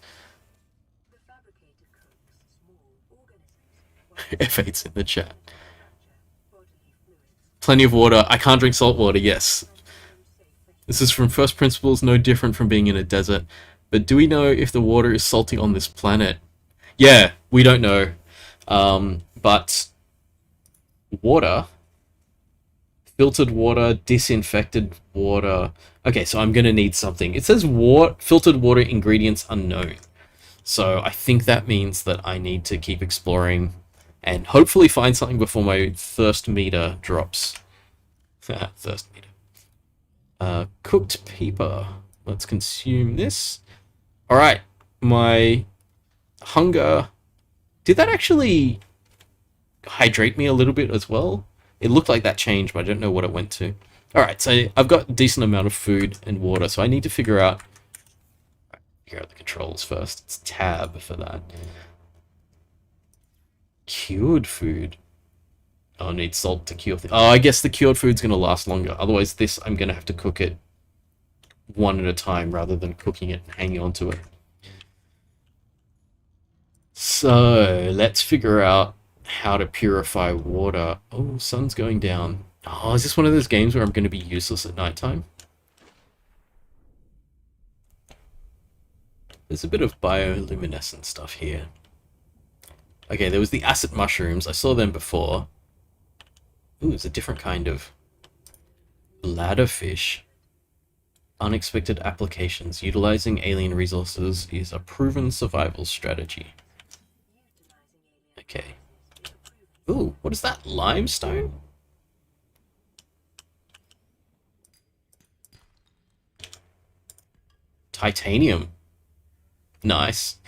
F8's in the chat. Plenty of water. I can't drink salt water. Yes. This is from first principles, no different from being in a desert. But do we know if the water is salty on this planet? Yeah, we don't know. But water, filtered water, disinfected water. Okay, so I'm going to need something. It says filtered water ingredients unknown. So I think that means that I need to keep exploring and hopefully find something before my thirst meter drops. Thirst meter. Cooked paper. Let's consume this. Alright, my hunger... Did that actually hydrate me a little bit as well? It looked like that changed, but I don't know what it went to. Alright, so I've got a decent amount of food and water, so I need to figure out the controls first. It's tab for that. Cured food. Oh, I need salt to cure things. Oh, I guess the cured food's going to last longer. Otherwise, this, I'm going to have to cook it one at a time rather than cooking it and hanging on to it. So, let's figure out how to purify water. Oh, sun's going down. Oh, is this one of those games where I'm going to be useless at nighttime? There's a bit of bioluminescent stuff here. Okay, there was the acid mushrooms. I saw them before. Ooh, it's a different kind of bladderfish. Unexpected applications. Utilizing alien resources is a proven survival strategy. Okay. Ooh, what is that? Limestone? Titanium. Nice.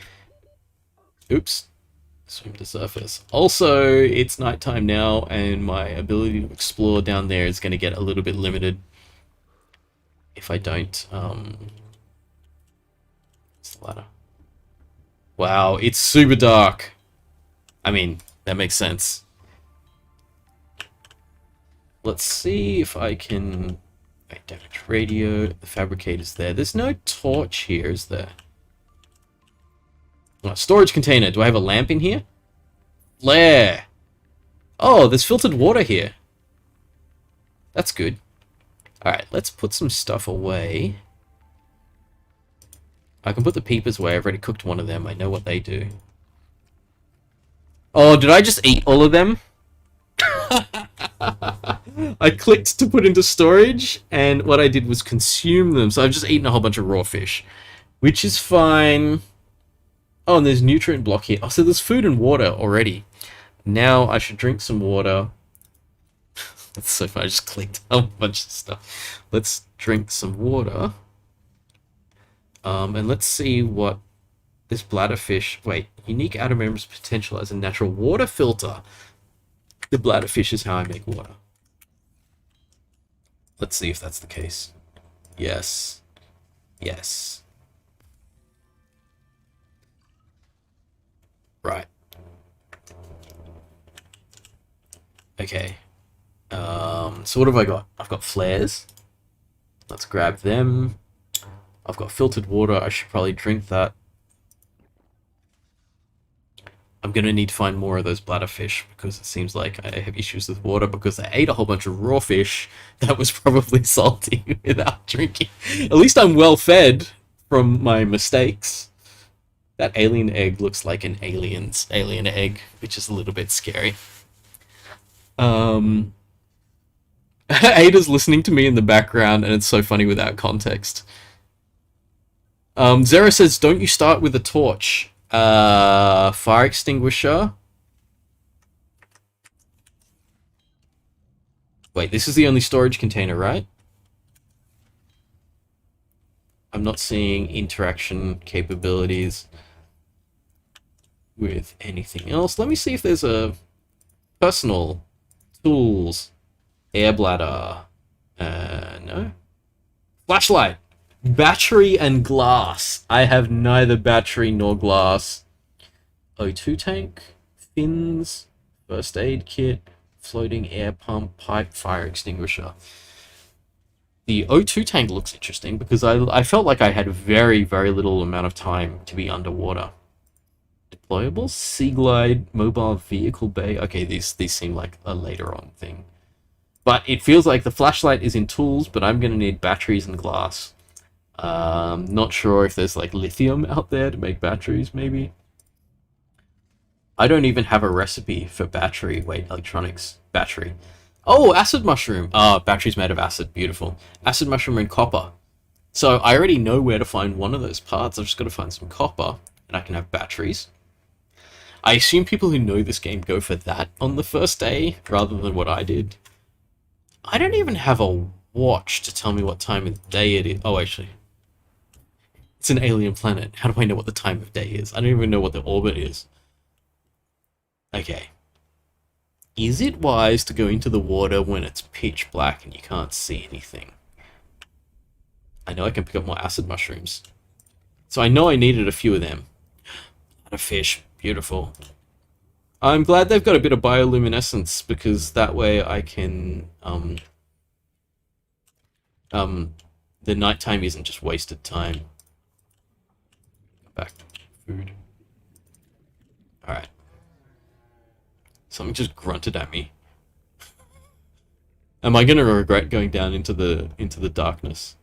Oops. Swim to surface. Also, it's nighttime now, and my ability to explore down there is going to get a little bit limited if I don't. What's the ladder? Wow, it's super dark. I mean, that makes sense. Let's see if I can... Damage radio. The fabricator's there. There's no torch here, is there? Oh, storage container. Do I have a lamp in here? Flare. Oh, there's filtered water here. That's good. Alright, let's put some stuff away. I can put the peepers away. I've already cooked one of them. I know what they do. Oh, did I just eat all of them? I clicked to put into storage, and what I did was consume them. So I've just eaten a whole bunch of raw fish, which is fine. Oh, and there's nutrient block here. Oh, so there's food and water already. Now I should drink some water. That's so fun. I just clicked a bunch of stuff. Let's drink some water. And let's see what this bladderfish... Wait, unique outer membrane's potential as a natural water filter. The bladderfish is how I make water. Let's see if that's the case. Yes. Yes. Right. Okay. So what have I got? I've got flares. Let's grab them. I've got filtered water. I should probably drink that. I'm going to need to find more of those bladderfish because it seems like I have issues with water because I ate a whole bunch of raw fish that was probably salty without drinking. At least I'm well fed from my mistakes. That alien egg looks like an alien egg, which is a little bit scary. Ada's listening to me in the background, and it's so funny without context. Zera says, don't you start with a torch? Fire extinguisher. Wait, this is the only storage container, right? I'm not seeing interaction capabilities with anything else. Let me see if there's a personal tools, air bladder. No. Flashlight. Battery and glass. I have neither battery nor glass. O2 tank, fins, first aid kit, floating air pump, pipe, fire extinguisher. The O2 tank looks interesting because I felt like I had very, very little amount of time to be underwater. Deployable, Sea Glide, mobile vehicle bay. Okay, these seem like a later on thing. But it feels like the flashlight is in tools, but I'm going to need batteries and glass. Not sure if there's like lithium out there to make batteries, maybe. I don't even have a recipe for battery. Wait, electronics. Battery. Oh, acid mushroom. Batteries made of acid. Beautiful. Acid mushroom and copper. So I already know where to find one of those parts. I've just got to find some copper, and I can have batteries. I assume people who know this game go for that on the first day, rather than what I did. I don't even have a watch to tell me what time of day it is. Oh, actually. It's an alien planet. How do I know what the time of day is? I don't even know what the orbit is. Okay. Is it wise to go into the water when it's pitch black and you can't see anything? I know I can pick up more acid mushrooms. So I know I needed a few of them. A fish. Beautiful. I'm glad they've got a bit of bioluminescence because that way I can... the nighttime isn't just wasted time. Back to food. Alright. Something just grunted at me. Am I gonna regret going down into the darkness?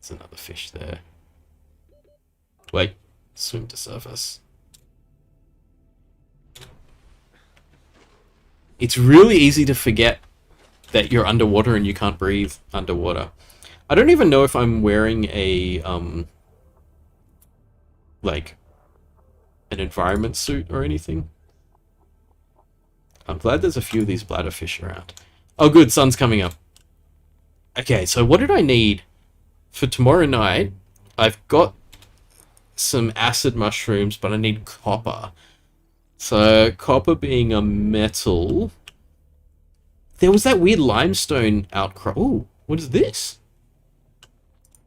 There's another fish there. Wait, swim to surface. It's really easy to forget that you're underwater and you can't breathe underwater. I don't even know if I'm wearing a like an environment suit or anything. I'm glad there's a few of these bladderfish around. Oh good, sun's coming up. Okay, so what did I need for tomorrow night? I've got some acid mushrooms, but I need copper. So, copper being a metal... There was that weird limestone outcrop. Ooh, what is this?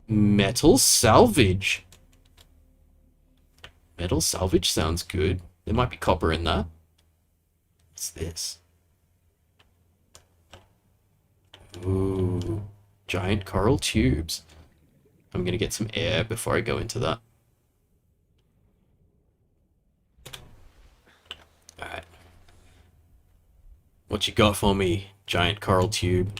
Metal salvage. Metal salvage sounds good. There might be copper in that. What's this? Ooh, giant coral tubes. I'm gonna get some air before I go into that. Alright. What you got for me, giant coral tube?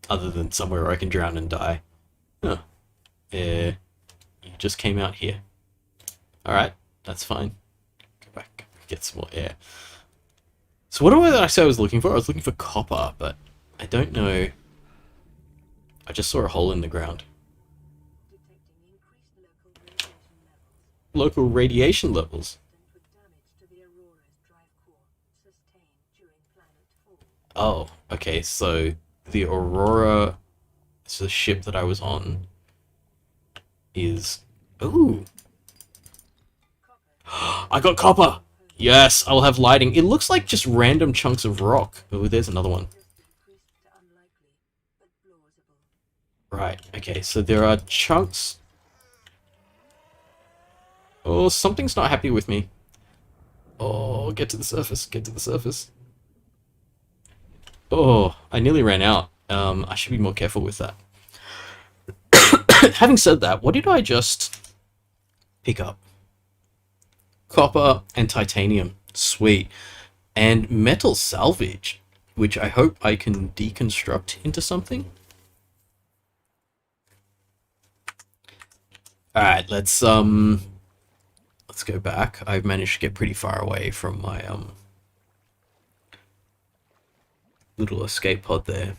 Other than somewhere where I can drown and die. Huh. You just came out here. Alright, that's fine. Go back, get some more air. So what did I say I was looking for? I was looking for copper, but I don't know. I just saw a hole in the ground. Local radiation levels. Oh, okay, so the Aurora, it's the ship that I was on, is... Ooh! I got copper! Yes, I'll have lighting. It looks like just random chunks of rock. Oh, there's another one. Right, okay, so there are chunks... Oh, something's not happy with me. Oh, get to the surface, get to the surface. Oh, I nearly ran out. I should be more careful with that. Having said that, what did I just pick up? Copper and titanium. Sweet. And metal salvage, which I hope I can deconstruct into something. Alright, let's go back. I've managed to get pretty far away from my little escape pod there.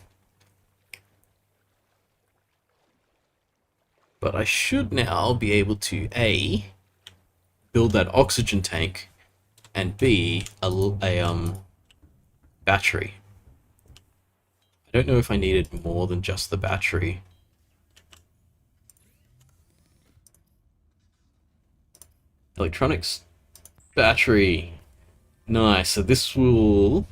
But I should now be able to A, build that oxygen tank, and B, a battery. I don't know if I needed more than just the battery. Electronics. Battery. Nice. So this will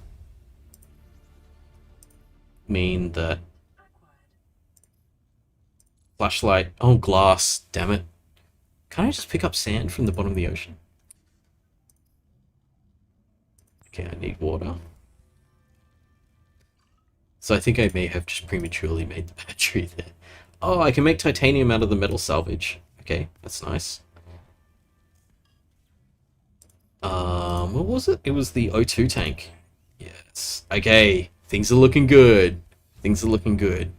mean that flashlight. Oh, glass. Damn it. Can't I just pick up sand from the bottom of the ocean? Okay, I need water. So I think I may have just prematurely made the battery there. Oh, I can make titanium out of the metal salvage. Okay, that's nice. What was it? It was the O2 tank. Yes. Okay, things are looking good. Things are looking good.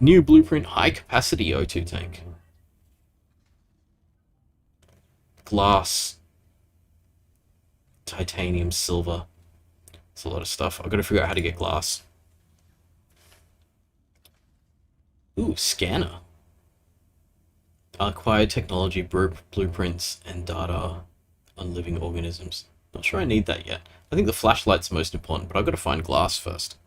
New blueprint, high capacity O2 tank. Glass. Titanium, silver. It's a lot of stuff. I've got to figure out how to get glass. Ooh, scanner. Acquired technology, blueprints, and data on living organisms. Not sure I need that yet. I think the flashlight's most important, but I've got to find glass first.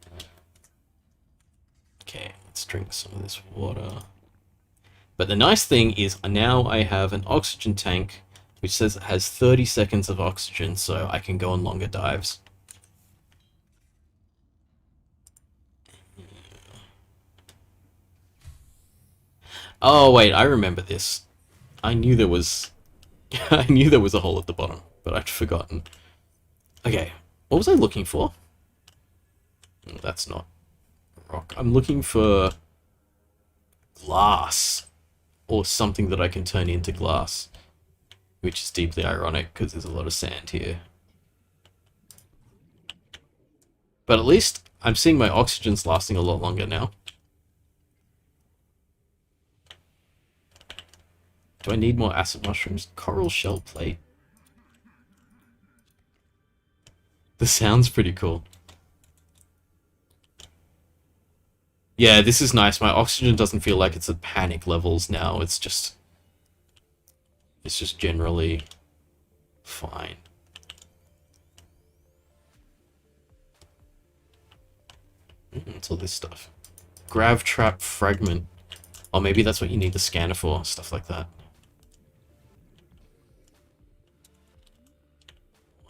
Okay, let's drink some of this water. But the nice thing is now I have an oxygen tank which says it has 30 seconds of oxygen, so I can go on longer dives. Oh wait, I remember this. I knew there was I knew there was a hole at the bottom, but I'd forgotten. Okay, what was I looking for? That's not rock. I'm looking for glass, or something that I can turn into glass, which is deeply ironic because there's a lot of sand here. But at least I'm seeing my oxygen's lasting a lot longer now. Do I need more acid mushrooms? Coral shell plate. This sounds pretty cool. Yeah, this is nice. My oxygen doesn't feel like it's at panic levels now. It's just generally fine. It's all this stuff. Grav trap fragment. Oh, maybe that's what you need the scanner for. Stuff like that.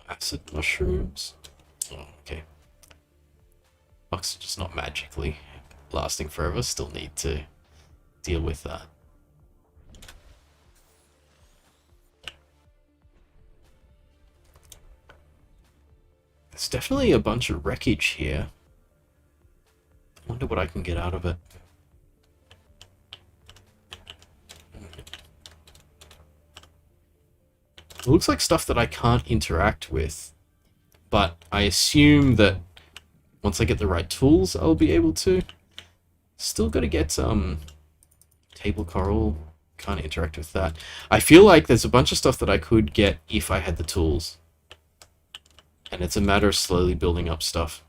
Acid mushrooms. Oh, okay. Oxygen's not magically lasting forever. Still need to deal with that. There's definitely a bunch of wreckage here. I wonder what I can get out of it. It looks like stuff that I can't interact with, but I assume that once I get the right tools, I'll be able to. Still got to get table coral. Can't interact with that. I feel like there's a bunch of stuff that I could get if I had the tools, and it's a matter of slowly building up stuff.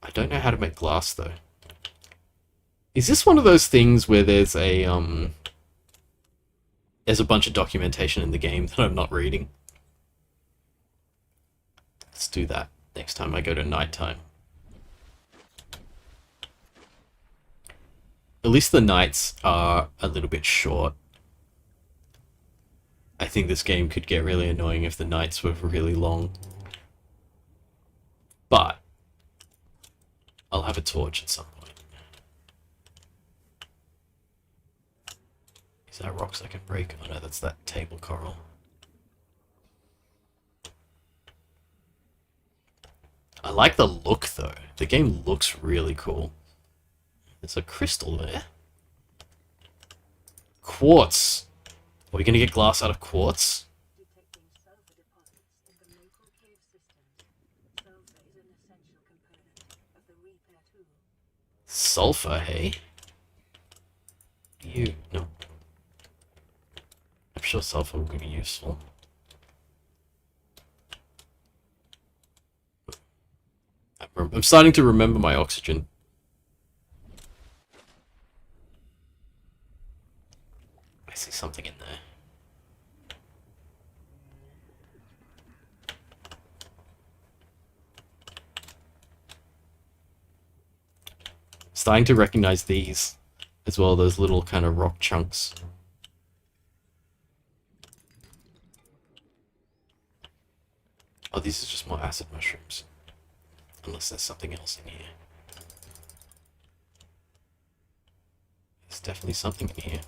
I don't know how to make glass though. Is this one of those things where there's a bunch of documentation in the game that I'm not reading? Let's do that next time I go to nighttime. At least the nights are a little bit short. I think this game could get really annoying if the nights were really long. But I'll have a torch at some point. Is that rocks I can break? Oh no, that's that table coral. I like the look, though. The game looks really cool. There's a crystal there. Quartz. Are we going to get glass out of quartz? Sulfur, hey? You... no. I'm sure sulfur will be useful. I'm starting to remember my oxygen. I see something in there. Starting to recognize these as well, those little kind of rock chunks. Oh, these are just more acid mushrooms. Unless there's something else in here. There's definitely something in here.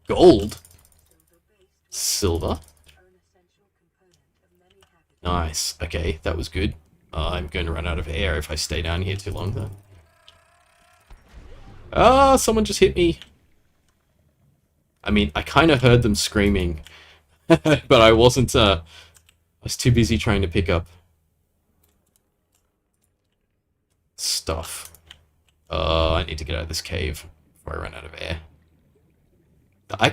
Gold? Silver? Nice. Okay, that was good. I'm going to run out of air if I stay down here too long, though. Ah, someone just hit me. I mean, I kind of heard them screaming. But I wasn't, I was too busy trying to pick up stuff. I need to get out of this cave before I run out of air. I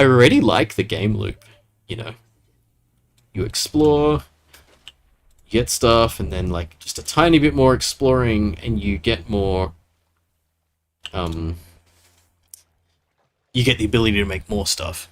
already like the game loop, you know. You explore, you get stuff, and then like just a tiny bit more exploring, and you get more, you get the ability to make more stuff.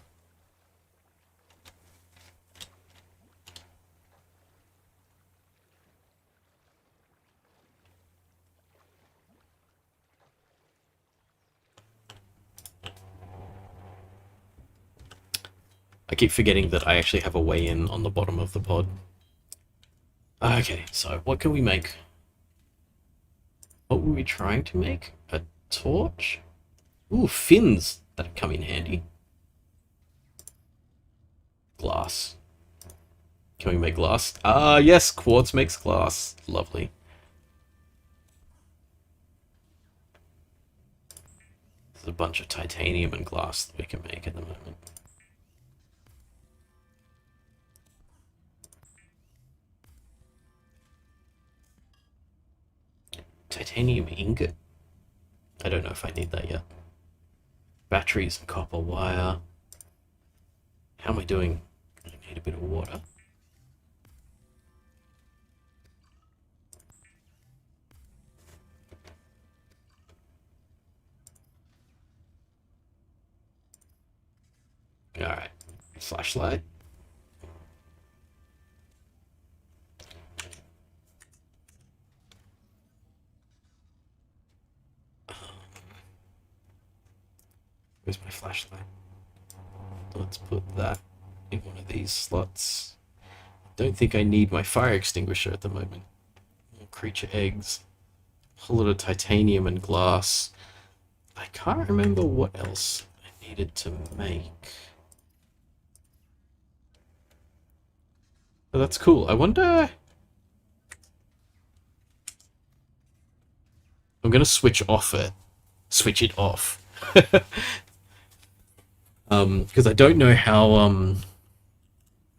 I keep forgetting that I actually have a way in on the bottom of the pod. Okay, so what can we make? What were we trying to make? A torch? Ooh, fins. That'd come in handy. Glass. Can we make glass? Ah, yes, quartz makes glass. Lovely. There's a bunch of titanium and glass that we can make at the moment. Titanium ingot. I don't know if I need that yet. Batteries and copper wire. How am I doing? I need a bit of water. Alright. Flashlight. Where's my flashlight? Let's put that in one of these slots. Don't think I need my fire extinguisher at the moment. Creature eggs. A whole lot of titanium and glass. I can't remember what else I needed to make. Oh, that's cool. I wonder... I'm gonna switch it off. Because I don't know how,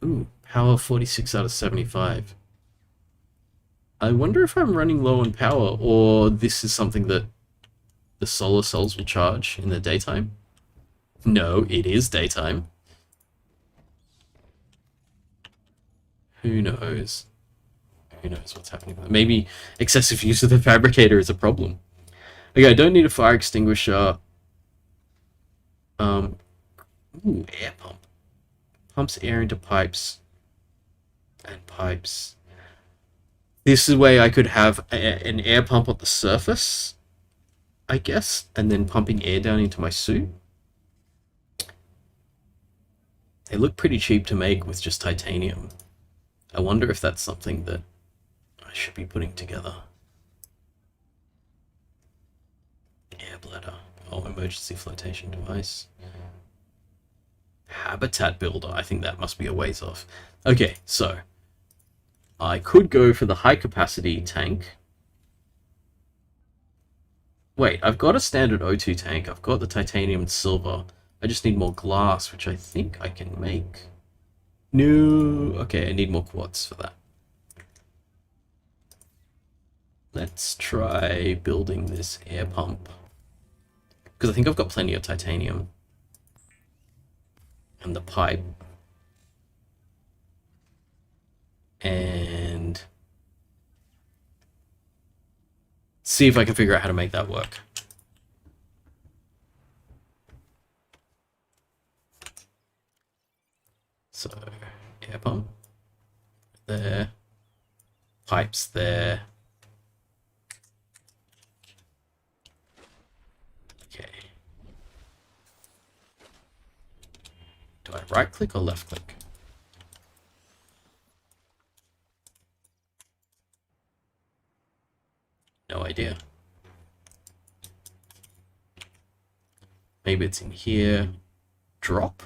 ooh, power 46 out of 75. I wonder if I'm running low on power, or this is something that the solar cells will charge in the daytime. No, it is daytime. Who knows? Who knows what's happening? Maybe excessive use of the fabricator is a problem. Okay, I don't need a fire extinguisher. Ooh, air pump. Pumps air into pipes. And pipes. This is where I could have an air pump on the surface, I guess, and then pumping air down into my suit. They look pretty cheap to make with just titanium. I wonder if that's something that I should be putting together. Air bladder. Oh, emergency flotation device. Habitat builder. I think that must be a ways off. Okay, so I could go for the high capacity tank. Wait, I've got a standard O2 tank. I've got the titanium and silver. I just need more glass, which I think I can make. No. Okay, I need more quartz for that. Let's try building this air pump. Because I think I've got plenty of titanium. And the pipe. And see if I can figure out how to make that work. So, air pump. There. Pipes there. Okay. Do I right click or left click? No idea. Maybe it's in here. Drop?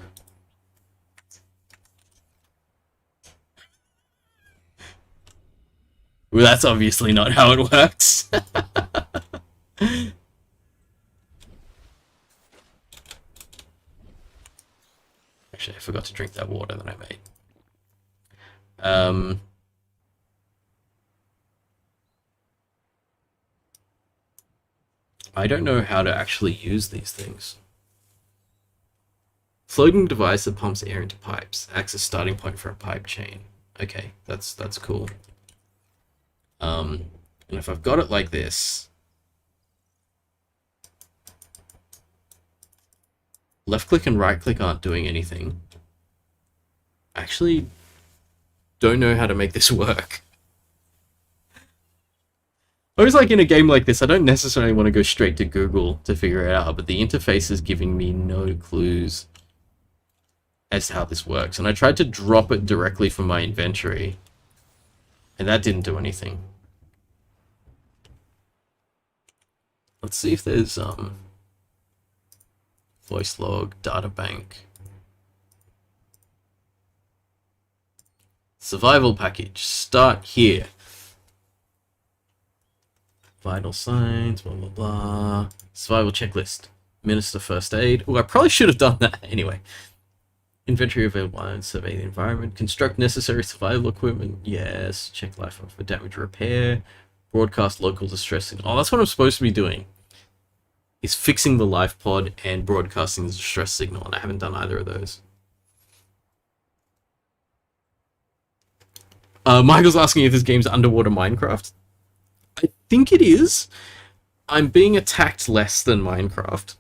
Well, that's obviously not how it works. Actually, I forgot to drink that water that I made. I don't know how to actually use these things. Floating device that pumps air into pipes. Acts as starting point for a pipe chain. Okay, that's cool. And if I've got it like this, left click and right click aren't doing anything. I actually don't know how to make this work. I was like, in a game like this, I don't necessarily want to go straight to Google to figure it out, but the interface is giving me no clues as to how this works. And I tried to drop it directly from my inventory, and that didn't do anything. Let's see if there's voice log, data bank. Survival package, start here. Vital signs, blah blah blah. Survival checklist. Minister first aid. Oh, I probably should have done that anyway. Inventory available items, survey the environment. Construct necessary survival equipment. Yes. Check life for damage repair. Broadcast local distress signal. Oh, that's what I'm supposed to be doing. Is fixing the life pod and broadcasting the distress signal, and I haven't done either of those. Michael's asking if this game's underwater Minecraft. I think it is. I'm being attacked less than Minecraft.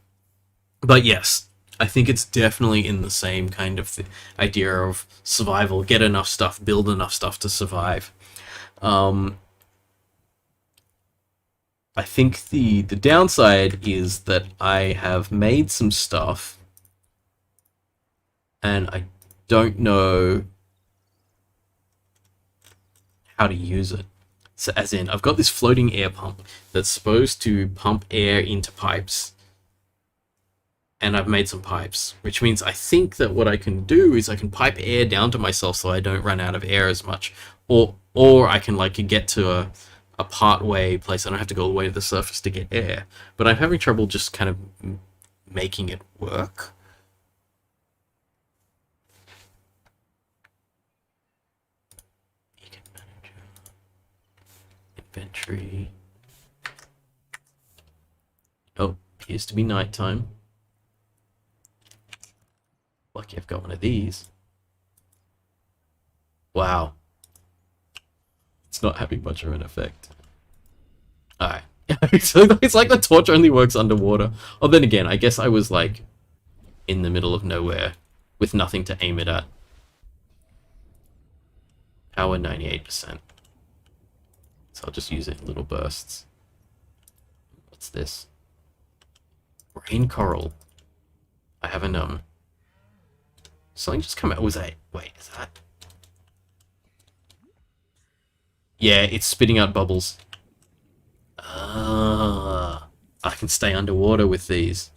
But yes, I think it's definitely in the same kind of idea of survival. Get enough stuff, build enough stuff to survive. I think the downside is that I have made some stuff and I don't know how to use it. So as in, I've got this floating air pump that's supposed to pump air into pipes. And I've made some pipes, which means I think that what I can do is I can pipe air down to myself so I don't run out of air as much. Or I can like get to a part-way place. I don't have to go all the way to the surface to get air. But I'm having trouble just kind of making it work. Inventory. Oh, appears to be nighttime. Lucky I've got one of these. Wow. It's not having much of an effect. Alright. So it's like the torch only works underwater. Oh, then again, I guess I was like in the middle of nowhere with nothing to aim it at. Power 98%. So I'll just use it in little bursts. What's this? Rain coral. I haven't something just come out. Was that? Wait, is that? Yeah, it's spitting out bubbles. I can stay underwater with these.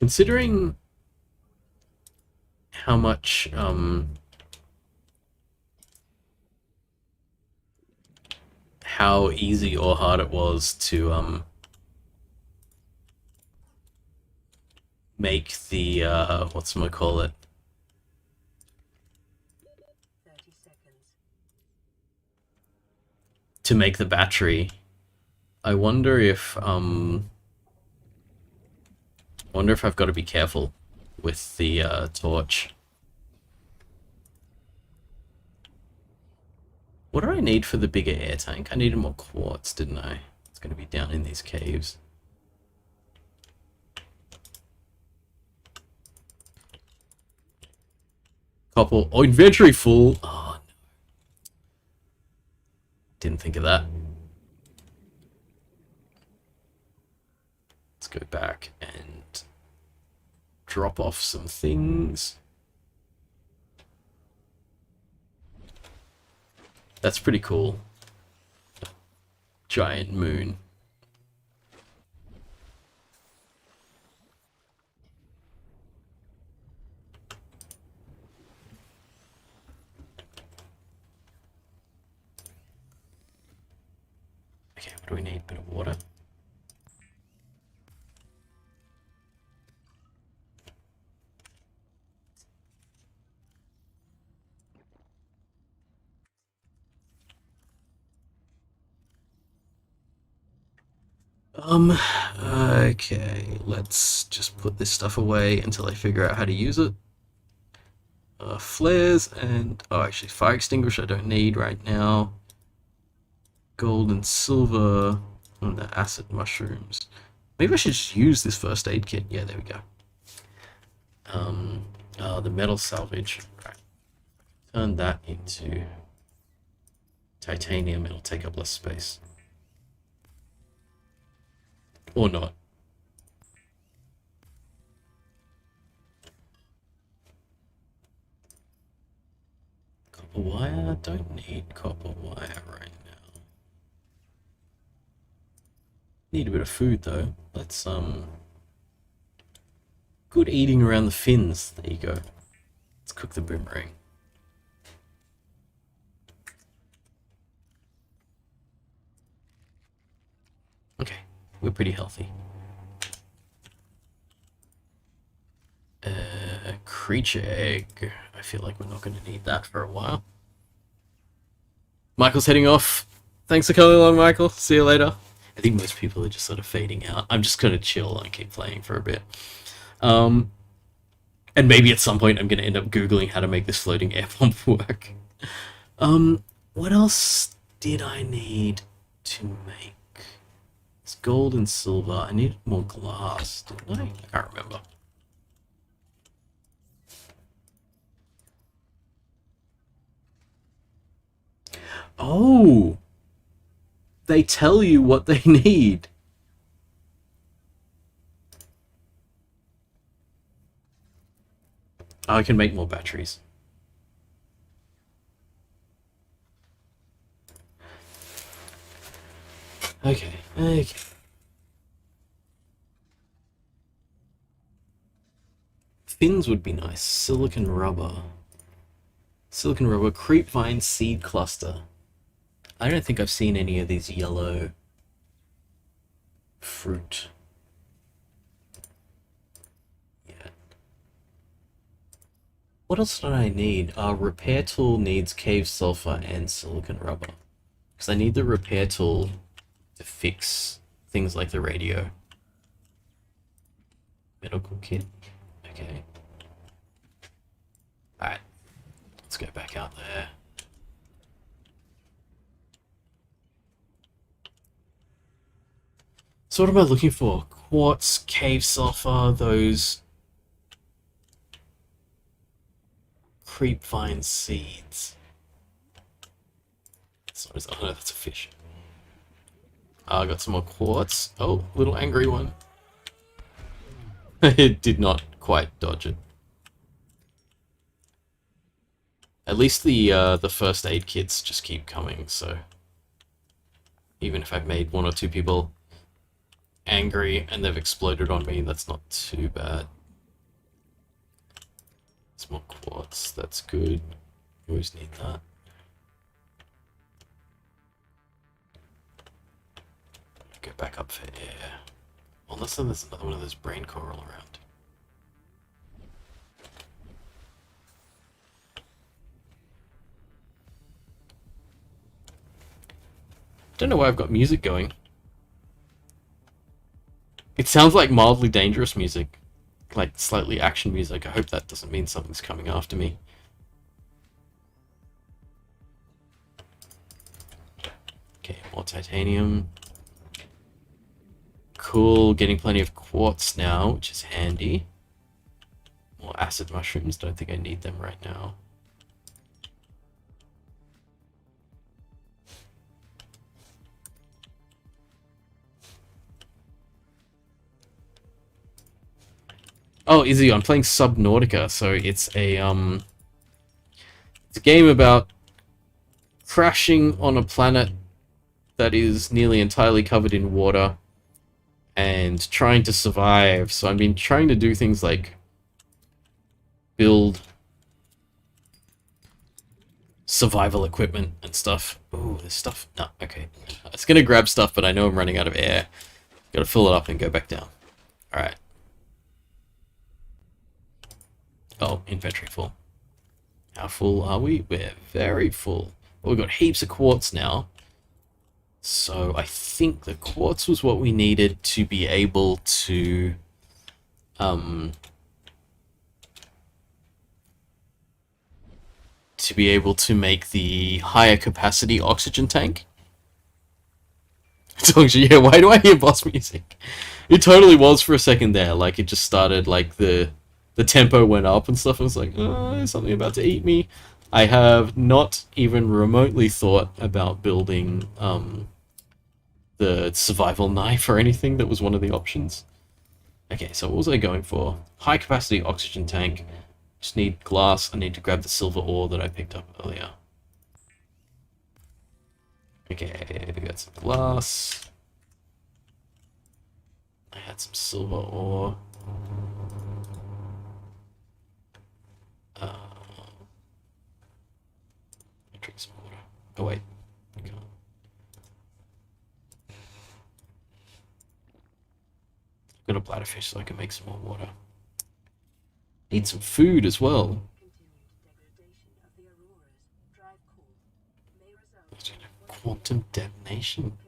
Considering how much how easy or hard it was to make the whatchamacallit, 30 seconds. to make the battery. I wonder if I've got to be careful with the torch. What do I need for the bigger air tank? I needed more quartz, didn't I? It's going to be down in these caves. Copper. Oh, inventory full. Oh, no. Didn't think of that. Let's go back and drop off some things. That's pretty cool. Giant moon. Okay, what do we need? A bit of water. Okay, let's just put this stuff away until I figure out how to use it. Flares and, oh, actually, fire extinguisher I don't need right now. Gold and silver and the acid mushrooms. Maybe I should just use this first aid kit. Yeah, there we go. The metal salvage. Right. Turn that into titanium. It'll take up less space. Or not. Copper wire? Don't need copper wire right now. Need a bit of food though. Let's good eating around the fins. There you go. Let's cook the boomerang. Okay, we're pretty healthy. Creature egg. I feel like we're not going to need that for a while. Michael's heading off. Thanks for coming along, Michael. See you later. I think most people are just sort of fading out. I'm just going to chill and keep playing for a bit. And maybe at some point I'm going to end up Googling how to make this floating air pump work. What else did I need to make? It's gold and silver. I needed more glass, didn't I? I can't remember. Oh! They tell you what they need. Oh, I can make more batteries. Okay. Fins would be nice. Silicon rubber, creepvine seed cluster. I don't think I've seen any of these yellow fruit yet. What else do I need? Repair tool needs cave sulfur and silicon rubber. Because I need the repair tool to fix things like the radio. Medical kit. Okay. Alright. Let's go back out there. So what am I looking for? Quartz, cave sulfur, those creepvine seeds. Oh no, that's a fish. I got some more quartz. Oh, little angry one. It did not quite dodge it. At least the first aid kits just keep coming, so even if I've made one or two people angry and they've exploded on me. That's not too bad. It's more quartz. That's good. Always need that. Go back up for air. Unless there's another one of those brain coral around. Don't know why I've got music going. It sounds like mildly dangerous music. Like slightly action music. I hope that doesn't mean something's coming after me. Okay, more titanium. Cool, getting plenty of quartz now, which is handy. More acid mushrooms, don't think I need them right now. Oh, Izzy, I'm playing Subnautica, so it's a game about crashing on a planet that is nearly entirely covered in water and trying to survive. So I've been trying to do things like build survival equipment and stuff. Oh, there's stuff. No, okay. I was gonna grab stuff, but I know I'm running out of air. Gotta fill it up and go back down. Alright. Oh, inventory full. How full are we? We're very full. Well, we've got heaps of quartz now. So I think the quartz was what we needed to be able to make the higher capacity oxygen tank. Yeah, why do I hear boss music? It totally was for a second there. Like it just started, like the tempo went up and stuff. I was like, oh, there's something about to eat me. I have not even remotely thought about building the survival knife or anything. That was one of the options. Okay, so what was I going for? High capacity oxygen tank. Just need glass. I need to grab the silver ore that I picked up earlier. Okay, we got some glass. I had some silver ore. Drink some water. Oh wait, I can't. I've got a bladder fish so I can make some more water. Need some food as well. Quantum detonation.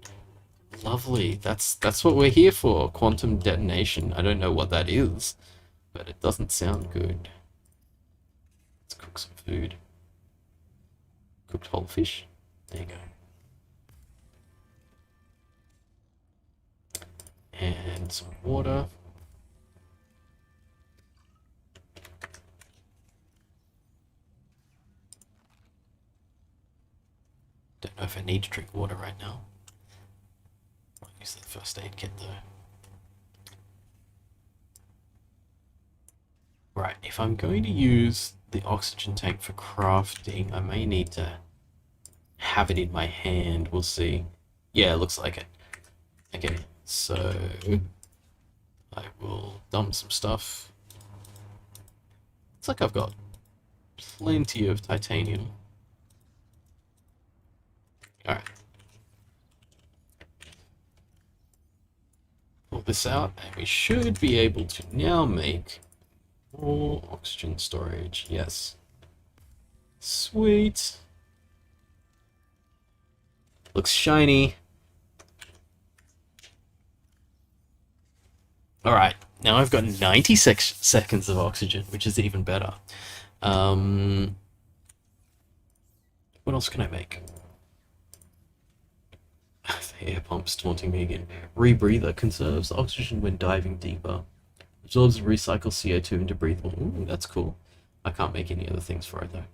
Lovely. That's what we're here for. Quantum detonation. I don't know what that is, but it doesn't sound good. Let's cook some food. Cooked whole fish. There you go. And some water. Don't know if I need to drink water right now. I'll use the first aid kit though. Right, if I'm going to use the oxygen tank for crafting, I may need to have it in my hand. We'll see. Yeah, it looks like it. Okay, so I will dump some stuff. It's like I've got plenty of titanium. Alright. Pull this out, and we should be able to now make more oxygen storage. Yes. Sweet. Looks shiny. Alright, now I've got 96 seconds of oxygen, which is even better. What else can I make? The air pump's taunting me again. Rebreather conserves oxygen when diving deeper. Absorbs and recycles CO2 into breathable. Ooh, that's cool. I can't make any other things for it though.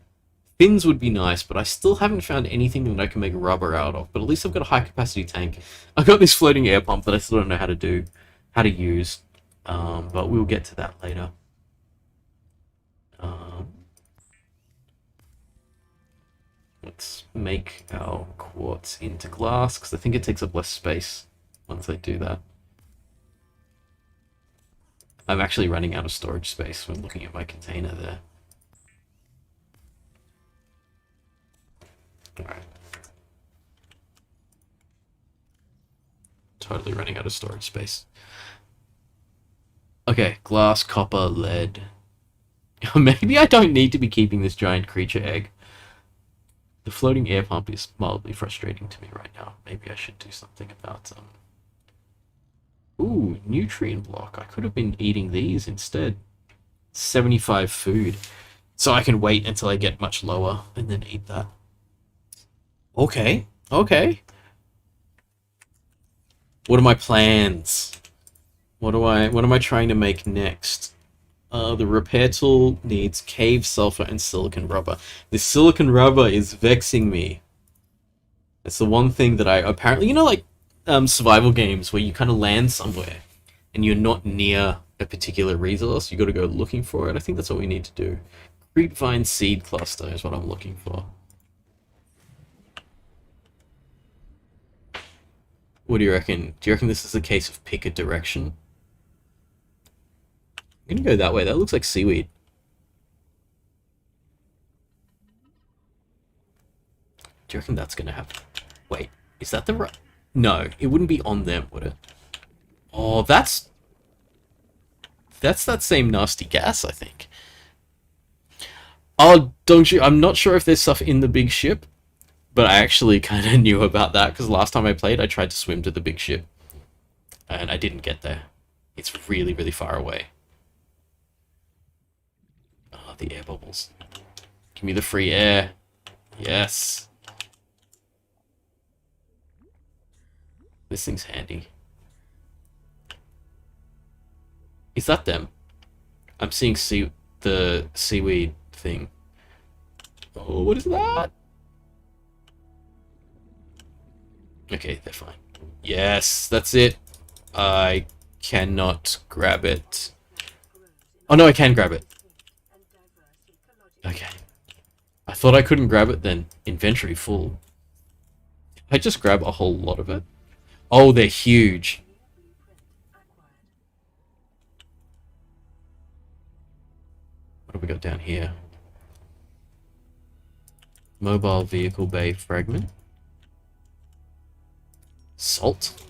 Fins would be nice, but I still haven't found anything that I can make rubber out of. But at least I've got a high capacity tank. I've got this floating air pump that I still don't know how to use. But we'll get to that later. Let's make our quartz into glass, because I think it takes up less space once I do that. I'm actually running out of storage space when looking at my container there. Alright. Totally running out of storage space. Okay, glass, copper, lead. Maybe I don't need to be keeping this giant creature egg. The floating air pump is mildly frustrating to me right now. Maybe I should do something about Ooh, nutrient block. I could have been eating these instead. 75 food. So I can wait until I get much lower and then eat that. Okay, okay. What are my plans? What am I trying to make next? The repair tool needs cave sulfur and silicon rubber. The silicon rubber is vexing me. It's the one thing that I apparently, you know, like survival games where you kind of land somewhere and you're not near a particular resource. You got to go looking for it. I think that's what we need to do. Creepvine seed cluster is what I'm looking for. What do you reckon? Do you reckon this is a case of pick a direction? I'm gonna go that way. That looks like seaweed. Do you reckon that's gonna happen? Wait, is that the right? No, it wouldn't be on them, would it? Oh, that's that same nasty gas, I think. Oh, don't you? I'm not sure if there's stuff in the big ship, but I actually kind of knew about that because last time I played, I tried to swim to the big ship, and I didn't get there. It's really, really far away. Oh, the air bubbles. Give me the free air. Yes. This thing's handy. Is that them? I'm seeing the seaweed thing. Oh, what is that? Okay, they're fine. Yes, that's it. I cannot grab it. Oh no, I can grab it. Okay. I thought I couldn't grab it then. Inventory full. I just grab a whole lot of it. Oh, they're huge. What have we got down here? Mobile vehicle bay fragment. Salt?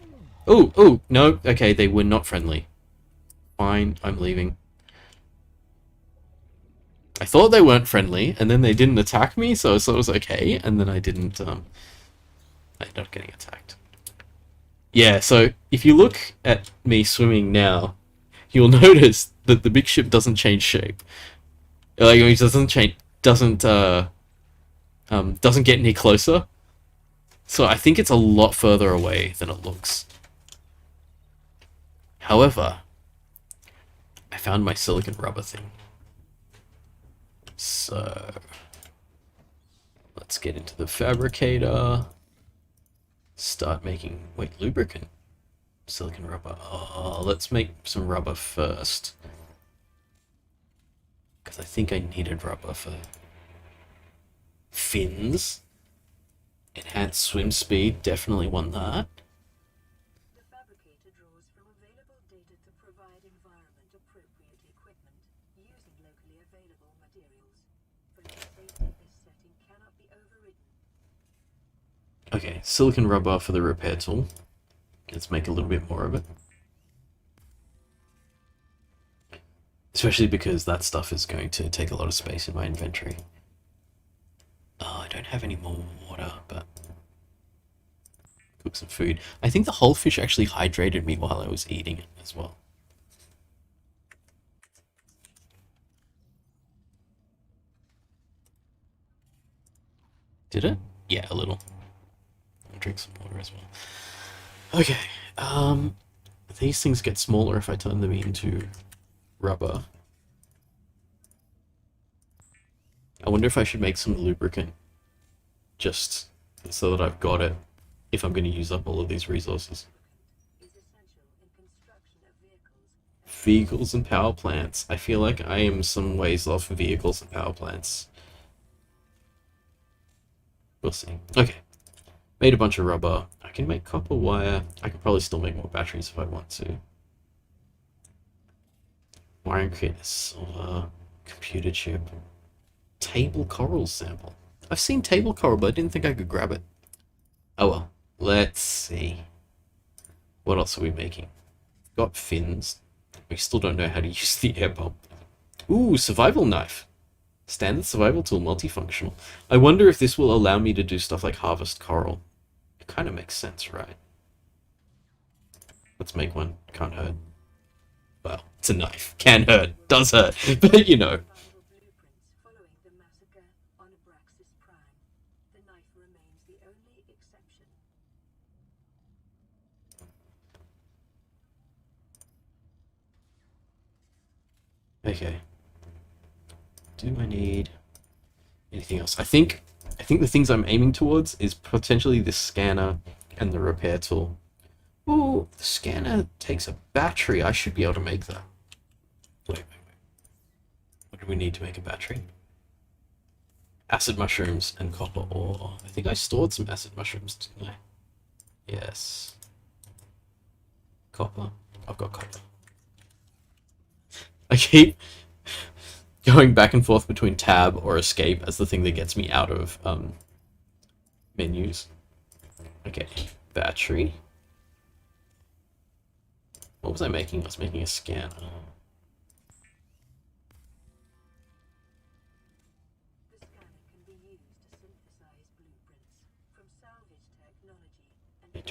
Oh, oh, no. Okay, they were not friendly. Fine, I'm leaving. I thought they weren't friendly, and then they didn't attack me, so it was okay, and then I didn't, I ended up getting attacked. Yeah, so if you look at me swimming now, you'll notice that the big ship doesn't change shape. Like, it doesn't get any closer. So I think it's a lot further away than it looks. However, I found my silicon rubber thing. So let's get into the fabricator. Start making, wait, lubricant. Silicon rubber. Oh, let's make some rubber first. Because I think I needed rubber for fins. Enhanced swim speed, definitely want that. The fabricator draws from available data to provide environment-appropriate equipment using locally available materials. For your safety, this setting cannot be overridden. Okay, silicon rubber for the repair tool. Let's make a little bit more of it. Especially because that stuff is going to take a lot of space in my inventory. Oh, I don't have any more water, but cook some food. I think the whole fish actually hydrated me while I was eating it as well. Did it? Yeah, a little. I'll drink some water as well. Okay, these things get smaller if I turn them into rubber. I wonder if I should make some lubricant just so that I've got it if I'm going to use up all of these resources. Is essential in construction of Vehicles and power plants. I feel like I am some ways off vehicles and power plants. We'll see. Okay. Made a bunch of rubber. I can make copper wire. I could probably still make more batteries if I want to. Wiring kit, computer chip, table coral sample. I've seen table coral, but I didn't think I could grab it. Oh well. Let's see. What else are we making? Got fins. We still don't know how to use the air pump. Ooh, survival knife. Standard survival tool, multifunctional. I wonder if this will allow me to do stuff like harvest coral. It kind of makes sense, right? Let's make one. Can't hurt. Well, it's a knife. Can hurt. Does hurt. But, you know. Survival blueprints following the massacre on Abraxas Prime. The knife remains the only exception. Okay. Do I need anything else? I think the things I'm aiming towards is potentially this scanner and the repair tool. Ooh, the scanner takes a battery. I should be able to make that. Wait. What do we need to make a battery? Acid mushrooms and copper ore. I think I stored some acid mushrooms, didn't I? Yes. Copper. I've got copper. I keep going back and forth between tab or escape as the thing that gets me out of menus. Okay, battery. What was I making? I was making a scanner. The scanner can be used to synthesize blueprints from salvage technology and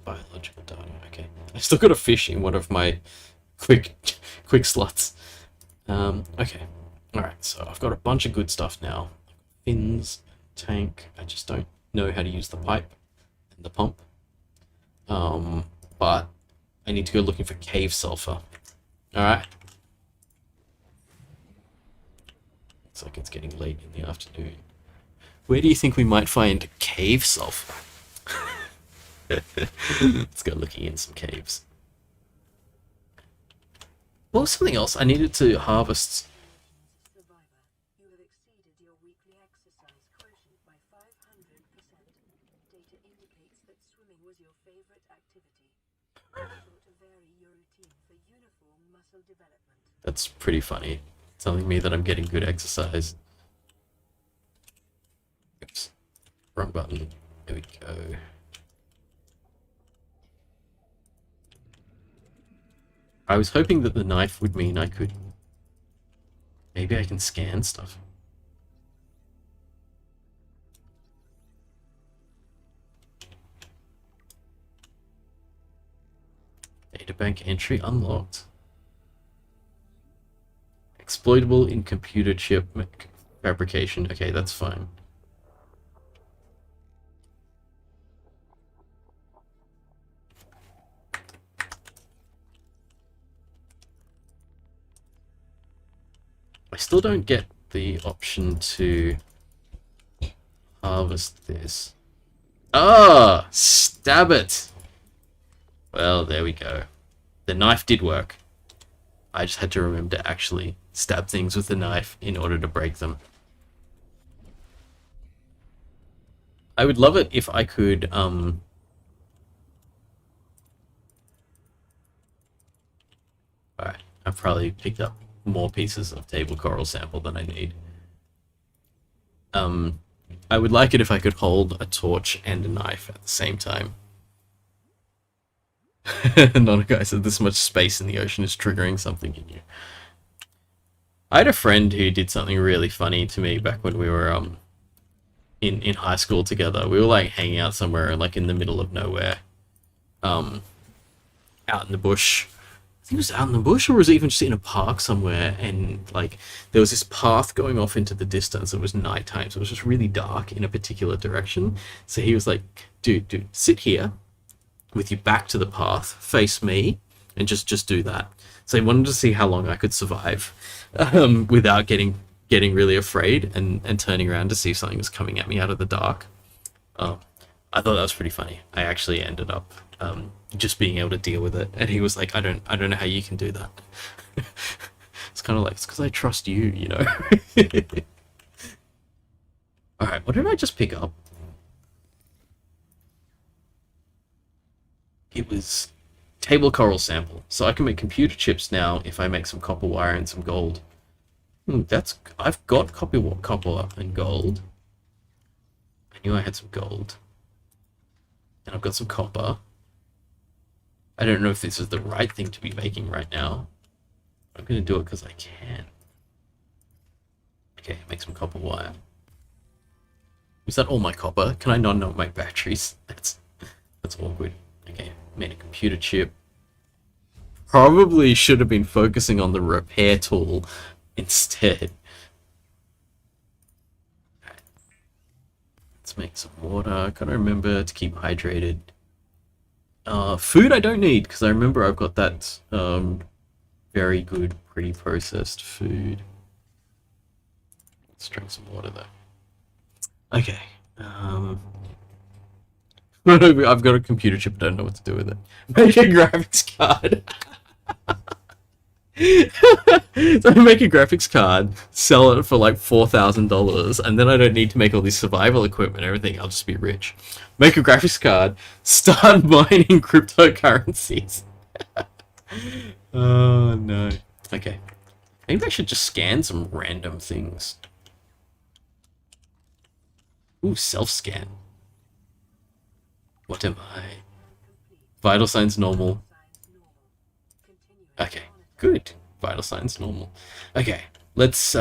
Biological data. Okay, I still got a fish in one of my quick slots. Okay, all right. So I've got a bunch of good stuff now. Fins, tank. I just don't know how to use the pipe and the pump. But I need to go looking for cave sulfur. All right. Looks like it's getting late in the afternoon. Where do you think we might find cave sulfur? Let's go looking in some caves. What was something else? I needed to harvest. Survivor, you have exceeded your weekly exercise quotient by 500%. Data indicates that swimming was your favorite activity. Be sure to vary your routine for uniform muscle development. That's pretty funny. Telling me that I'm getting good exercise. Oops. Wrong button. There we go. I was hoping that the knife would mean I could... Maybe I can scan stuff. Databank entry unlocked. Exploitable in computer chip fabrication. Okay, that's fine. I still don't get the option to harvest this. Ah, stab it. Well, there we go. The knife did work. I just had to remember to actually stab things with the knife in order to break them. I would love it if I could, Alright, I've probably picked up more pieces of table coral sample than I need. I would like it if I could hold a torch and a knife at the same time. Not a guy said this much space in the ocean is triggering something in you. I had a friend who did something really funny to me back when we were in high school together. We were like hanging out somewhere like in the middle of nowhere. Out in the bush. I think it was out in the bush, or was it even just in a park somewhere, and like there was this path going off into the distance. It was nighttime, so it was just really dark in a particular direction. So he was like, dude, sit here with your back to the path, face me, and just do that. So he wanted to see how long I could survive without getting really afraid and turning around to see if something was coming at me out of the dark. I thought that was pretty funny. I actually ended up just being able to deal with it, and he was like, I don't know how you can do that. It's kind of like, it's because I trust you, you know. All right, what did I just pick up? It was Table coral sample. So I can make computer chips now if I make some copper wire and some gold. I've got copper and gold. I knew I had some gold. And I've got some copper. I don't know if this is the right thing to be making right now. I'm going to do it because I can. Okay, make some copper wire. Is that all my copper? Can I not make batteries? That's awkward. Okay, made a computer chip. Probably should have been focusing on the repair tool instead. Let's make some water. Gotta remember to keep hydrated. Food I don't need, because I remember I've got that very good pre-processed food. Let's drink some water though. Okay. I've got a computer chip, don't know what to do with it. Make a graphics card. So I make a graphics card, sell it for like $4,000, and then I don't need to make all this survival equipment and everything. I'll just be rich. Make a graphics card, start mining cryptocurrencies. Oh no. Okay. Maybe I should just scan some random things. Ooh, self-scan. What am I? Vital signs normal. Okay, good. Vital signs normal. Okay, let's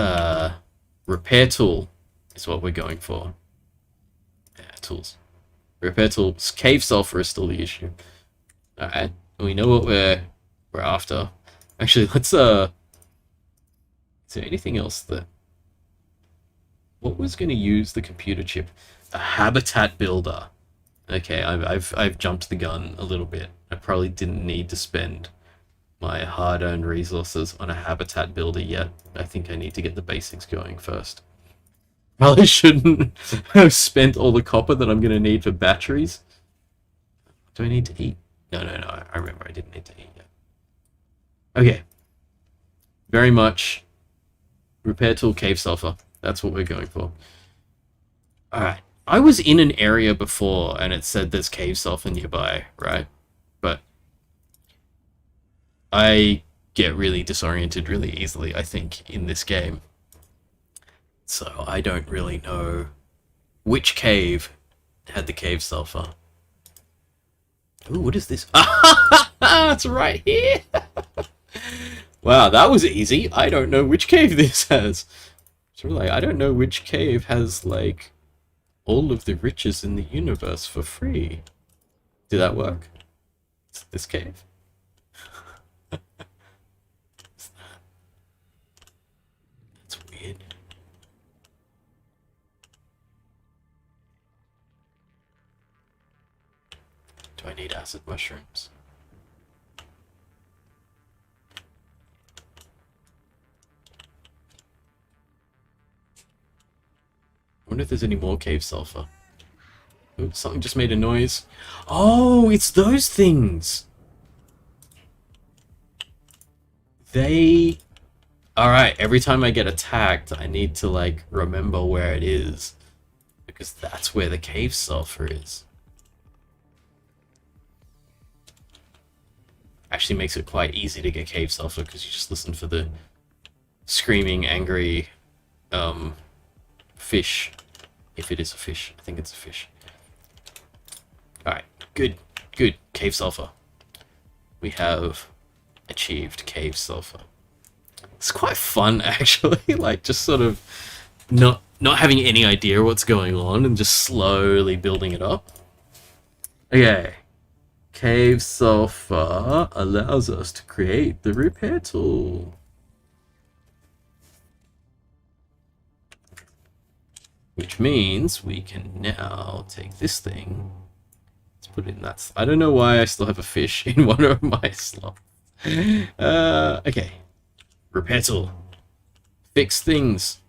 repair tool is what we're going for. Yeah, tools. Repair tool. Cave sulfur is still the issue. Alright, we know what we're after. Actually, let's is there anything else that what was going to use the computer chip? A habitat builder. Okay, I've jumped the gun a little bit. I probably didn't need to spend my hard-earned resources on a habitat builder yet. I think I need to get the basics going first. Probably shouldn't have spent all the copper that I'm going to need for batteries. Do I need to eat? No. I remember I didn't need to eat yet. Okay. Very much repair tool, cave sulfur. That's what we're going for. Alright. I was in an area before and it said there's cave sulfur nearby, right? But I get really disoriented really easily, I think, in this game. So I don't really know which cave had the cave sulfur. Ooh, what is this? It's right here! Wow, that was easy. I don't know which cave this has. So like, I don't know which cave has, like, all of the riches in the universe for free. Did that work? Is this cave? That's weird. Do I need acid mushrooms? I wonder if there's any more cave sulfur. Oops, something just made a noise. Oh, it's those things! Alright, every time I get attacked, I need to, like, remember where it is. Because that's where the cave sulfur is. Actually makes it quite easy to get cave sulfur, because you just listen for the screaming, angry, fish. If it is a fish. I think it's a fish. Alright, good. Cave sulfur. We have achieved cave sulfur. It's quite fun, actually. Like, just sort of not having any idea what's going on and just slowly building it up. Okay. Cave sulfur allows us to create the repair tool. Which means we can now take this thing. Let's put it in that. I don't know why I still have a fish in one of my slots. Okay. Repair tool. Fix things.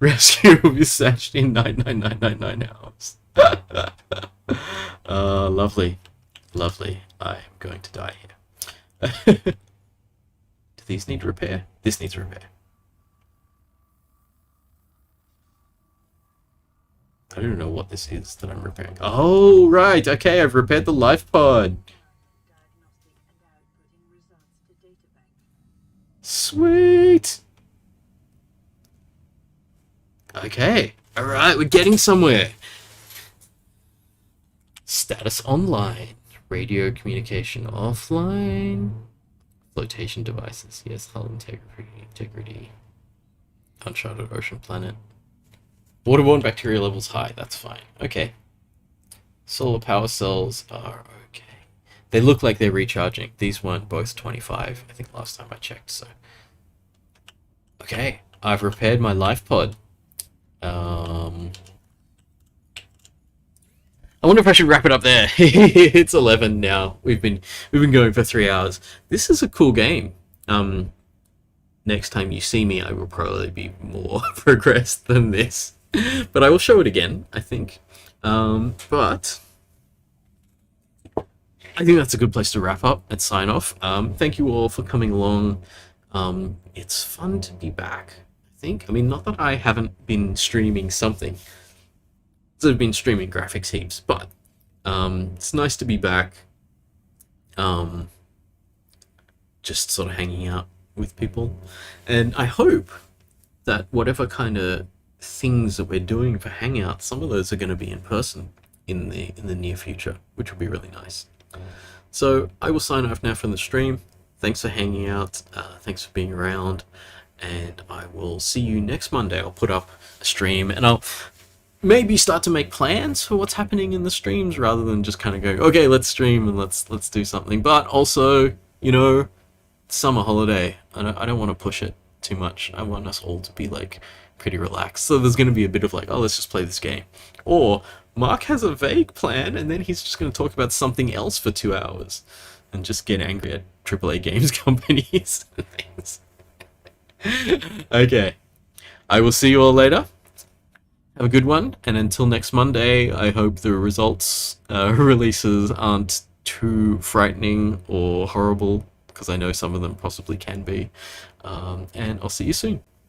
Rescue will be snatched in 99999 hours. Lovely. Lovely. I am going to die here. Do these need repair? This needs repair. I don't know what this is that I'm repairing. Oh, right. Okay, I've repaired the life pod. Sweet. Okay. Alright, we're getting somewhere. Status online. Radio communication offline. Flotation devices. Yes, hull integrity. Uncharted ocean planet. Waterborne bacteria levels high. That's fine. Okay. Solar power cells are okay. They look like they're recharging. These weren't both 25, I think last time I checked, so. Okay. I've repaired my life pod. I wonder if I should wrap it up there. It's 11 now. We've been going for 3 hours. This is a cool game. Next time you see me, I will probably be more progressed than this, but I will show it again, I think. But I think that's a good place to wrap up and sign off. Thank you all for coming along. It's fun to be back, I think. I mean, not that I haven't been streaming something. I've been streaming graphics heaps, but it's nice to be back. Just sort of hanging out with people, and I hope that whatever kind of things that we're doing for Hangout, some of those are going to be in person in the near future, which will be really nice. So I will sign off now from the stream. Thanks for hanging out. Thanks for being around, and I will see you next Monday. I'll put up a stream, and I'll maybe start to make plans for what's happening in the streams rather than just kind of go, okay, let's stream and let's do something. But also, you know, summer holiday. I don't want to push it too much. I want us all to be like pretty relaxed. So there's going to be a bit of like, oh, let's just play this game. Or Mark has a vague plan and then he's just going to talk about something else for 2 hours and just get angry at AAA games companies and things. Okay. I will see you all later. Have a good one, and until next Monday, I hope the results releases aren't too frightening or horrible, because I know some of them possibly can be, and I'll see you soon.